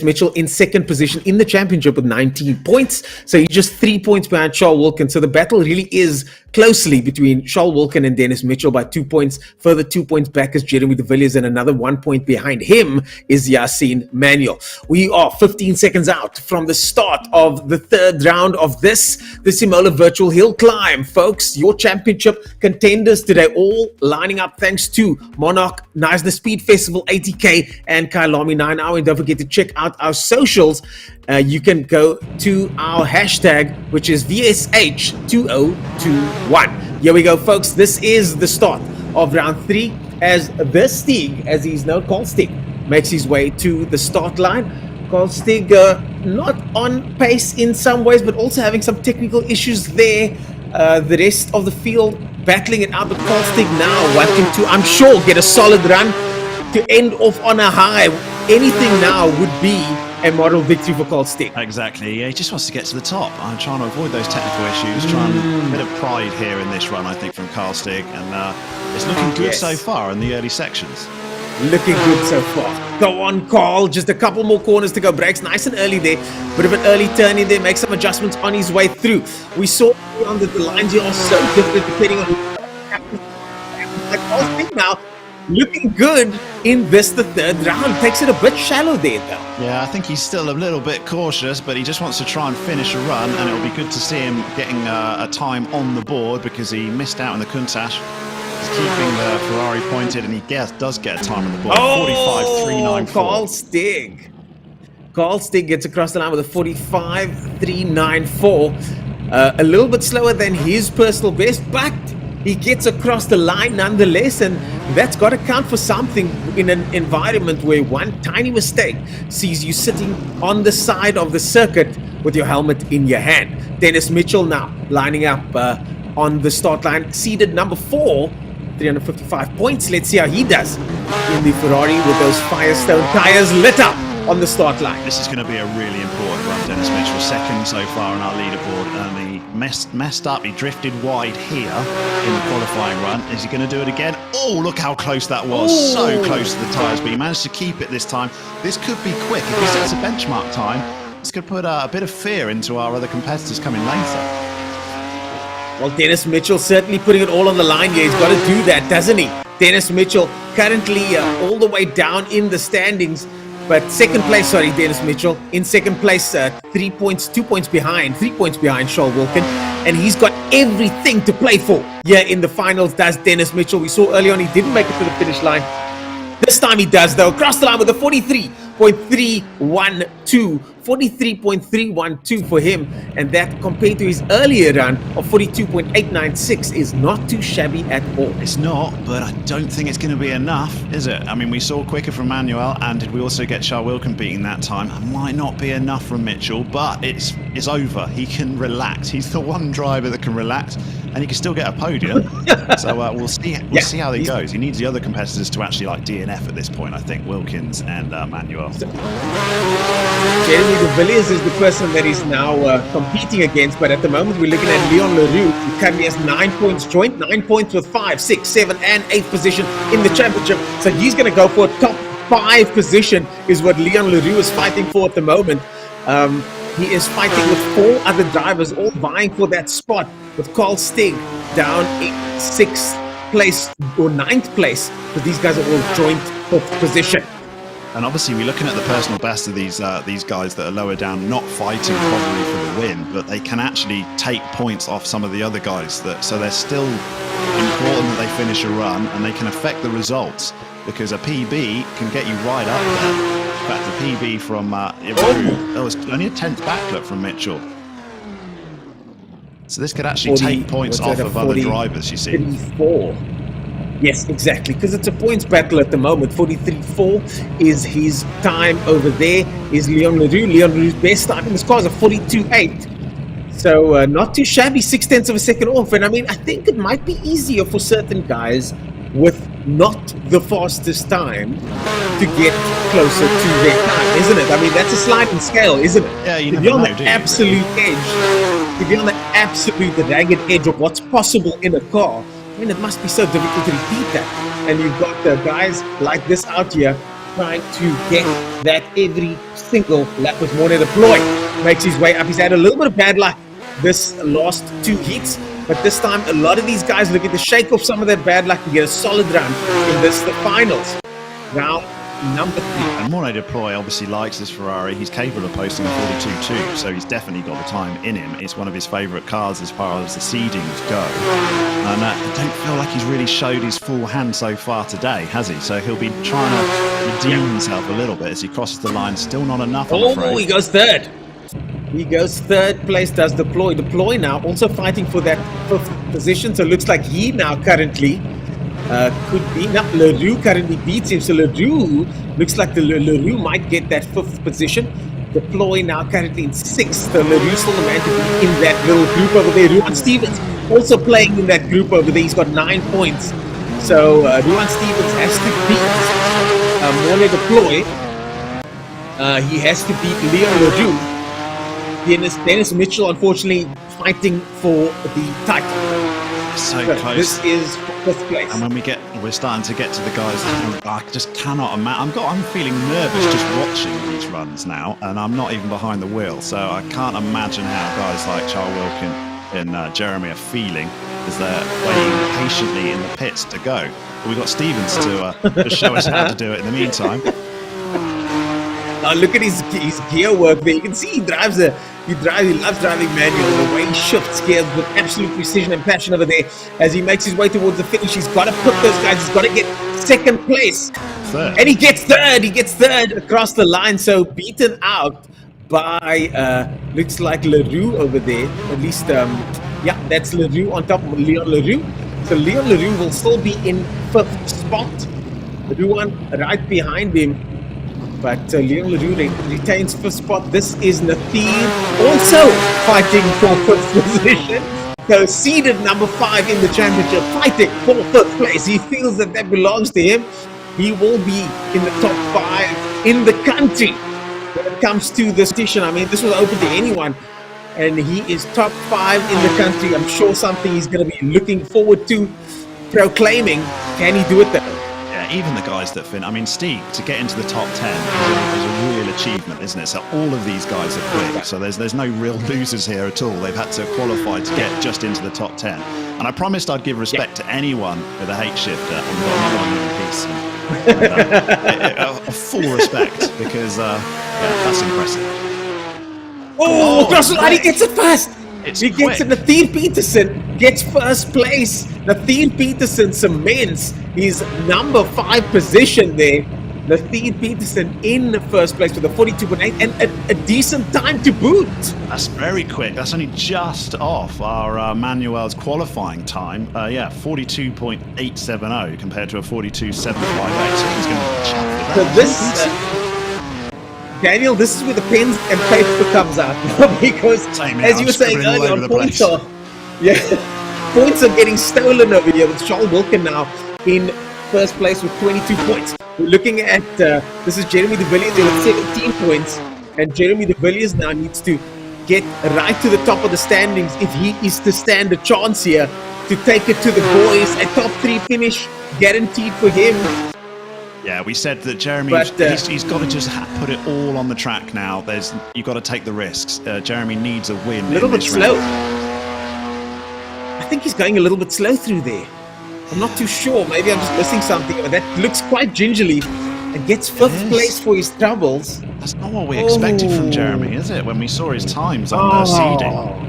Mitchell in second position in the championship with 19 points. So he's just 3 points behind Charles Wilkin. So the battle really is closely between Charles Wilkin and Dennis Mitchell by 2 points. Further 2 points back is Jeremy de Villiers, and another 1 point behind him is Yassine Manuel. We are 15 seconds out from the start of the third round of the Simola Virtual Hill Climb. Folks, your championship contenders today all lining up thanks to Monarch, Neisner Speed Festival, 80K, and Kailami 9 Hour. And don't forget to check out our socials. You can go to our hashtag, which is VSH2021. Here we go, folks. This is the start of round 3 as the Stig, as he's known, Carl Stig, makes his way to the start line. Carl Stig not on pace in some ways, but also having some technical issues there. The rest of the field battling it out, but Carl Stig now wanting to, I'm sure, get a solid run to end off on a high. Anything now would be a model victory for Carl Stig. Exactly. Yeah, he just wants to get to the top. I'm trying to avoid those technical issues. Trying a bit of pride here in this run, I think, from Carl Stig, and it's looking good so far in the early sections. looking good so far. Go on, Carl. Just a couple more corners to go. Brakes nice and early there. Bit of an early turn in there. Make some adjustments on his way through. We saw on the lines here are so different depending on Carl's thing now. Looking good in the third round. Takes it a bit shallow there, though. Yeah, I think he's still a little bit cautious, but he just wants to try and finish a run, and it'll be good to see him getting a time on the board because he missed out in the Countach. He's keeping the Ferrari pointed, and he does get a time on the board. 45.394. Carl Stig gets across the line with a 45.394. A little bit slower than his personal best, but he gets across the line nonetheless, and that's got to count for something in an environment where one tiny mistake sees you sitting on the side of the circuit with your helmet in your hand. Dennis Mitchell now lining up on the start line, seeded number 4, 355 points. Let's see how he does in the Ferrari with those Firestone tires lit up on the start line. This is going to be a really important run. Dennis Mitchell, second so far on our leaderboard, and he messed up. He drifted wide here in the qualifying run. Is he going to do it again? Oh, look how close that was. So close to the tyres, but he managed to keep it this time. This could be quick. If he sets a benchmark time, this could put a bit of fear into our other competitors coming later. Well, Dennis Mitchell certainly putting it all on the line here. He's got to do that, doesn't he? Dennis Mitchell currently all the way down in the standings. But second place, Dennis Mitchell in second place, 3 points, 2 points behind, 3 points behind Charles Wilkin. And he's got everything to play for here in the finals, does Dennis Mitchell. We saw early on he didn't make it to the finish line. This time he does, though. Across the line with a 43.312. 43.312 for him. And that compared to his earlier run of 42.896 is not too shabby at all. It's not, but I don't think it's going to be enough, is it? I mean, we saw quicker from Manuel, and did we also get Charles Wilkin beating that time? It might not be enough from Mitchell, but it's over. He can relax. He's the one driver that can relax, and he can still get a podium. So we'll see how it goes. He needs the other competitors to actually like DNF at this point, I think, Wilkins and Manuel. Jeremy de Villiers is the person that he's now competing against, but at the moment we're looking at Leon Leroux, who currently has 9 points joint, 9 points with 5, 6, 7, and 8th position in the championship. So he's going to go for a top 5 position is what Leon Leroux is fighting for at the moment. He is fighting with 4 other drivers, all vying for that spot, with Carl Stig down in 6th place or 9th place, but these guys are all joint 5th position. And obviously we're looking at the personal best of these guys that are lower down, not fighting probably for the win, but they can actually take points off some of the other guys. So they're still important that they finish a run, and they can affect the results, because a PB can get you right up there. In fact, the PB from that was only a 10th backflip from Mitchell. So this could actually take points off of other drivers, you see. 34. Yes, exactly, because it's a points battle at the moment. 43.4 is his time over there, is Leon Leroux. Leon Leroux's best time in this car is a 42.8. So not too shabby, 0.6 of a second off. And I mean, I think it might be easier for certain guys with not the fastest time to get closer to their time, isn't it? I mean, that's a sliding scale, isn't it? Yeah, you to be on the absolute edge, to be on the absolute ragged edge of what's possible in a car, I mean, it must be so difficult to repeat that. And you've got guys like this out here trying to get that every single lap with Morne deploy. Makes his way up. He's had a little bit of bad luck this last 2 heats, but this time a lot of these guys looking to shake off some of that bad luck to get a solid run in the finals. Round number 3. And Morne Deploy obviously likes this Ferrari. He's capable of posting a 42.2, so he's definitely got the time in him. It's one of his favourite cars as far as the seedings go. And I don't feel like he's really showed his full hand so far today, has he? So he'll be trying to redeem himself a little bit as he crosses the line. Still not enough, I'm afraid. He goes third. He goes third place, does Deploy. Deploy now also fighting for that 5th position. So it looks like he now currently could be. Now, Leroux currently beats him. So Leroux looks like the Leroux might get that 5th position. Deploy now currently in 6th. So Leroux still the man to be in that little group over there. Ruan Stevens also playing in that group over there. He's got 9 points. So Ruan Stevens has to beat Morne Deploy. He has to beat Leon Leroux. Dennis Mitchell, unfortunately, fighting for the title. So So close. this is fifth place. And when we're starting to get to the guys, I just cannot imagine. I'm feeling nervous just watching these runs now, and I'm not even behind the wheel, so I can't imagine how guys like Charles Wilkin and Jeremy are feeling as they're waiting patiently in the pits to go. But we've got Stevens to show us how to do it in the meantime. Look at his gear work there. You can see he loves driving manual. The way he shifts gears with absolute precision and passion over there as he makes his way towards the finish. He's got to put those guys. He's got to get second place. Third. And he gets third across the line. So beaten out by looks like LaRue over there. At least, yeah, that's LaRue on top of Leon LaRue. So Leon LaRue will still be in fifth spot. Ruan right behind him. But Leon LaRue retains fifth spot. This is Nathir also fighting for fifth position. So seeded number 5 in the championship, fighting for fifth place. He feels that belongs to him. He will be in the top 5 in the country when it comes to this competition. I mean, this was open to anyone. And he is top 5 in the country. I'm sure something he's going to be looking forward to proclaiming. Can he do it though? Even the guys that I mean, Steve, to get into the top 10 is a real achievement, isn't it? So all of these guys are quick, so there's no real losers here at all. They've had to qualify to get just into the top 10. And I promised I'd give respect to anyone with a H shifter and got another piece. A full respect, because that's impressive. Oh, across the line, he gets it first. He quick. gets it. Nathir Peterson gets first place. Nathir Peterson cements his number 5 position there. Nathir Peterson in the first place with a 42.8 and a decent time to boot. That's very quick. That's only just off our Manuel's qualifying time. 42.870 compared to a 42.758. So he's going to chat with So that. this, Daniel, this is where the pens and paper comes out because, Same here, as you I'm were saying scribbling all earlier, over on the points place. points are getting stolen over here with Charles Wilkin now in first place with 22 points. We're looking at this is Jeremy de Villiers with 17 points, and Jeremy de Villiers now needs to get right to the top of the standings if he is to stand a chance here to take it to the boys. A top 3 finish guaranteed for him. Yeah, we said that Jeremy, But, he's got to just put it all on the track now. You've got to take the risks. Jeremy needs a win. A little in bit this slow. round. I think he's going a little bit slow through there. I'm not too sure. Maybe I'm just missing something. But that looks quite gingerly. And gets 5th place for his troubles. That's not what we expected from Jeremy, is it? When we saw his times on the seeding.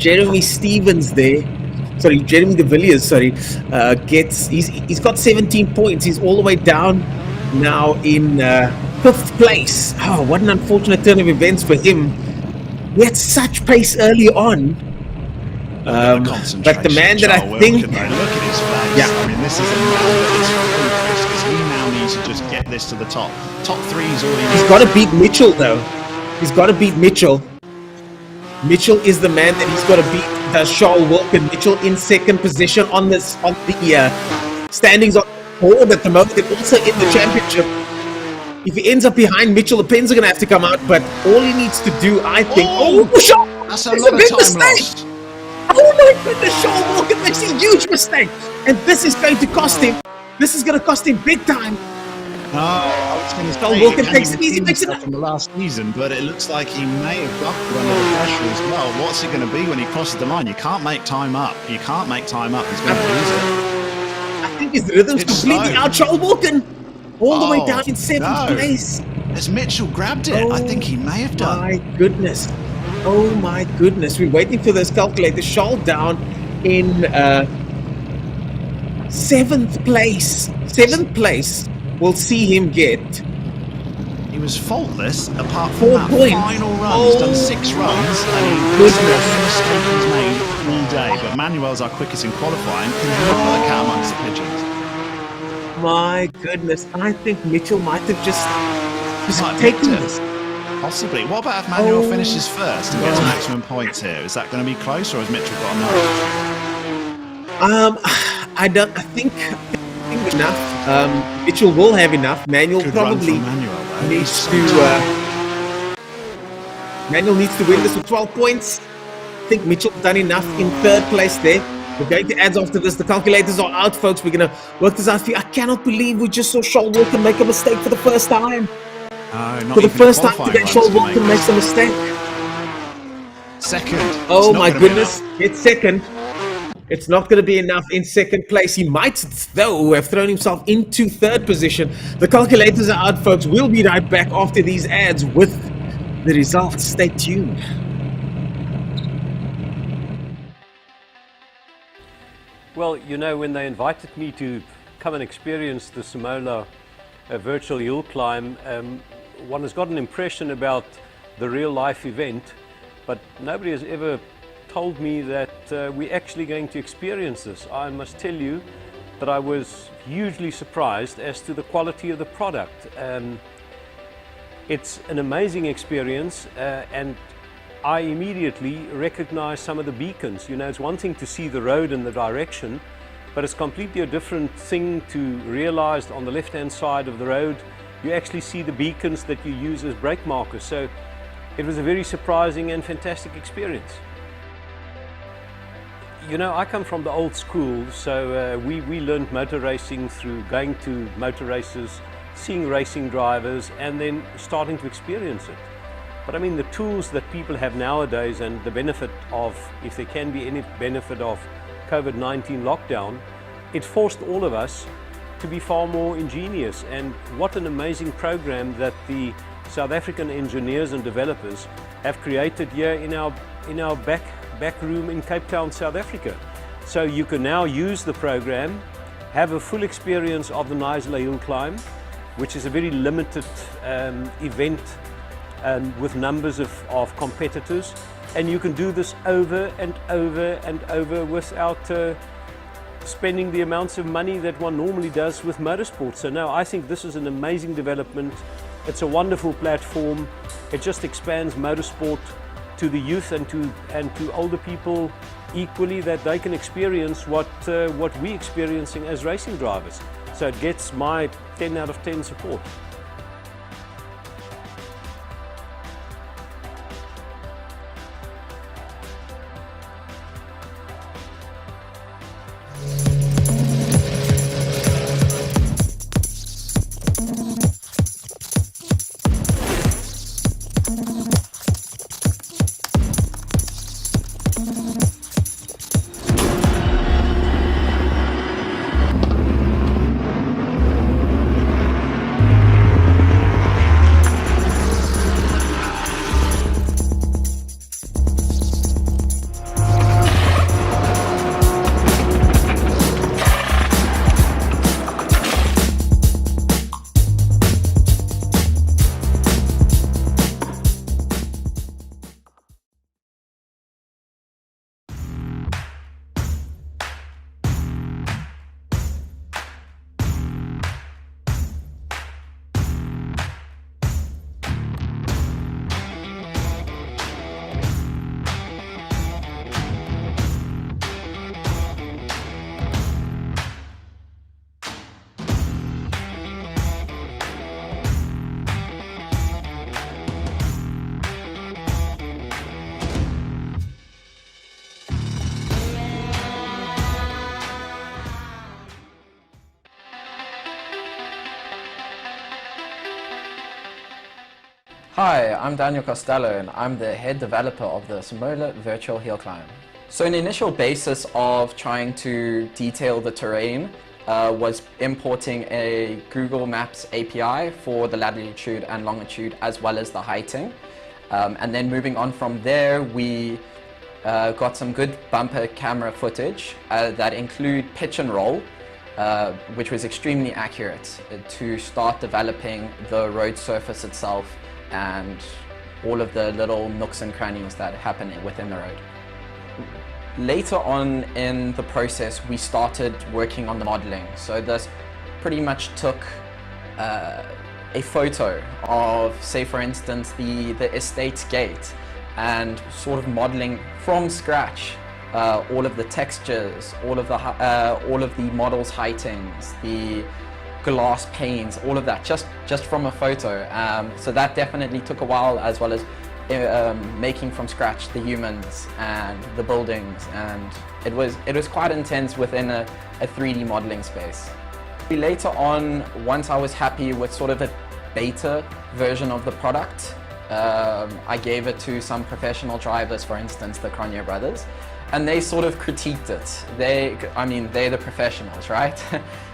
Jeremy Stevens there. Sorry, Jeremy de Villiers, he's got 17 points. He's all the way down now in 5th place. Oh, what an unfortunate turn of events for him. We had such pace early on. But the man that I think... Look at his face. Yeah. I mean, this is a man that is focused because he now needs to just get this to the top. Top 3's all he needs. He's got to beat Mitchell, though. He's got to beat Mitchell. Mitchell is the man that he's got to beat. Charles Wilkin. Mitchell in 2nd position on the standings on the board at the moment, and also in the championship. If he ends up behind Mitchell, the pens are going to have to come out. But all he needs to do, I think... That's a lot of time lost. Oh my goodness, Charles Wilkin makes a huge mistake. And this is going to cost him. This is going to cost him big time. No, I was going to Charles say, Wilkin it takes hasn't it easy, been makes it stuff from the last season, but it looks like he may have buckled under the pressure as well. What's it going to be when he crosses the line? You can't make time up. You can't make time up. He's going to lose it. I think his rhythm's It's completely slow. out. Charles Wilkin all the way down in 7th no. place. Has Mitchell grabbed it? I think he may have done. My goodness. Oh my goodness. We're waiting for those calculators. Charles down in 7th place. 7th place. We'll see him get He was faultless apart from 4 that points. final run. He's done 6 runs and Goodness. every mistake he's made all day. But Manuel's our quickest in qualifying. Can he put the cat amongst the pigeons? My goodness. I think Mitchell might have just Might have taken nicked it. this. Possibly. What about if Manuel Oh. finishes first and gets maximum points here? Is that going to be close, or has Mitchell got enough? I think enough. Mitchell will have enough. Manuel Good run probably from Manuel, though. needs He's to. Manuel needs to win this with 12 points. think Mitchell's done enough in third place there. We're going to ads after this. The calculators are out, folks. We're going to work this out for you. I cannot believe we just saw Shaul Walton make a mistake for the first time. Not For the even first time qualifying today, runs Shaul to Walton make makes a mistake. second. Oh It's not my gonna be goodness, enough. it's second. It's not going to be enough in second place. He might, though, have thrown himself into third position. The calculators are out, folks. We'll be right back after these ads with the results. Stay tuned. Well, you know, when they invited me to come and experience the Simola virtual hill climb, one has got an impression about the real life event, but nobody has ever told me that we're actually going to experience this. I must tell you that I was hugely surprised as to the quality of the product. It's an amazing experience, and I immediately recognize some of the beacons. You know, it's one thing to see the road and the direction, but it's completely a different thing to realize on the left-hand side of the road, you actually see the beacons that you use as brake markers. So it was a very surprising and fantastic experience. You know, I come from the old school, so we learned motor racing through going to motor races, seeing racing drivers, and then starting to experience it. But I mean, the tools that people have nowadays and the benefit of, if there can be any benefit of COVID-19 lockdown, it forced all of us to be far more ingenious. And what an amazing program that the South African engineers and developers have created here in our back room in Cape Town, South Africa. So you can now use the program, have a full experience of the Knysna Hill Climb, which is a very limited event with numbers of competitors, and you can do this over and over and over without spending the amounts of money that one normally does with motorsport. So no, I think this is an amazing development. It's a wonderful platform. It just expands motorsport to the youth and to older people equally, that they can experience what we're experiencing as racing drivers. So it gets my 10 out of 10 support. Hi, I'm Daniel Costello and I'm the head developer of the Simola virtual hill climb. So an initial basis of trying to detail the terrain was importing a Google Maps API for the latitude and longitude as well as the heighting. And then moving on from there, we got some good bumper camera footage that include pitch and roll, which was extremely accurate to start developing the road surface itself and all of the little nooks and crannies that happen within the road. Later on in the process, we started working on the modeling. So this pretty much took a photo of, say for instance, the estate gate, and sort of modeling from scratch all of the textures, all of the model's heightings, the glass panes, all of that, just from a photo. So that definitely took a while, as well as making from scratch the humans and the buildings, and it was quite intense within a 3D modeling space. Later on, once I was happy with sort of a beta version of the product, I gave it to some professional drivers, for instance, the Cronje brothers, and they sort of critiqued it. They're the professionals, right?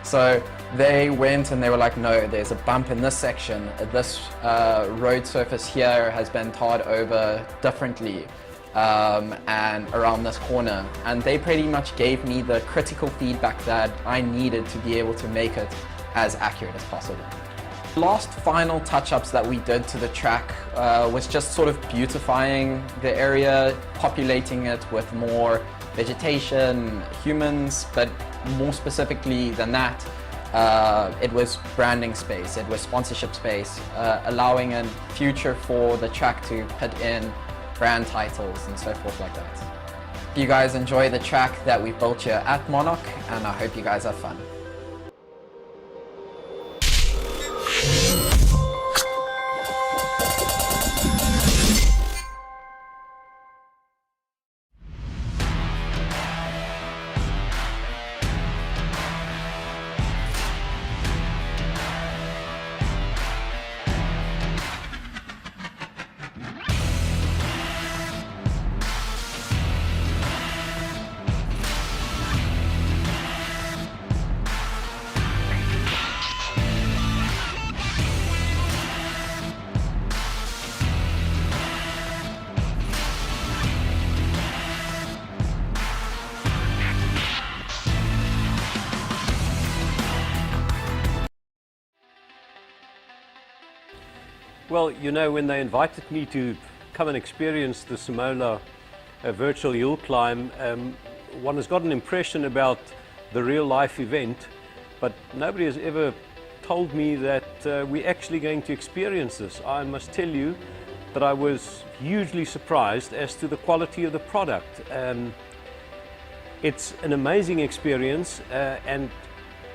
So they went and they were like, no, there's a bump in this section. This road surface here has been tarred over differently and around this corner. And they pretty much gave me the critical feedback that I needed to be able to make it as accurate as possible. The last final touch-ups that we did to the track was just sort of beautifying the area, populating it with more vegetation, humans, but more specifically than that, it was branding space, it was sponsorship space, allowing a future for the track to put in brand titles and so forth like that. You guys enjoy the track that we built here at Monarch, and I hope you guys have fun. Well, you know, when they invited me to come and experience the Simola virtual hill climb, one has got an impression about the real life event, but nobody has ever told me that we're actually going to experience this. I must tell you that I was hugely surprised as to the quality of the product. It's an amazing experience, and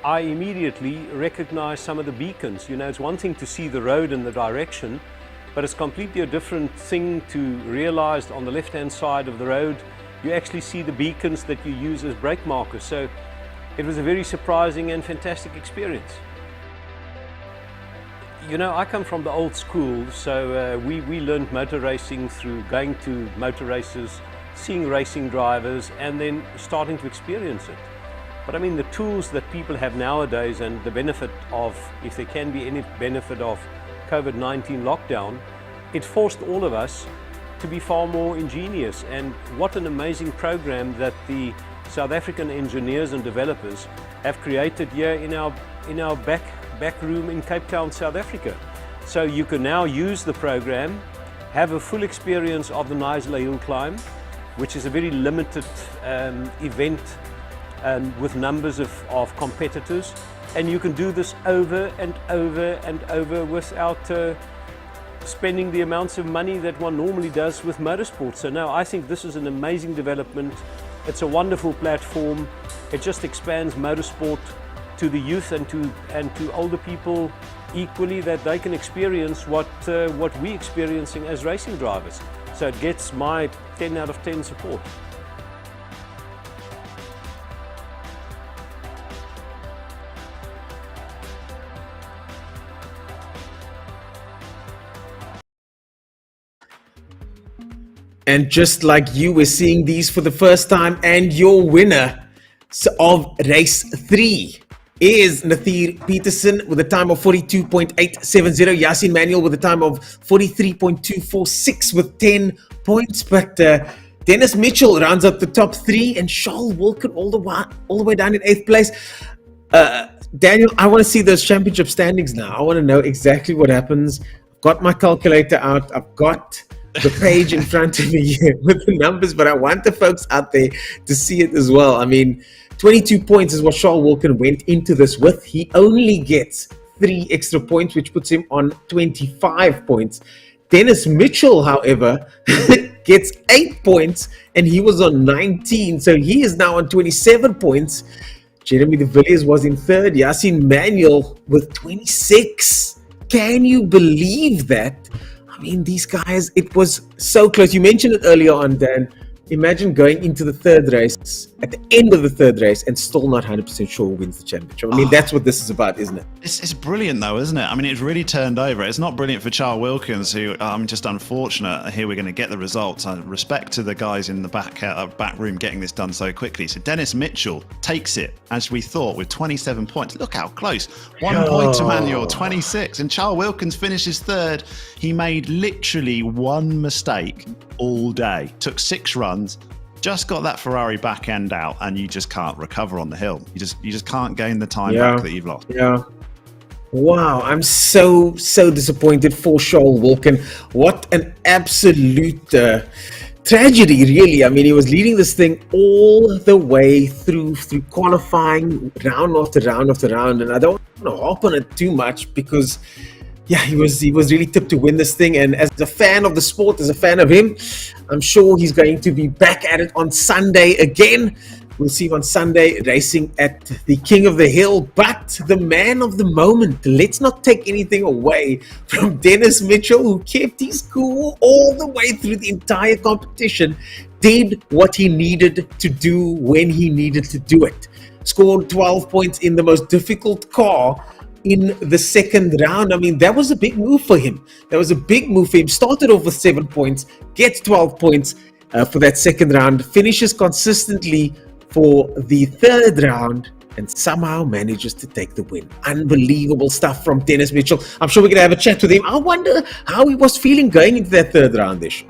I immediately recognize some of the beacons. You know, it's one thing to see the road and the direction, but it's completely a different thing to realize on the left-hand side of the road, you actually see the beacons that you use as brake markers. So it was a very surprising and fantastic experience. You know, I come from the old school, so we learned motor racing through going to motor races, seeing racing drivers, and then starting to experience it. But I mean, the tools that people have nowadays and the benefit of, if there can be any benefit of COVID-19 lockdown, it forced all of us to be far more ingenious. And what an amazing program that the South African engineers and developers have created here in our back room in Cape Town, South Africa. So you can now use the program, have a full experience of the Knysna Hill Climb, which is a very limited event with numbers of competitors, and you can do this over and over and over without spending the amounts of money that one normally does with motorsport. So no, I think this is an amazing development. It's a wonderful platform. It just expands motorsport to the youth and to older people equally, that they can experience what we're experiencing as racing drivers. So it gets my 10 out of 10 support. And just like you, we're seeing these for the first time, and your winner of race 3 is Nathir Peterson with a time of 42.870, Yasin Manuel with a time of 43.246 with 10 points. But Dennis Mitchell rounds up the top 3, and Charles Wilkin all the way down in 8th place. Daniel, I want to see those championship standings now. I want to know exactly what happens. I've got my calculator out. I've got the page in front of me here with the numbers, but I want the folks out there to see it as well. I mean, 22 points is what Charles Wilkin went into this with. He only gets 3 extra points, which puts him on 25 points. Dennis Mitchell, however, gets 8 points, and he was on 19, so he is now on 27 points. Jeremy de Villiers was in 3rd. Yasin Manuel with 26. Can you believe that? I mean, these guys, it was so close. You mentioned it earlier on, Dan. Imagine going into the third race, at the end of the third race, and still not 100% sure who wins the championship. I mean, that's what this is about, isn't it? It's brilliant, though, isn't it? I mean, it's really turned over. It's not brilliant for Charles Wilkins, who just unfortunate. Here we're going to get the results. Respect to the guys in the back room getting this done so quickly. So Dennis Mitchell takes it, as we thought, with 27 points. Look how close. 1 point to Manuel, 26. And Charles Wilkins finishes third. He made literally one mistake all day. Took 6 runs. Just got that Ferrari back end out, and you just can't recover on the hill. You just can't gain the time back that you've lost. Yeah. Wow, I'm so disappointed for Charles Wilkin. What an absolute tragedy, really. I mean, he was leading this thing all the way through qualifying, round after round after round, and I don't want to hop on it too much because, yeah, he was really tipped to win this thing. And as a fan of the sport, as a fan of him, I'm sure he's going to be back at it on Sunday again. We'll see him on Sunday racing at the King of the Hill. But the man of the moment, let's not take anything away from Dennis Mitchell, who kept his cool all the way through the entire competition, did what he needed to do when he needed to do it. Scored 12 points in the most difficult car in the second round. I mean, that was a big move for him. Started off with 7 points, gets 12 points for that second round, finishes consistently for the third round, and somehow manages to take the win. Unbelievable stuff from Dennis Mitchell. I'm sure we're going to have a chat with him. I wonder how he was feeling going into that third round-ish.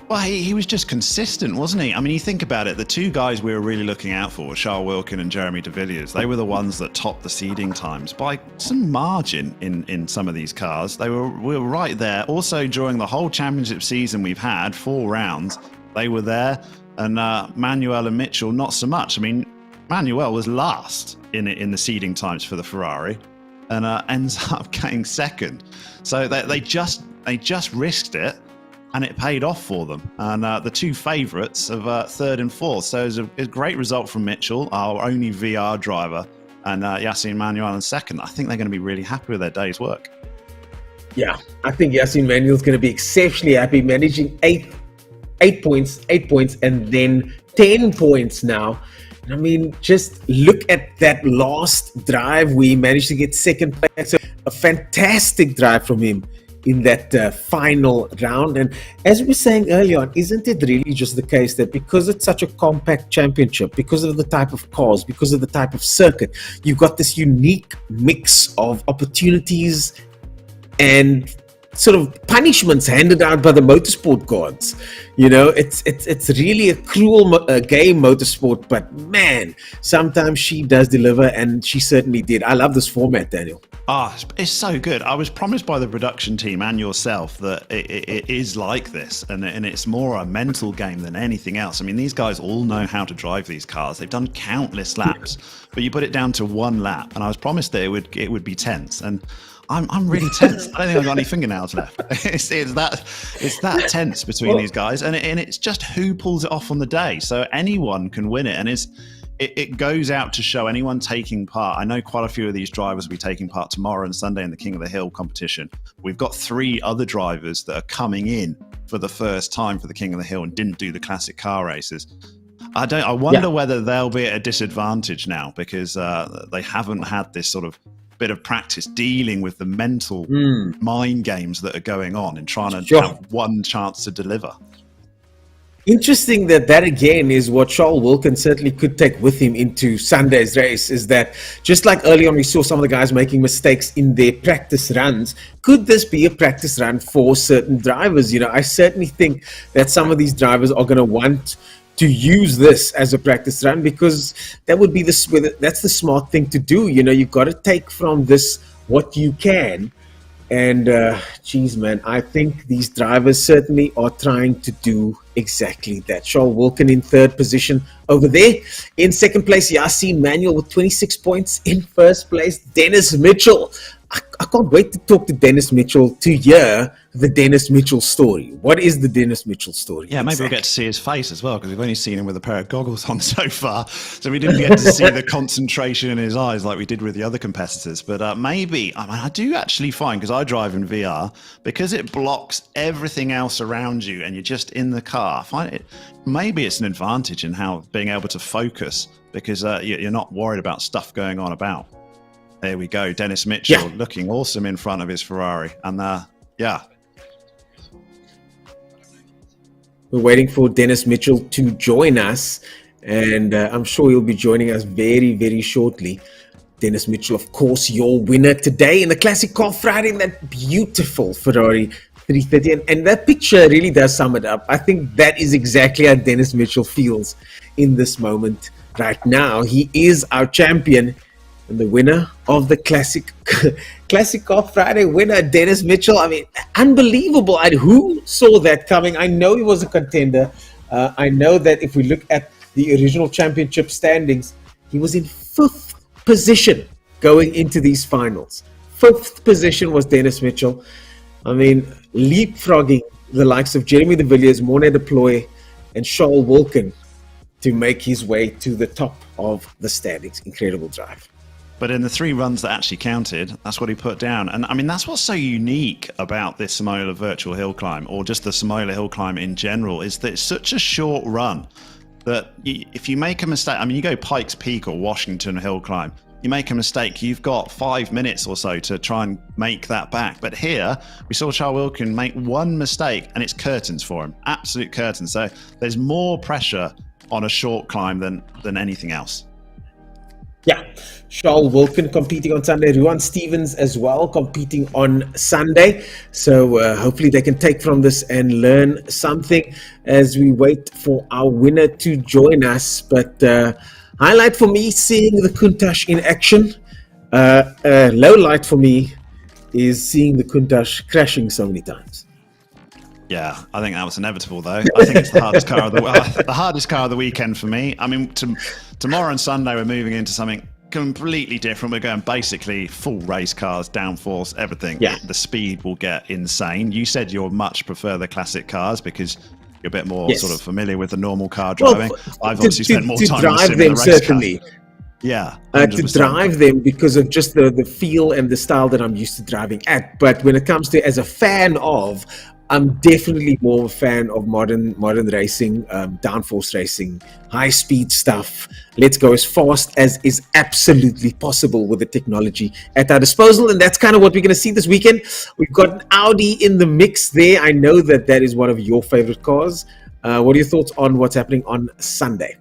Well, he was just consistent, wasn't he? I mean, you think about it, the two guys we were really looking out for, Charles Wilkin and Jeremy de Villiers, they were the ones that topped the seeding times by some margin in some of these cars. We were right there. Also, during the whole championship season we've had, 4 rounds, they were there. And Manuel and Mitchell, not so much. I mean, Manuel was last in the seeding times for the Ferrari and ends up getting second. So they just risked it. And it paid off for them. And the two favourites of third and fourth. So it was a great result from Mitchell, our only VR driver, and Yassine Manuel in second. I think they're going to be really happy with their day's work. Yeah, I think Yassine Manuel's going to be exceptionally happy, managing 8 points, and then 10 points now. I mean, just look at that last drive. We managed to get second place. So a fantastic drive from him in that final round. And as we were saying earlier on, isn't it really just the case that because it's such a compact championship, because of the type of cars, because of the type of circuit, you've got this unique mix of opportunities and sort of punishments handed out by the motorsport gods. You know, it's really a cruel game, motorsport, but man, sometimes she does deliver, and she certainly did. I love this format, Daniel. It's so good. I was promised by the production team and yourself that it is like this, and it's more a mental game than anything else. I mean, these guys all know how to drive these cars. They've done countless laps, but you put it down to one lap, and I was promised that it would be tense, and I'm really tense. I don't think I've got any fingernails left. It's that tense between these guys, and it's just who pulls it off on the day. So anyone can win it, and it goes out to show anyone taking part. I know quite a few of these drivers will be taking part tomorrow and Sunday in the King of the Hill competition. We've got 3 other drivers that are coming in for the first time for the King of the Hill and didn't do the classic car races. I wonder whether they'll be at a disadvantage now because they haven't had this sort of bit of practice dealing with the mental mind games that are going on and trying to have one chance to deliver. Interesting that again is what Charles Wilkins certainly could take with him into Sunday's race, is that just like early on we saw some of the guys making mistakes in their practice runs, could this be a practice run for certain drivers? You know, I certainly think that some of these drivers are going to want to use this as a practice run because that would be that's the smart thing to do. You know, you've got to take from this what you can. And geez, man, I think these drivers certainly are trying to do exactly that. Charles Wilkin in third position over there. In second place, Yassine Manuel with 26 points. In first place, Dennis Mitchell I can't wait to talk to Dennis Mitchell to hear the Dennis Mitchell story. What is the Dennis Mitchell story? Yeah, maybe we'll get to see his face as well, because we've only seen him with a pair of goggles on so far. So we didn't get to see the concentration in his eyes like we did with the other competitors. But maybe, I do actually find, because I drive in VR, because it blocks everything else around you and you're just in the car, I find it, maybe it's an advantage in how being able to focus, because you're not worried about stuff going on about. There we go, Dennis Mitchell looking awesome in front of his Ferrari. And yeah. We're waiting for Dennis Mitchell to join us, and I'm sure he'll be joining us very, very shortly. Dennis Mitchell, of course, your winner today in the Classic Car Friday in that beautiful Ferrari 330. And that picture really does sum it up. I think that is exactly how Dennis Mitchell feels in this moment right now. He is our champion and the winner of the Classic Car Friday winner, Dennis Mitchell. I mean, unbelievable. Who saw that coming? I know he was a contender. I know that if we look at the original championship standings, he was in 5th position going into these finals. 5th position was Dennis Mitchell. I mean, leapfrogging the likes of Jeremy de Villiers, Morne Deploy, and Charles Wilkin to make his way to the top of the standings. Incredible drive. But in the 3 runs that actually counted, that's what he put down. And I mean, that's what's so unique about this Simola virtual hill climb, or just the Simola hill climb in general, is that it's such a short run that if you make a mistake, I mean, you go Pikes Peak or Washington hill climb, you make a mistake, you've got 5 minutes or so to try and make that back. But here, we saw Charles Wilkin make 1 mistake and it's curtains for him, absolute curtains. So there's more pressure on a short climb than anything else. Yeah, Charles Wilkin competing on Sunday, Ruan Stevens as well competing on Sunday. So hopefully they can take from this and learn something as we wait for our winner to join us. But highlight for me, seeing the Countach in action. Low light for me is seeing the Countach crashing so many times. Yeah, I think that was inevitable, though. I think it's the hardest car of the hardest car of the weekend for me. I mean, tomorrow and Sunday we're moving into something completely different. We're going basically full race cars, downforce, everything. Yeah. The speed will get insane. You said you'll much prefer the classic cars because you're a bit more sort of familiar with the normal car driving. I've obviously spent more time drive in them, the race certainly. cars. Yeah, to drive them because of just the feel and the style that I'm used to driving at. But when it comes to as a fan of, I'm definitely more of a fan of modern racing, downforce racing, high speed stuff. Let's go as fast as is absolutely possible with the technology at our disposal. And that's kind of what we're going to see this weekend. We've got an Audi in the mix there. I know that is one of your favorite cars. What are your thoughts on what's happening on Sunday?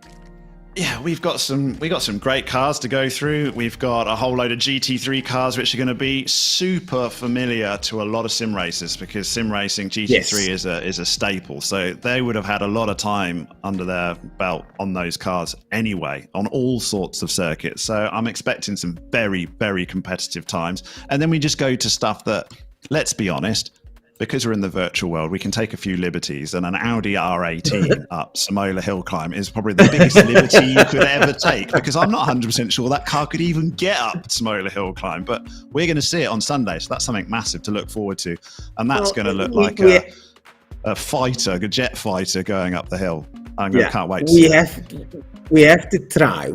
Yeah, we got some great cars to go through. We've got a whole load of GT3 cars which are going to be super familiar to a lot of sim racers because sim racing GT3 is a staple. So they would have had a lot of time under their belt on those cars anyway, on all sorts of circuits. So I'm expecting some very, very competitive times. And then we just go to stuff that, let's be honest, because we're in the virtual world, we can take a few liberties, and an Audi R18 up Simola Hill Climb is probably the biggest liberty you could ever take, because I'm not 100% sure that car could even get up Simola Hill Climb, but we're going to see it on Sunday, so that's something massive to look forward to, and that's going to look like a fighter, a jet fighter going up the hill. I can't wait to see it. We have to try.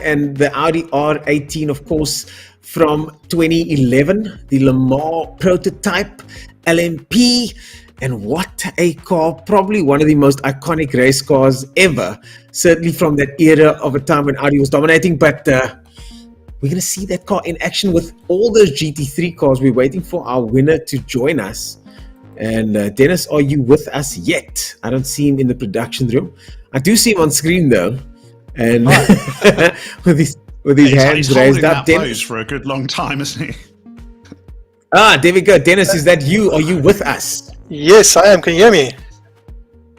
And the Audi R18, of course, from 2011, the Le Mans prototype LMP, and what a car, probably one of the most iconic race cars ever, certainly from that era of a time when Audi was dominating. But we're going to see that car in action with all those GT3 cars. We're waiting for our winner to join us. And Dennis, are you with us yet? I don't see him in the production room. I do see him on screen though, and with his hands raised up. Dennis, for a good long time, isn't he? There we go. Dennis, is that you? Are you with us? Yes, I am. Can you hear me?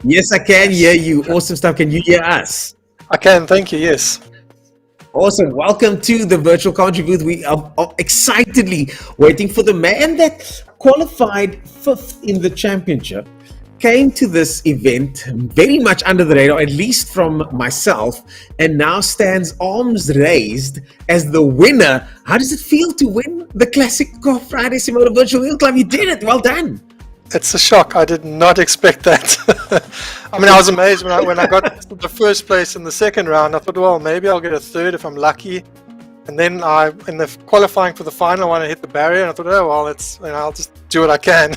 Yes, I can hear you. Awesome stuff. Can you hear us? I can. Thank you. Yes. Awesome. Welcome to the virtual commentary booth. We are excitedly waiting for the man that qualified 5th in the championship came to this event very much under the radar, at least from myself, and now stands arms raised as the winner. How does it feel to win the Classic Car Friday Simola Virtual Hill Climb? You did it. Well done. It's a shock. I did not expect that. I mean, I was amazed when I got the first place in the second round. I thought, well, maybe I'll get a third if I'm lucky. And then in the qualifying for the final one, I hit the barrier, and I thought, oh well, I'll just do what I can.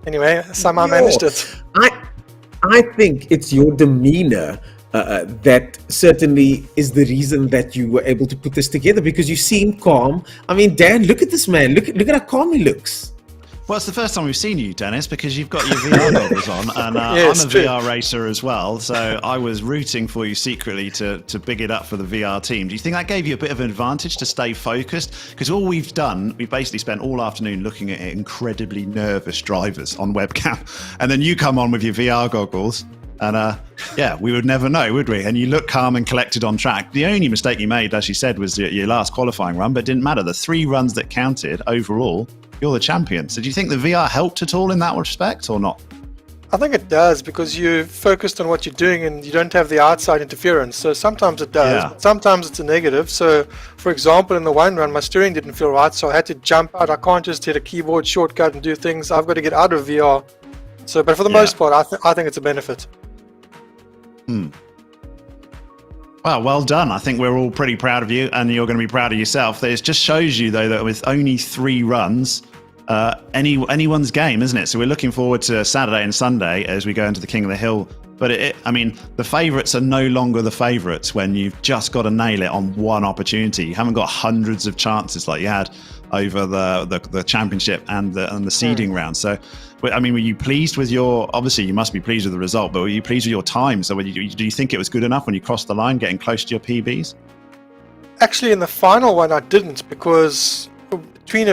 Anyway, somehow managed it. I think it's your demeanor that certainly is the reason that you were able to put this together, because you seem calm. I mean, Dan, look at this man. Look at how calm he looks. Well, it's the first time we've seen you, Dennis, because you've got your VR goggles on, and Yeah, I'm it's a true. VR racer as well, so I was rooting for you secretly to big it up for the VR team. Do you think that gave you a bit of an advantage to stay focused? Because all we've basically spent all afternoon looking at incredibly nervous drivers on webcam, and then you come on with your VR goggles, and yeah, we would never know, would we? And you look calm and collected on track. The only mistake you made, as you said, was your last qualifying run, but it didn't matter. The 3 runs that counted overall, you're the champion. So do you think the VR helped at all in that respect or not? I think it does, because you're focused on what you're doing and you don't have the outside interference. So sometimes it does, but sometimes it's a negative. So, for example, in the one run, my steering didn't feel right, so I had to jump out. I can't just hit a keyboard shortcut and do things. I've got to get out of VR. So, but for the most part, I think it's a benefit. Well done. I think we're all pretty proud of you, and you're going to be proud of yourself. It just shows you, though, that with only 3 runs, anyone's game, isn't it? So we're looking forward to Saturday and Sunday as we go into the King of the Hill. But I mean, the favourites are no longer the favourites when you've just got to nail it on one opportunity. You haven't got hundreds of chances like you had over the championship and the seeding round. So, I mean, were you pleased with obviously you must be pleased with the result, but were you pleased with your time? So do you think it was good enough when you crossed the line, getting close to your PBs? Actually, in the final one, I didn't, because between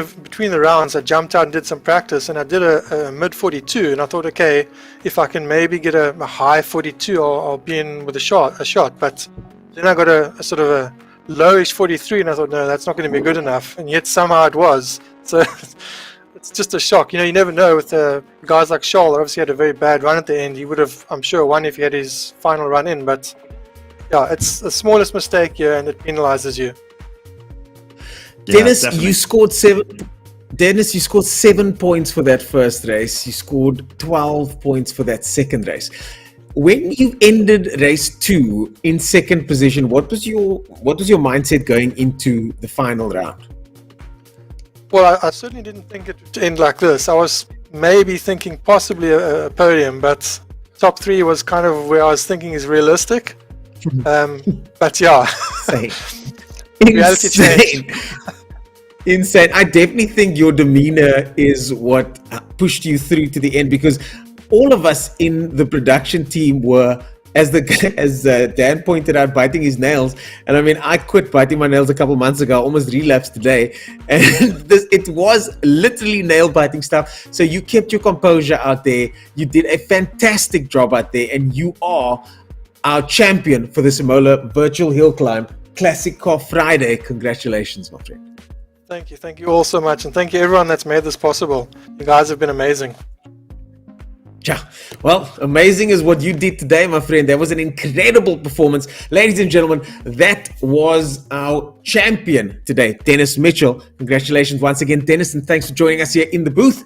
the rounds, I jumped out and did some practice, and I did a mid 42, and I thought, okay, if I can maybe get a high 42, I'll be in with a shot. But then I got a sort of a lowish 43, and I thought, no, that's not going to be good enough, and yet somehow it was. So it's just a shock. You never know with guys like Scholl. Obviously had a very bad run at the end. He would have, I'm sure, won if he had his final run in, but yeah, it's the smallest mistake here, and it penalizes you. Dennis, definitely. you scored 7. Dennis, you scored 7 points for that first race. You scored 12 points for that second race. When you ended race 2 in second position, what was your mindset going into the final round? Well, I certainly didn't think it would end like this. I was maybe thinking possibly a podium, but top 3 was kind of where I was thinking is realistic. But yeah, reality changed. Insane. I definitely think your demeanor is what pushed you through to the end, because all of us in the production team were, as Dan pointed out, biting his nails. And I mean, I quit biting my nails a couple months ago, almost relapsed today. And it was literally nail biting stuff. So you kept your composure out there. You did a fantastic job out there. And you are our champion for the Simola Virtual Hill Climb Classic Car Friday. Congratulations, my friend. Thank you all so much, and thank you everyone that's made this possible. You guys have been amazing. Yeah, well, amazing is what you did today, my friend. That was an incredible performance. Ladies and gentlemen, that was our champion today, Dennis Mitchell. Congratulations once again, Dennis, and thanks for joining us here in the booth.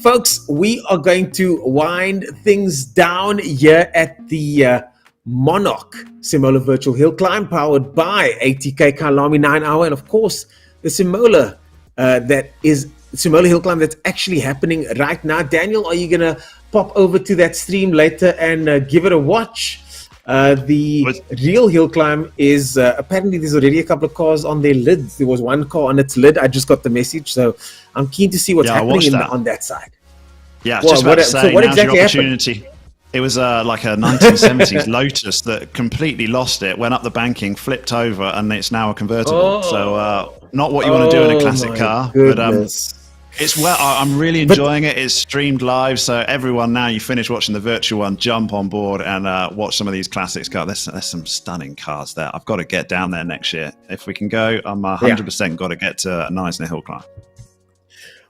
Folks, we are going to wind things down here at the Monarch Simola Virtual Hill Climb, powered by ATK Kyalami 9 Hour, and of course, the Simola that is Simola Hill Climb that's actually happening right now. Daniel, are you going to pop over to that stream later and give it a watch? The real hill climb is apparently there's already a couple of cars on their lids. There was one car on its lid. I just got the message, so I'm keen to see what's happening on that side. Yeah, just about to say, so what now's exactly your opportunity. Happened? It was like a 1970s Lotus that completely lost it, went up the banking, flipped over, and it's now a convertible. So not what you want to do in a classic car, goodness. But it's I'm really enjoying it. It's streamed live, so everyone now you finish watching the virtual one, jump on board and watch some of these classics cars. There's some stunning cars there. I've got to get down there next year. If we can go, I'm 100% got to get to Nice Hill Climb.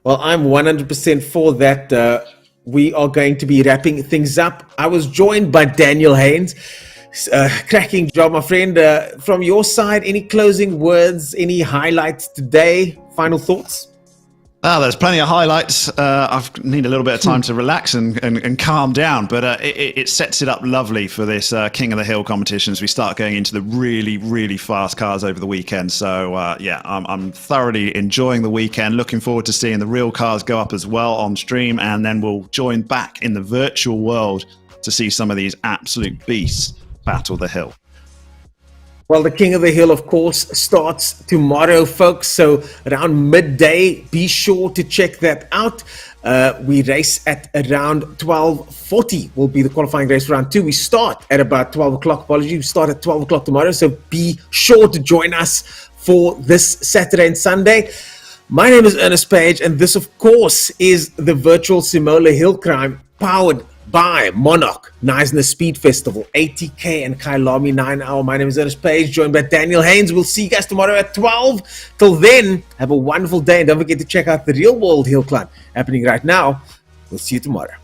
Well, I'm 100% for that. we are going to be wrapping things up. I was joined by Daniel Haynes. Cracking job, my friend. From your side, any closing words, any highlights today? Final thoughts? There's plenty of highlights. I need a little bit of time to relax and calm down, but it sets it up lovely for this King of the Hill competition as we start going into the really, really fast cars over the weekend. So yeah, I'm thoroughly enjoying the weekend. Looking forward to seeing the real cars go up as well on stream, and then we'll join back in the virtual world to see some of these absolute beasts battle the hill. Well, the King of the Hill, of course, starts tomorrow, folks. So around midday, be sure to check that out. We race at around 12:40 will be the qualifying race for round 2. We start at about 12 o'clock. Apologies, we start at 12 o'clock tomorrow. So be sure to join us for this Saturday and Sunday. My name is Ernest Page, and this, of course, is the virtual Simola Hillclimb powered by Monarch Neisner Speed Festival, 80K and Kailami 9 hour. My name is Ernest Page, joined by Daniel Haynes. We'll see you guys tomorrow at 12. Till then, have a wonderful day, and don't forget to check out the real world hill climb happening right now. We'll see you tomorrow.